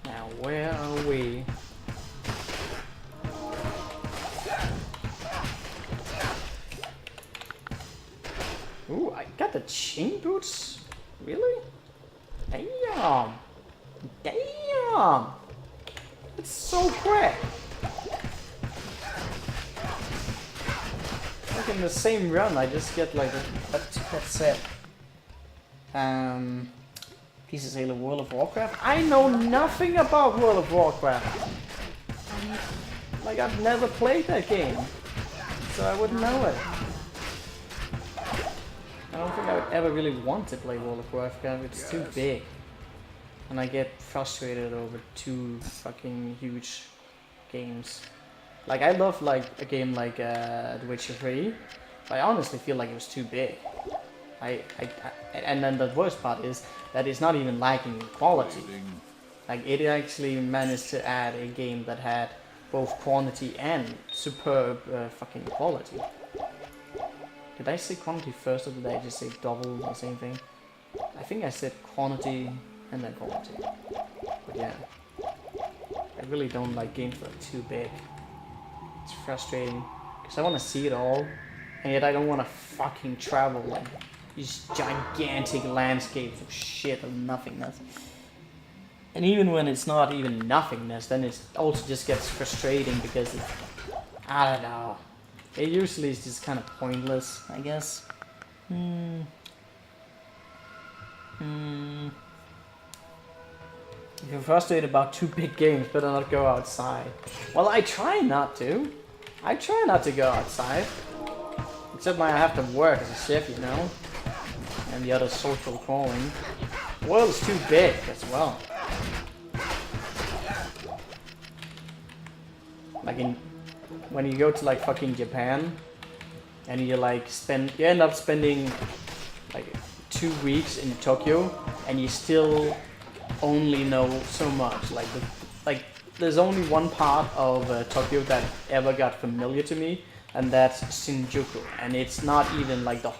Now where are we? Ooh, I got the chain boots? Really? Damn! Damn! It's so quick! Like in the same run, I just get like that's it. Pieces Halo World of Warcraft? I know nothing about World of Warcraft! Like, I've never played that game, so I wouldn't know it. I don't think I would ever really want to play World of Warcraft, it's too big. And I get frustrated over two fucking huge games. Like, I love like a game like The Witcher 3, but I honestly feel like it was too big. And then the worst part is that it's not even lacking in quality. Like, it actually managed to add a game that had both quantity and superb fucking quality. Did I say quantity first, or did I just say double the same thing? I think I said quantity and then quality. But yeah, I really don't like games that are too big. It's frustrating because I want to see it all, And yet I don't want to fucking travel like these gigantic landscapes of shit of nothingness. And even when it's not even nothingness, then it also just gets frustrating because it's, I don't know. It usually is just kind of pointless, I guess. If you're frustrated about too big games, better not go outside. Well, I try not to. I try not to go outside. Except when I have to work as a chef, you know. And the other social calling. The world is too big as well. Like when you go to like fucking Japan, and you like you end up spending like 2 weeks in Tokyo, and you still only know so much. Like there's only one part of Tokyo that ever got familiar to me, and that's Shinjuku. And it's not even like the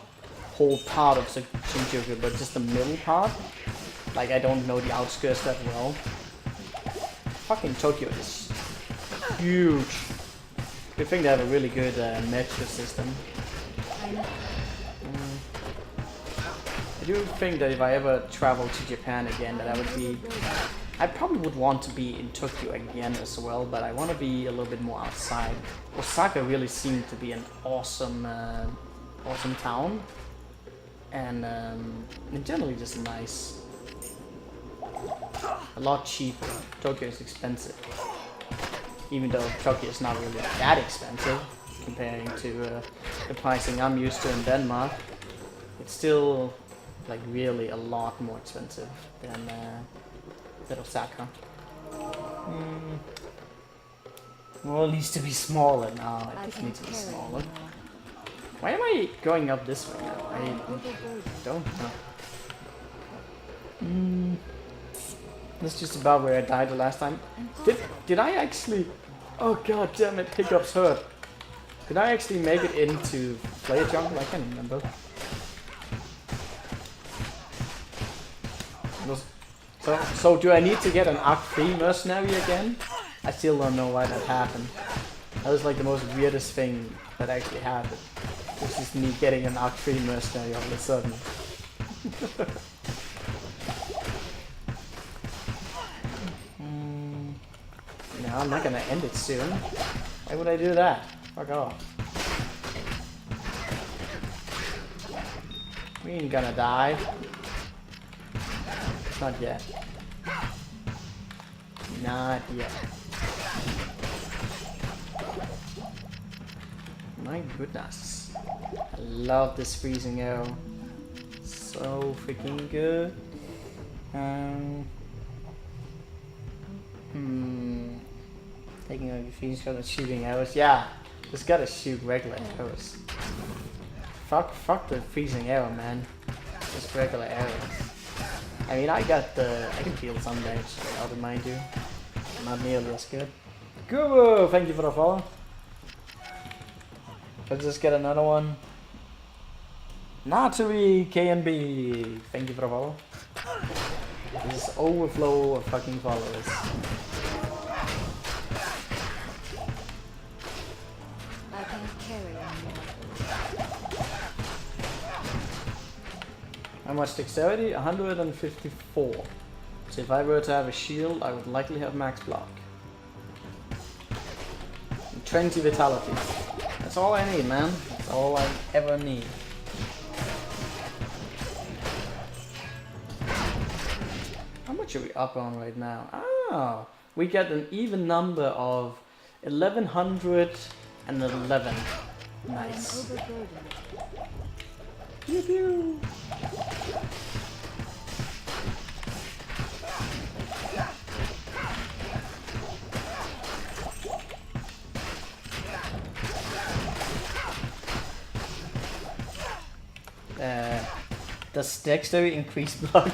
whole part of Shinjuku, but just the middle part. Like I don't know the outskirts that well. Fucking Tokyo is huge. Good thing they have a really good metro system. I do think that if I ever travel to Japan again, that I probably would want to be in Tokyo again as well, but I want to be a little bit more outside. Osaka really seemed to be an awesome, awesome town, and generally just nice. A lot cheaper. Tokyo is expensive. Even though Tokyo is not really that expensive comparing to the pricing I'm used to in Denmark, it's still like really a lot more expensive than Osaka. Well, it needs to be smaller now. It just needs to be smaller. Why am I going up this way now? I don't know. That's just about where I died the last time. Did I actually... Oh god damn it, hiccups hurt. Did I actually make it into player jungle? I can't remember. So do I need to get an Arc 3 mercenary again? I still don't know why that happened. That was like the most weirdest thing that actually happened. It's just me getting an Arc 3 mercenary all of a sudden. No, I'm not gonna end it soon. Why would I do that? Fuck off. We ain't gonna die. Not yet. Not yet. My goodness. I love this freezing arrow. So freaking good. Taking over freezing shot and shooting arrows. Yeah, just gotta shoot regular arrows. Fuck the freezing arrow, man. Just regular arrows. I mean, I can feel some damage, I don't mind you. Not nearly as good. Guru, thank you for the follow. Let's just get another one. Naturi KNB, thank you for the follow. This is overflow of fucking followers. I can't carry anymore. How much dexterity? 154. So if I were to have a shield, I would likely have max block. And 20 vitality. That's all I need, man. That's all I ever need. How much are we up on right now? Ah, we get an even number of 1111. Nice. Pew pew. Does dexterity increase block?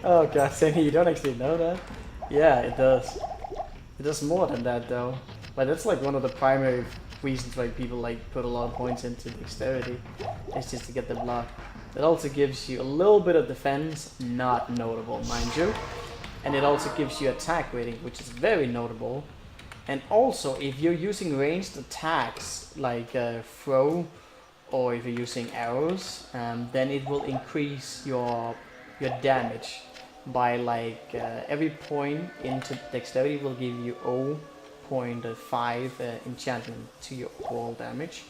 Oh god, Sandy, you don't actually know that? Yeah, it does. It does more than that though. But that's like one of the primary reasons why people like put a lot of points into dexterity. It's just to get the block. It also gives you a little bit of defense, not notable mind you. And it also gives you attack rating, which is very notable. And also, if you're using ranged attacks like throw, or if you're using arrows, then it will increase your damage by like every point into dexterity will give you 0.5 enchantment to your overall damage.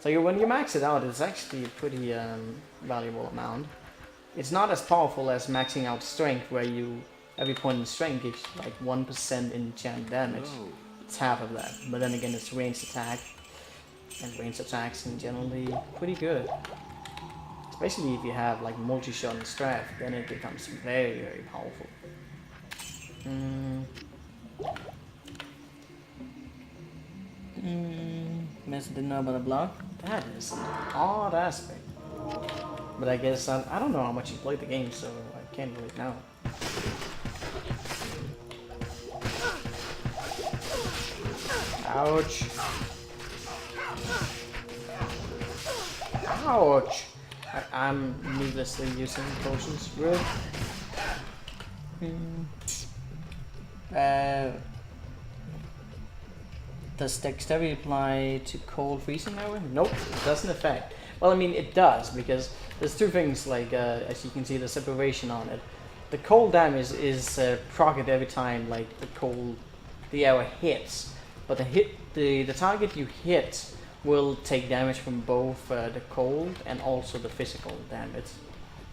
So when you max it out, it's actually a pretty valuable amount. It's not as powerful as maxing out strength, where you every point in strength gives like 1% enchant damage. Oh. It's half of that. But then again, it's ranged attack, and ranged attacks are generally pretty good. Especially if you have like multi-shot and strafe, then it becomes very, very powerful. Mess didn't know about the block. That is an odd aspect. But I guess I don't know how much you played the game, so I can't really know. Ouch. Ouch. I'm needlessly using potions. Really? Does dexterity apply to cold freezing arrow? Nope, it doesn't affect. Well, I mean, it does, because there's two things, like, as you can see, the separation on it. The cold damage is procced every time, like, the arrow hits. But the target you hit will take damage from both the cold and also the physical damage.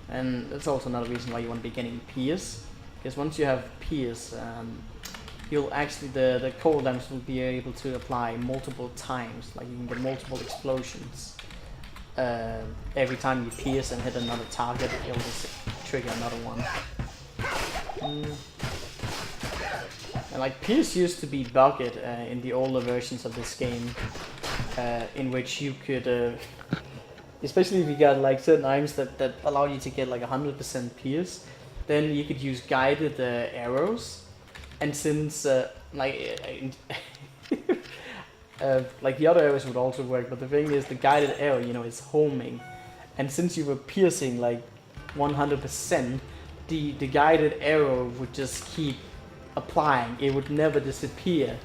And that's also another reason why you want to be getting Pierce. Because once you have Pierce, you'll actually, the cold damage will be able to apply multiple times. Like you can get multiple explosions. Every time you pierce and hit another target, it'll just trigger another one. And like pierce used to be bugged in the older versions of this game, in which you could, especially if you got like certain items that allow you to get like 100% pierce, then you could use guided arrows. And since like the other arrows would also work, but the thing is, the guided arrow, you know, is homing, and since you were piercing like 100%, the guided arrow would just keep applying. It would never disappear.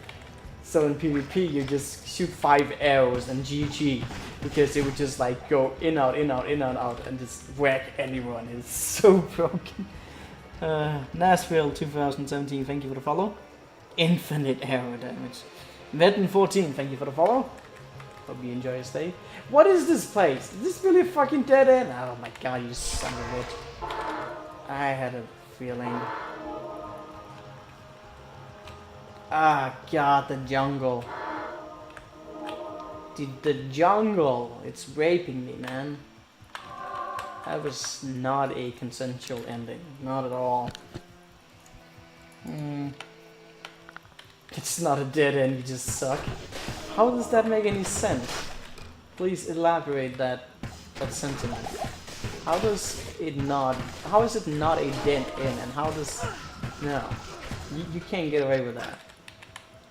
So in PvP, you just shoot 5 arrows and GG, because it would just like go in out, in out, in out, out, and just whack anyone. It's so broken. Nashville 2017, thank you for the follow. Infinite arrow damage. Vedden 14, thank you for the follow. Hope you enjoy your stay. What is this place? Is this really a fucking dead end? Oh my god, you son of a bitch. I had a feeling. Ah god, the jungle. Dude, the jungle. It's raping me, man. That was not a consensual ending. Not at all. It's not a dead end, you just suck. How does that make any sense? Please elaborate that sentiment. How does it not... How is it not a dead end, and how does... No. You can't get away with that.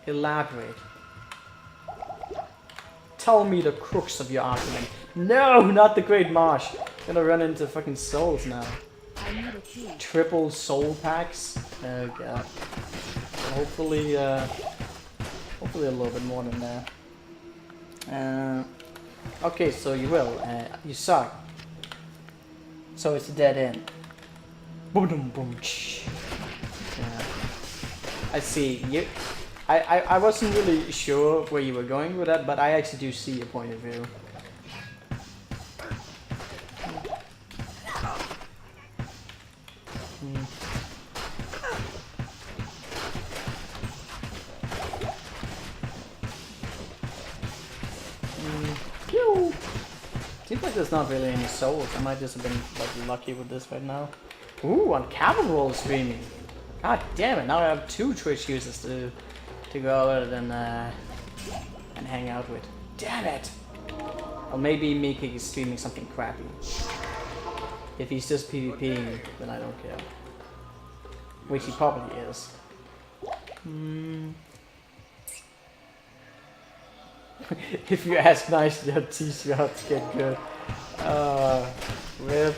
Elaborate. Tell me the crux of your argument. No, not the Great Marsh. I'm gonna run into fucking souls now. Triple soul packs. Oh god. Hopefully a little bit more than that. Okay, so you will. You suck. So it's a dead end. Boom, boom, boom. Yeah. I see. I wasn't really sure where you were going with that, but I actually do see your point of view. Seems like there's not really any souls. I might just have been like lucky with this right now. Ooh, on Capital streaming. God damn it! Now I have 2 Twitch users to go out and hang out with. Damn it! Or maybe Mika is streaming something crappy. If he's just PvPing, then I don't care. Which he probably is. If you ask nicely, I'll teach you how to get good. Rip.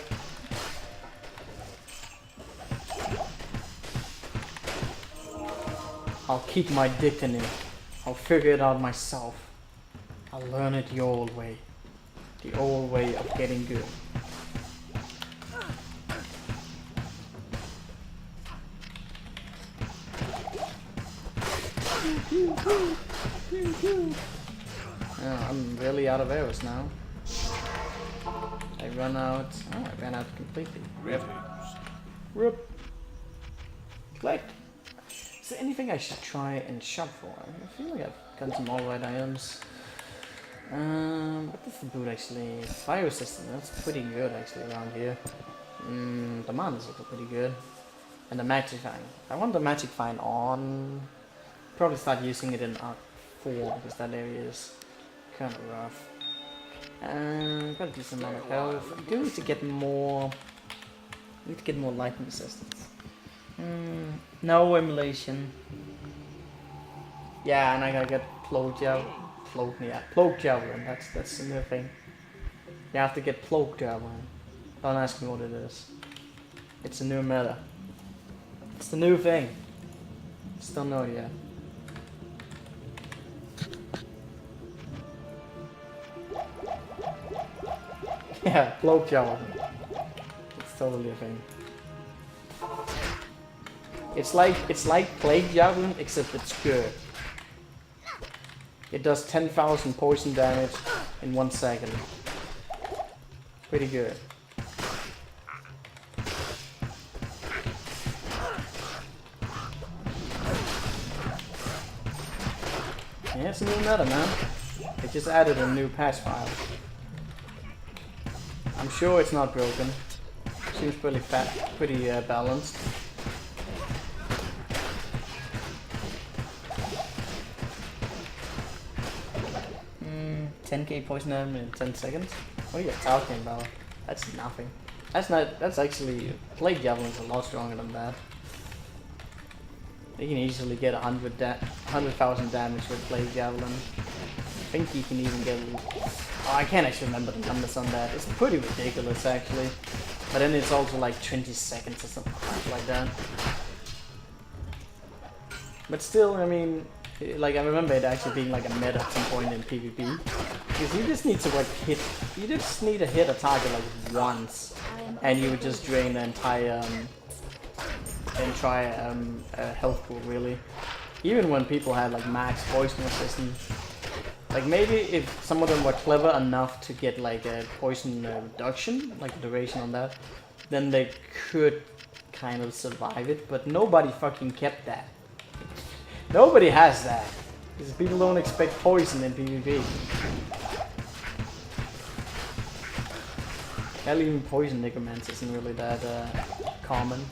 I'll keep my dick in it. I'll figure it out myself. I'll learn it the old way. The old way of getting good. Oh, I'm really out of arrows now. I run out. Oh, I ran out completely. Rip. Rip. Collect. Is there anything I should try and shop for? I feel like I've gotten some alright items. What is the boot actually? Fire resistant. That's pretty good actually around here. The mana is also pretty good. And the magic find. I want the magic find on. Probably start using it in Arc 4 because that area is kind of rough. Got a decent amount of health. I do need to get more. Need to get more lightning resistance. No emulation. Yeah, and I gotta get cloak javelin. That's the new thing. You have to get cloak javelin. Don't ask me what it is. It's a new meta. It's the new thing. Still know yet. Yeah, cloak javelin. It's totally a thing. It's like plague javelin, except it's good. It does 10,000 poison damage in 1 second. Pretty good. Yeah, it's a new meta, man. They just added a new patch file. I'm sure it's not broken. Seems pretty balanced. 10k poison damage in 10 seconds? What are you talking about? That's nothing. That's actually, plague javelin's a lot stronger than that. You can easily get 100,000 damage with plague javelin. I think you can even get, oh, I can't actually remember the numbers on that. It's pretty ridiculous actually. But then it's also like 20 seconds or something like that. But still, I mean, like I remember it actually being like a meta at some point in PvP. Because you just need to like you just need to hit a target like once. And you would just drain the entire health pool really. Even when people had like max poison resistance. Like maybe if some of them were clever enough to get like a poison reduction, like a duration on that, then they could kind of survive it, but nobody fucking kept that. Nobody has that. Because people don't expect poison in PvP. Hell, even poison necromancy isn't really that common.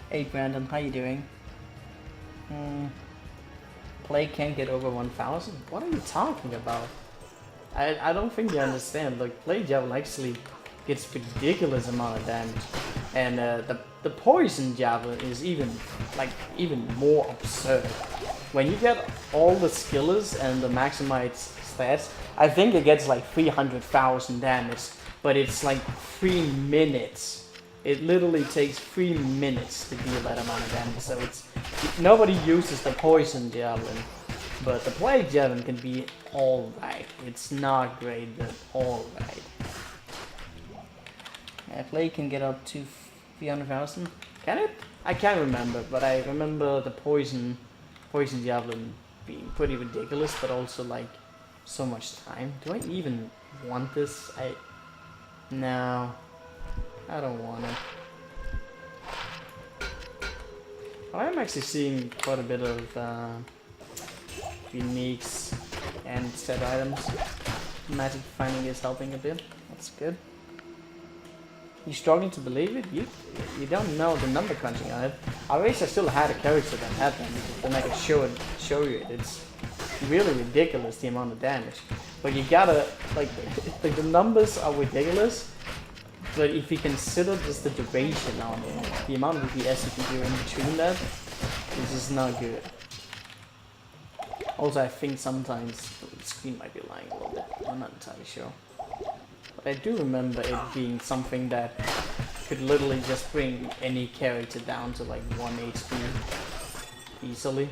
Hey Brandon, how you doing? Plague can't get over 1,000? What are you talking about? I don't think you understand. Like, Plague Javelin actually gets ridiculous amount of damage. And the Poison Javelin is even more absurd. When you get all the skillers and the maximized stats, I think it gets like 300,000 damage. But it's like 3 minutes. It literally takes 3 minutes to deal that amount of damage. So nobody uses the Poison Javelin. But the Plague Javelin can be alright. It's not great, but alright. Yeah, Plague can get up to 300,000. Can it? I can't remember, but I remember the Poison Javelin being pretty ridiculous, but also like so much time. Do I even want this? No. I don't want it. I'm actually seeing quite a bit of uniques and set items. Magic finding is helping a bit. That's good. You struggling to believe it? You don't know the number crunching on it. I wish I still had a character that had them, because then I could show you it. It's really ridiculous the amount of damage. But you gotta like the numbers are ridiculous. But if you consider just the duration on it, the amount of DPS you can do in between that, is just not good. Also, I think sometimes the screen might be lying a little bit. I'm not entirely sure. But I do remember it being something that could literally just bring any character down to like 1 HP easily.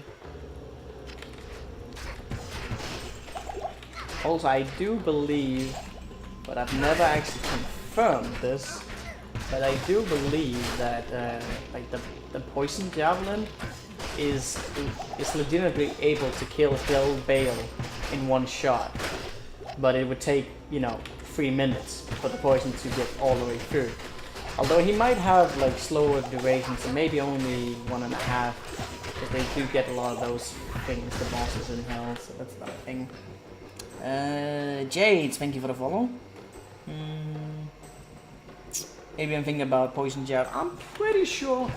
Also, I do believe, but I've never actually confirmed this, but I do believe that like the poison javelin is legitimately able to kill Hill Bale in one shot, but it would take, you know, 3 minutes for the poison to get all the way through. Although he might have like slower durations, and maybe only 1.5, because they do get a lot of those things, the bosses in hell, so that's another thing. Jade, thank you for the follow. Maybe I'm thinking about poison jab. I'm pretty sure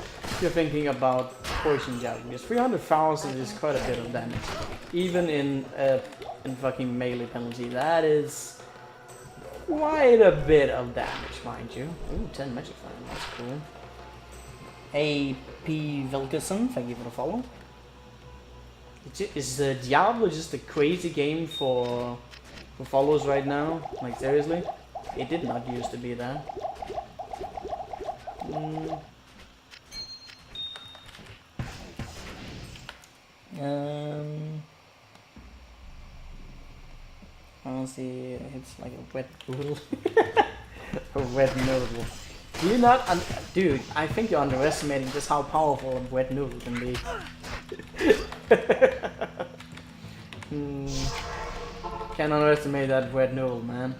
you're thinking about poison jab, because 300,000 is quite a bit of damage, even in fucking melee penalty. That is quite a bit of damage, mind you. Ooh, 10 magic fire, that's cool. A.P. Vilkerson, thank you for the follow. Is Diablo just a crazy game for follows right now? Like, seriously? It did not used to be that. Honestly, it's like a wet noodle. A wet noodle. Do you not, dude? I think you're underestimating just how powerful a wet noodle can be. Can't underestimate that wet noodle, man.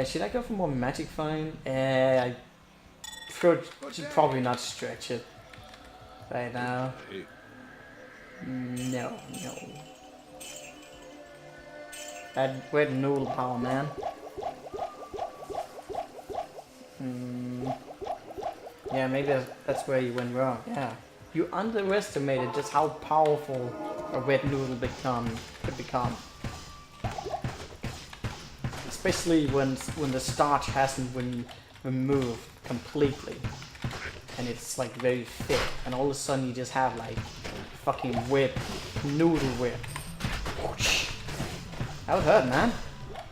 Should I go for more magic fine? I should probably not stretch it right now. No. That wet noodle power, man. Yeah, maybe that's where you went wrong. Yeah, you underestimated just how powerful a wet noodle could become. Especially when the starch hasn't been removed completely, and it's like very thick, and all of a sudden you just have like fucking whip, noodle whip. Whoosh. That would hurt, man.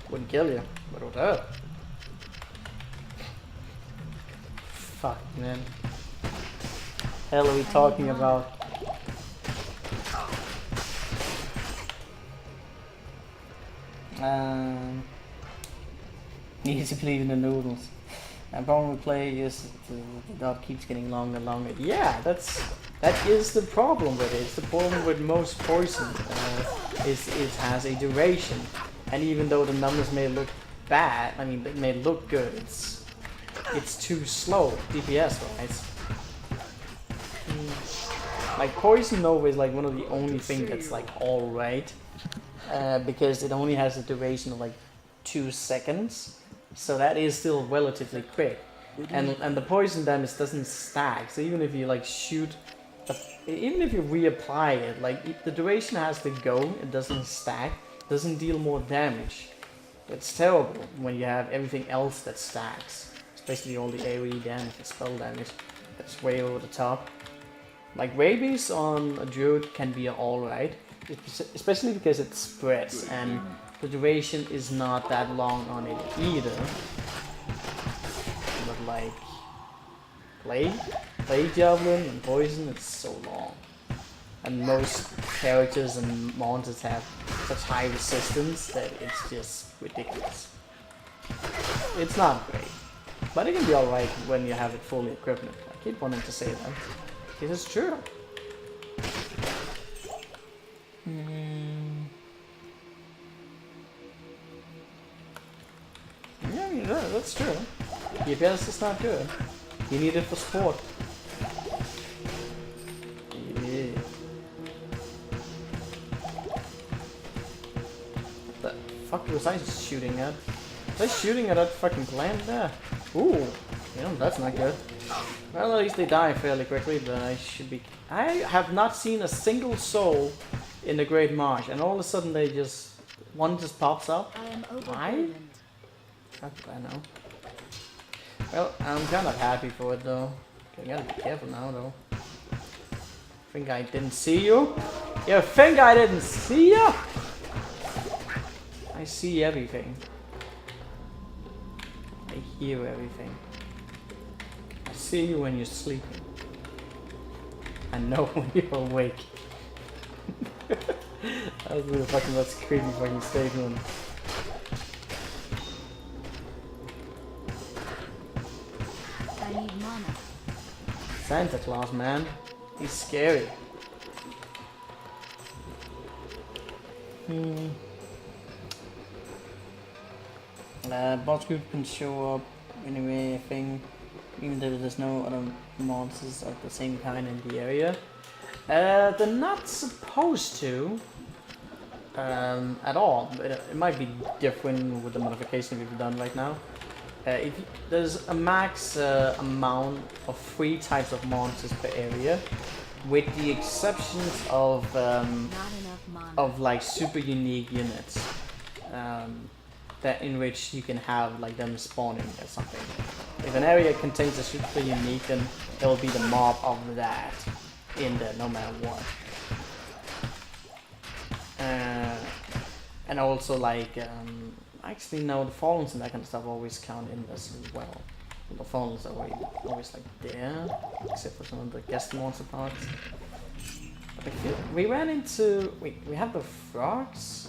Wouldn't kill you, but it would hurt. Fuck, man. Hell are we talking about? Need to believe in the noodles. And problem with play is the dot keeps getting longer and longer. Yeah, that is the problem with it. It's the problem with most poison. It has a duration, and even though the numbers may look bad, I mean, they may look good. It's too slow DPS wise. Like poison nova is like one of the only things that's like all right, because it only has a duration of like 2 seconds, so that is still relatively quick, and the poison damage doesn't stack. So even if you like shoot, even if you reapply it, like the duration has to go. It doesn't stack, doesn't deal more damage. It's terrible when you have everything else that stacks, especially all the AoE damage, the spell damage. That's way over the top. Like rabies on a druid can be alright, especially because it spreads and the duration is not that long on it either. But like plague javelin and poison, it's so long. And most characters and monsters have such high resistance that it's just ridiculous. It's not great, but it can be alright when you have it fully equipped. I keep wanting to say that. It is true. Yeah, that's true. DPS is not good. You need it for sport. Yeah. What the fuck was I shooting at? Was I shooting at that fucking plant there? Ooh, you know, that's not good. Well, at least they die fairly quickly, but I have not seen a single soul in the Great Marsh, and all of a sudden one just pops up. Why? How could I know? Well, I'm kind of happy for it though. Okay, I gotta be careful now though. Think I didn't see you? You think I didn't see you? I see everything. I hear everything. I see you when you're sleeping. I know when you're awake. That was really fucking, that's a crazy fucking statement. I need mana. Santa Claus, man. He's scary. Boss group can show up anyway, I think. Even though there's no other monsters of the same kind in the area. They're not supposed to. At all. It might be different with the modification we've done right now. There's a max amount of 3 types of monsters per area, with the exceptions of Not enough mana. like super unique units, that in which you can have like them spawning or something. If an area contains a super unique, then there will be the mob of that in there no matter what. And also like actually no, the fallens and that kind of stuff always count in this as well. The fallens are always like there, except for some of the guest monster parts. But I feel we ran into we have the frogs,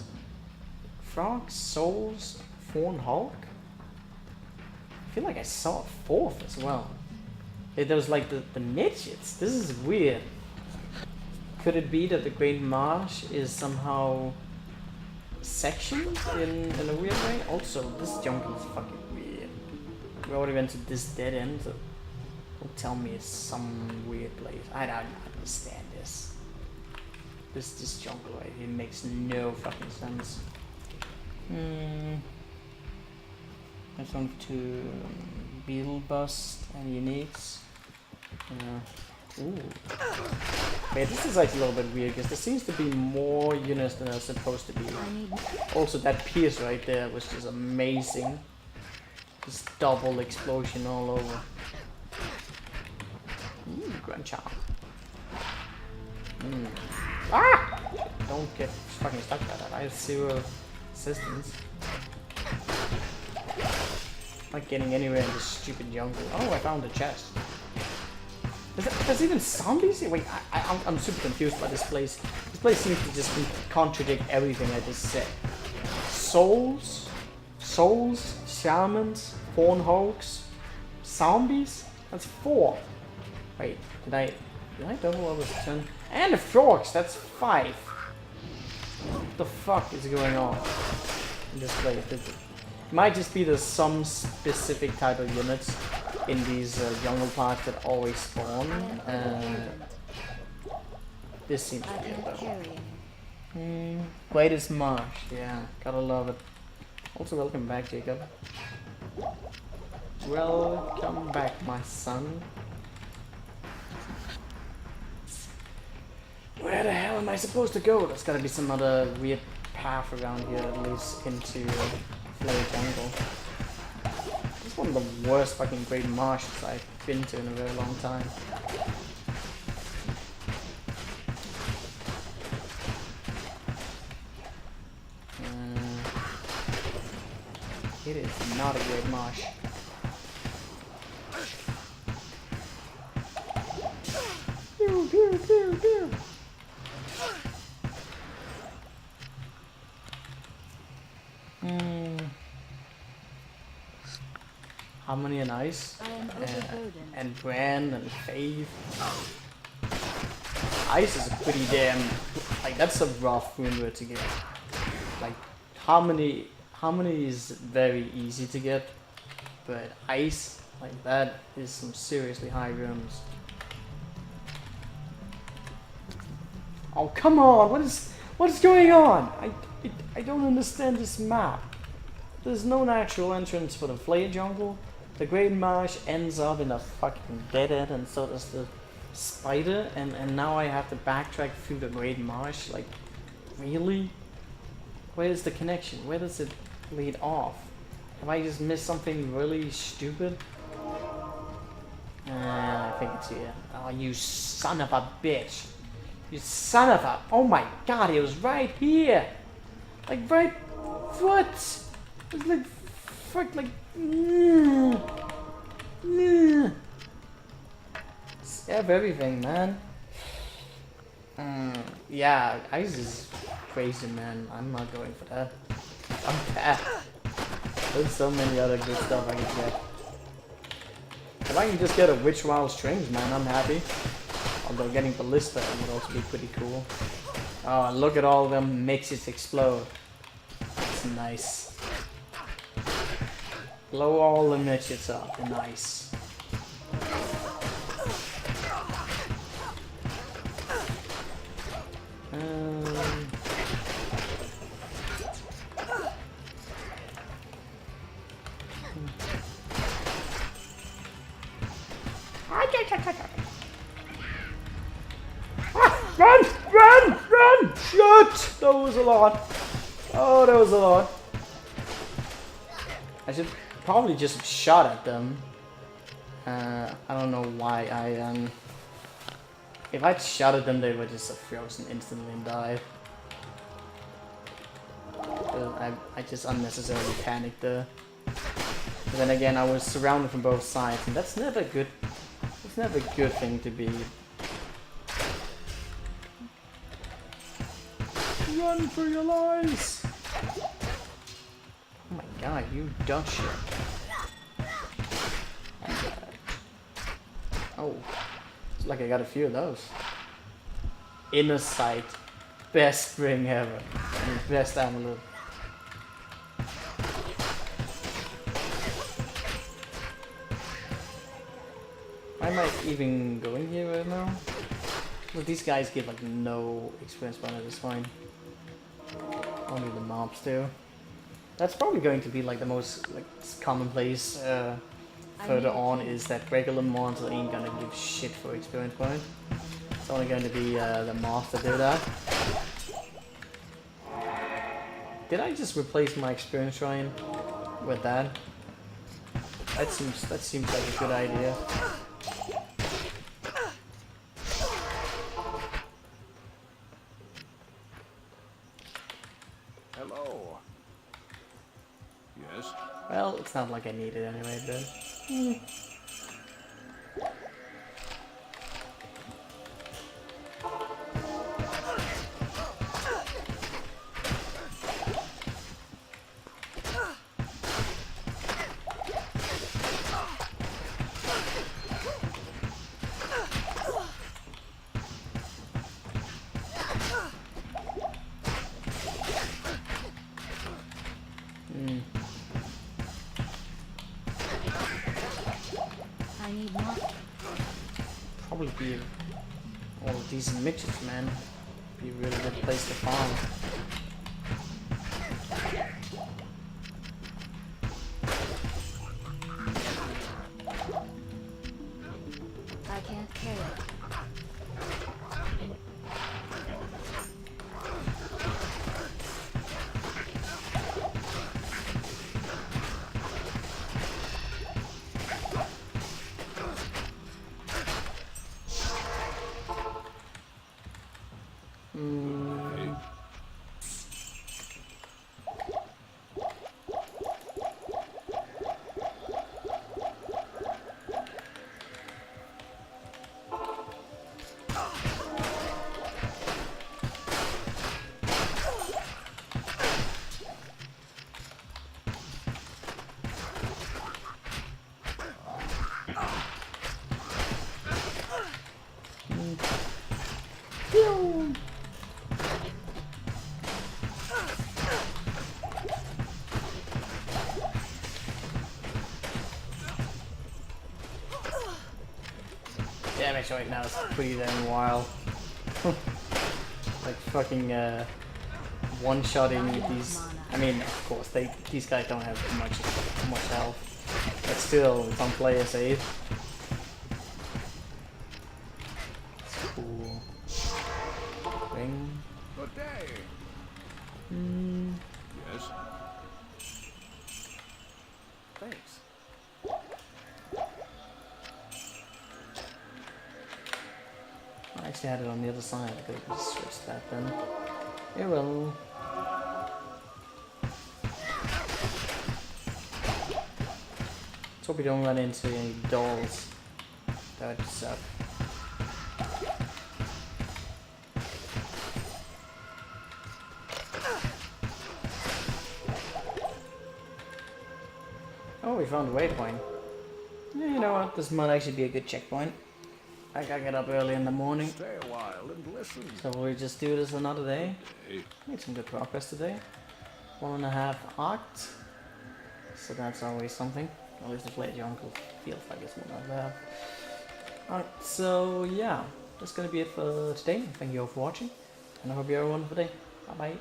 souls, fawn hulk. I feel like I saw a 4th as well. There was like the midgets. This is weird. Could it be that the Great Marsh is somehow sectioned in a weird way? Also, this jungle is fucking weird. We already went to this dead end, so don't tell me it's some weird place. I don't understand this. This jungle right here makes no fucking sense. There's one to beetle bust and uniques. Ooh. Wait, this is actually a little bit weird because there seems to be more units than there's supposed to be. Also, that pierce right there was just amazing. Just double explosion all over. Grandchild. Ah! Don't get fucking stuck by that. I have 0 assistance. Not getting anywhere in this stupid jungle. Oh, I found a chest. There's even zombies here? Wait, I'm super confused by this place. This place seems to just contradict everything I just said. Souls, shamans, fawn hulks, zombies? That's 4. Wait, did I double over 10? And the frogs, that's 5. What the fuck is going on in this place? It might just be there's some specific type of units in these jungle parts that always spawn, and this seems to be it though. Greatest Marsh, yeah, gotta love it. Also, welcome back, Jacob. Welcome back, my son. Where the hell am I supposed to go? There's gotta be some other weird path around here that leads into Flare Jungle. This is one of the worst fucking Great Marshes I've been to in a very long time. It is not a Great Marsh. Pew, pew, pew, pew. Harmony and Ice, and Brand and Faith. Ice is a pretty damn, like that's a rough rune word to get. Like Harmony is very easy to get, but Ice, like that is some seriously high runes. Oh come on, what is going on? I don't understand this map. There's no natural entrance for the Flare Jungle. The Great Marsh ends up in a fucking dead end, and so does the spider, and now I have to backtrack through the Great Marsh. Like, really? Where is the connection? Where does it lead off? Have I just missed something really stupid? I think it's here. Oh, you son of a bitch. You son of a... Oh my god, it was right here! Like, right... What? It's like... Fuck, like... Save everything, man. Yeah, ice is crazy, man. I'm not going for that. I'm bad. There's so many other good stuff I can get. If I can just get a Witch Wild Strings, man, I'm happy. Although getting Ballista would also be pretty cool. Oh, look at all them mixes explode. That's nice. Blow all the midgets up. Nice. Run! Run! Run! Shit! That was a lot. Oh, that was a lot. I should probably just shot at them. I don't know why I if I'd shot at them, they would just have frozen instantly and died. I just unnecessarily panicked there. But then again, I was surrounded from both sides, and that's never good. It's never a good thing to be. Run for your lives! Oh my god, you dumb shit. Oh, it's like I got a few of those. Inner sight. Best ring ever. And best amulet. Why am I even going here right now? Well, these guys give like no experience point at this point. Only the mobs do. That's probably going to be like the most like commonplace further on is that regular monsters ain't gonna give shit for experience point. It's only going to be the mobs that do that. Did I just replace my experience shrine with that? That seems like a good idea. Hello. Yes? Well, it's not like I need it anyway, but... I need more. Probably be all of these midgets, man. Be a really good place to farm. I can't carry it. Damage right now is pretty damn wild. Like fucking one-shotting these. I mean, of course, these guys don't have much health, but still, some players save. It's cool. Ring. Good day. Yes? Thanks. I actually had it on the other side. I could have just switched that then. Yeah, well. Let's hope we don't run into any dolls. That would suck. Oh, we found a waypoint. Yeah, you know what? This might actually be a good checkpoint. I gotta get up early in the morning, Stay a while and listen. so we'll just do this another day. Hey, Made some good progress today. 1.5 arcs. So that's always something. At least the play jungle feels like it's 1.5. Alright, so yeah, that's gonna be it for today. Thank you all for watching, and I hope you have a wonderful day. Bye bye.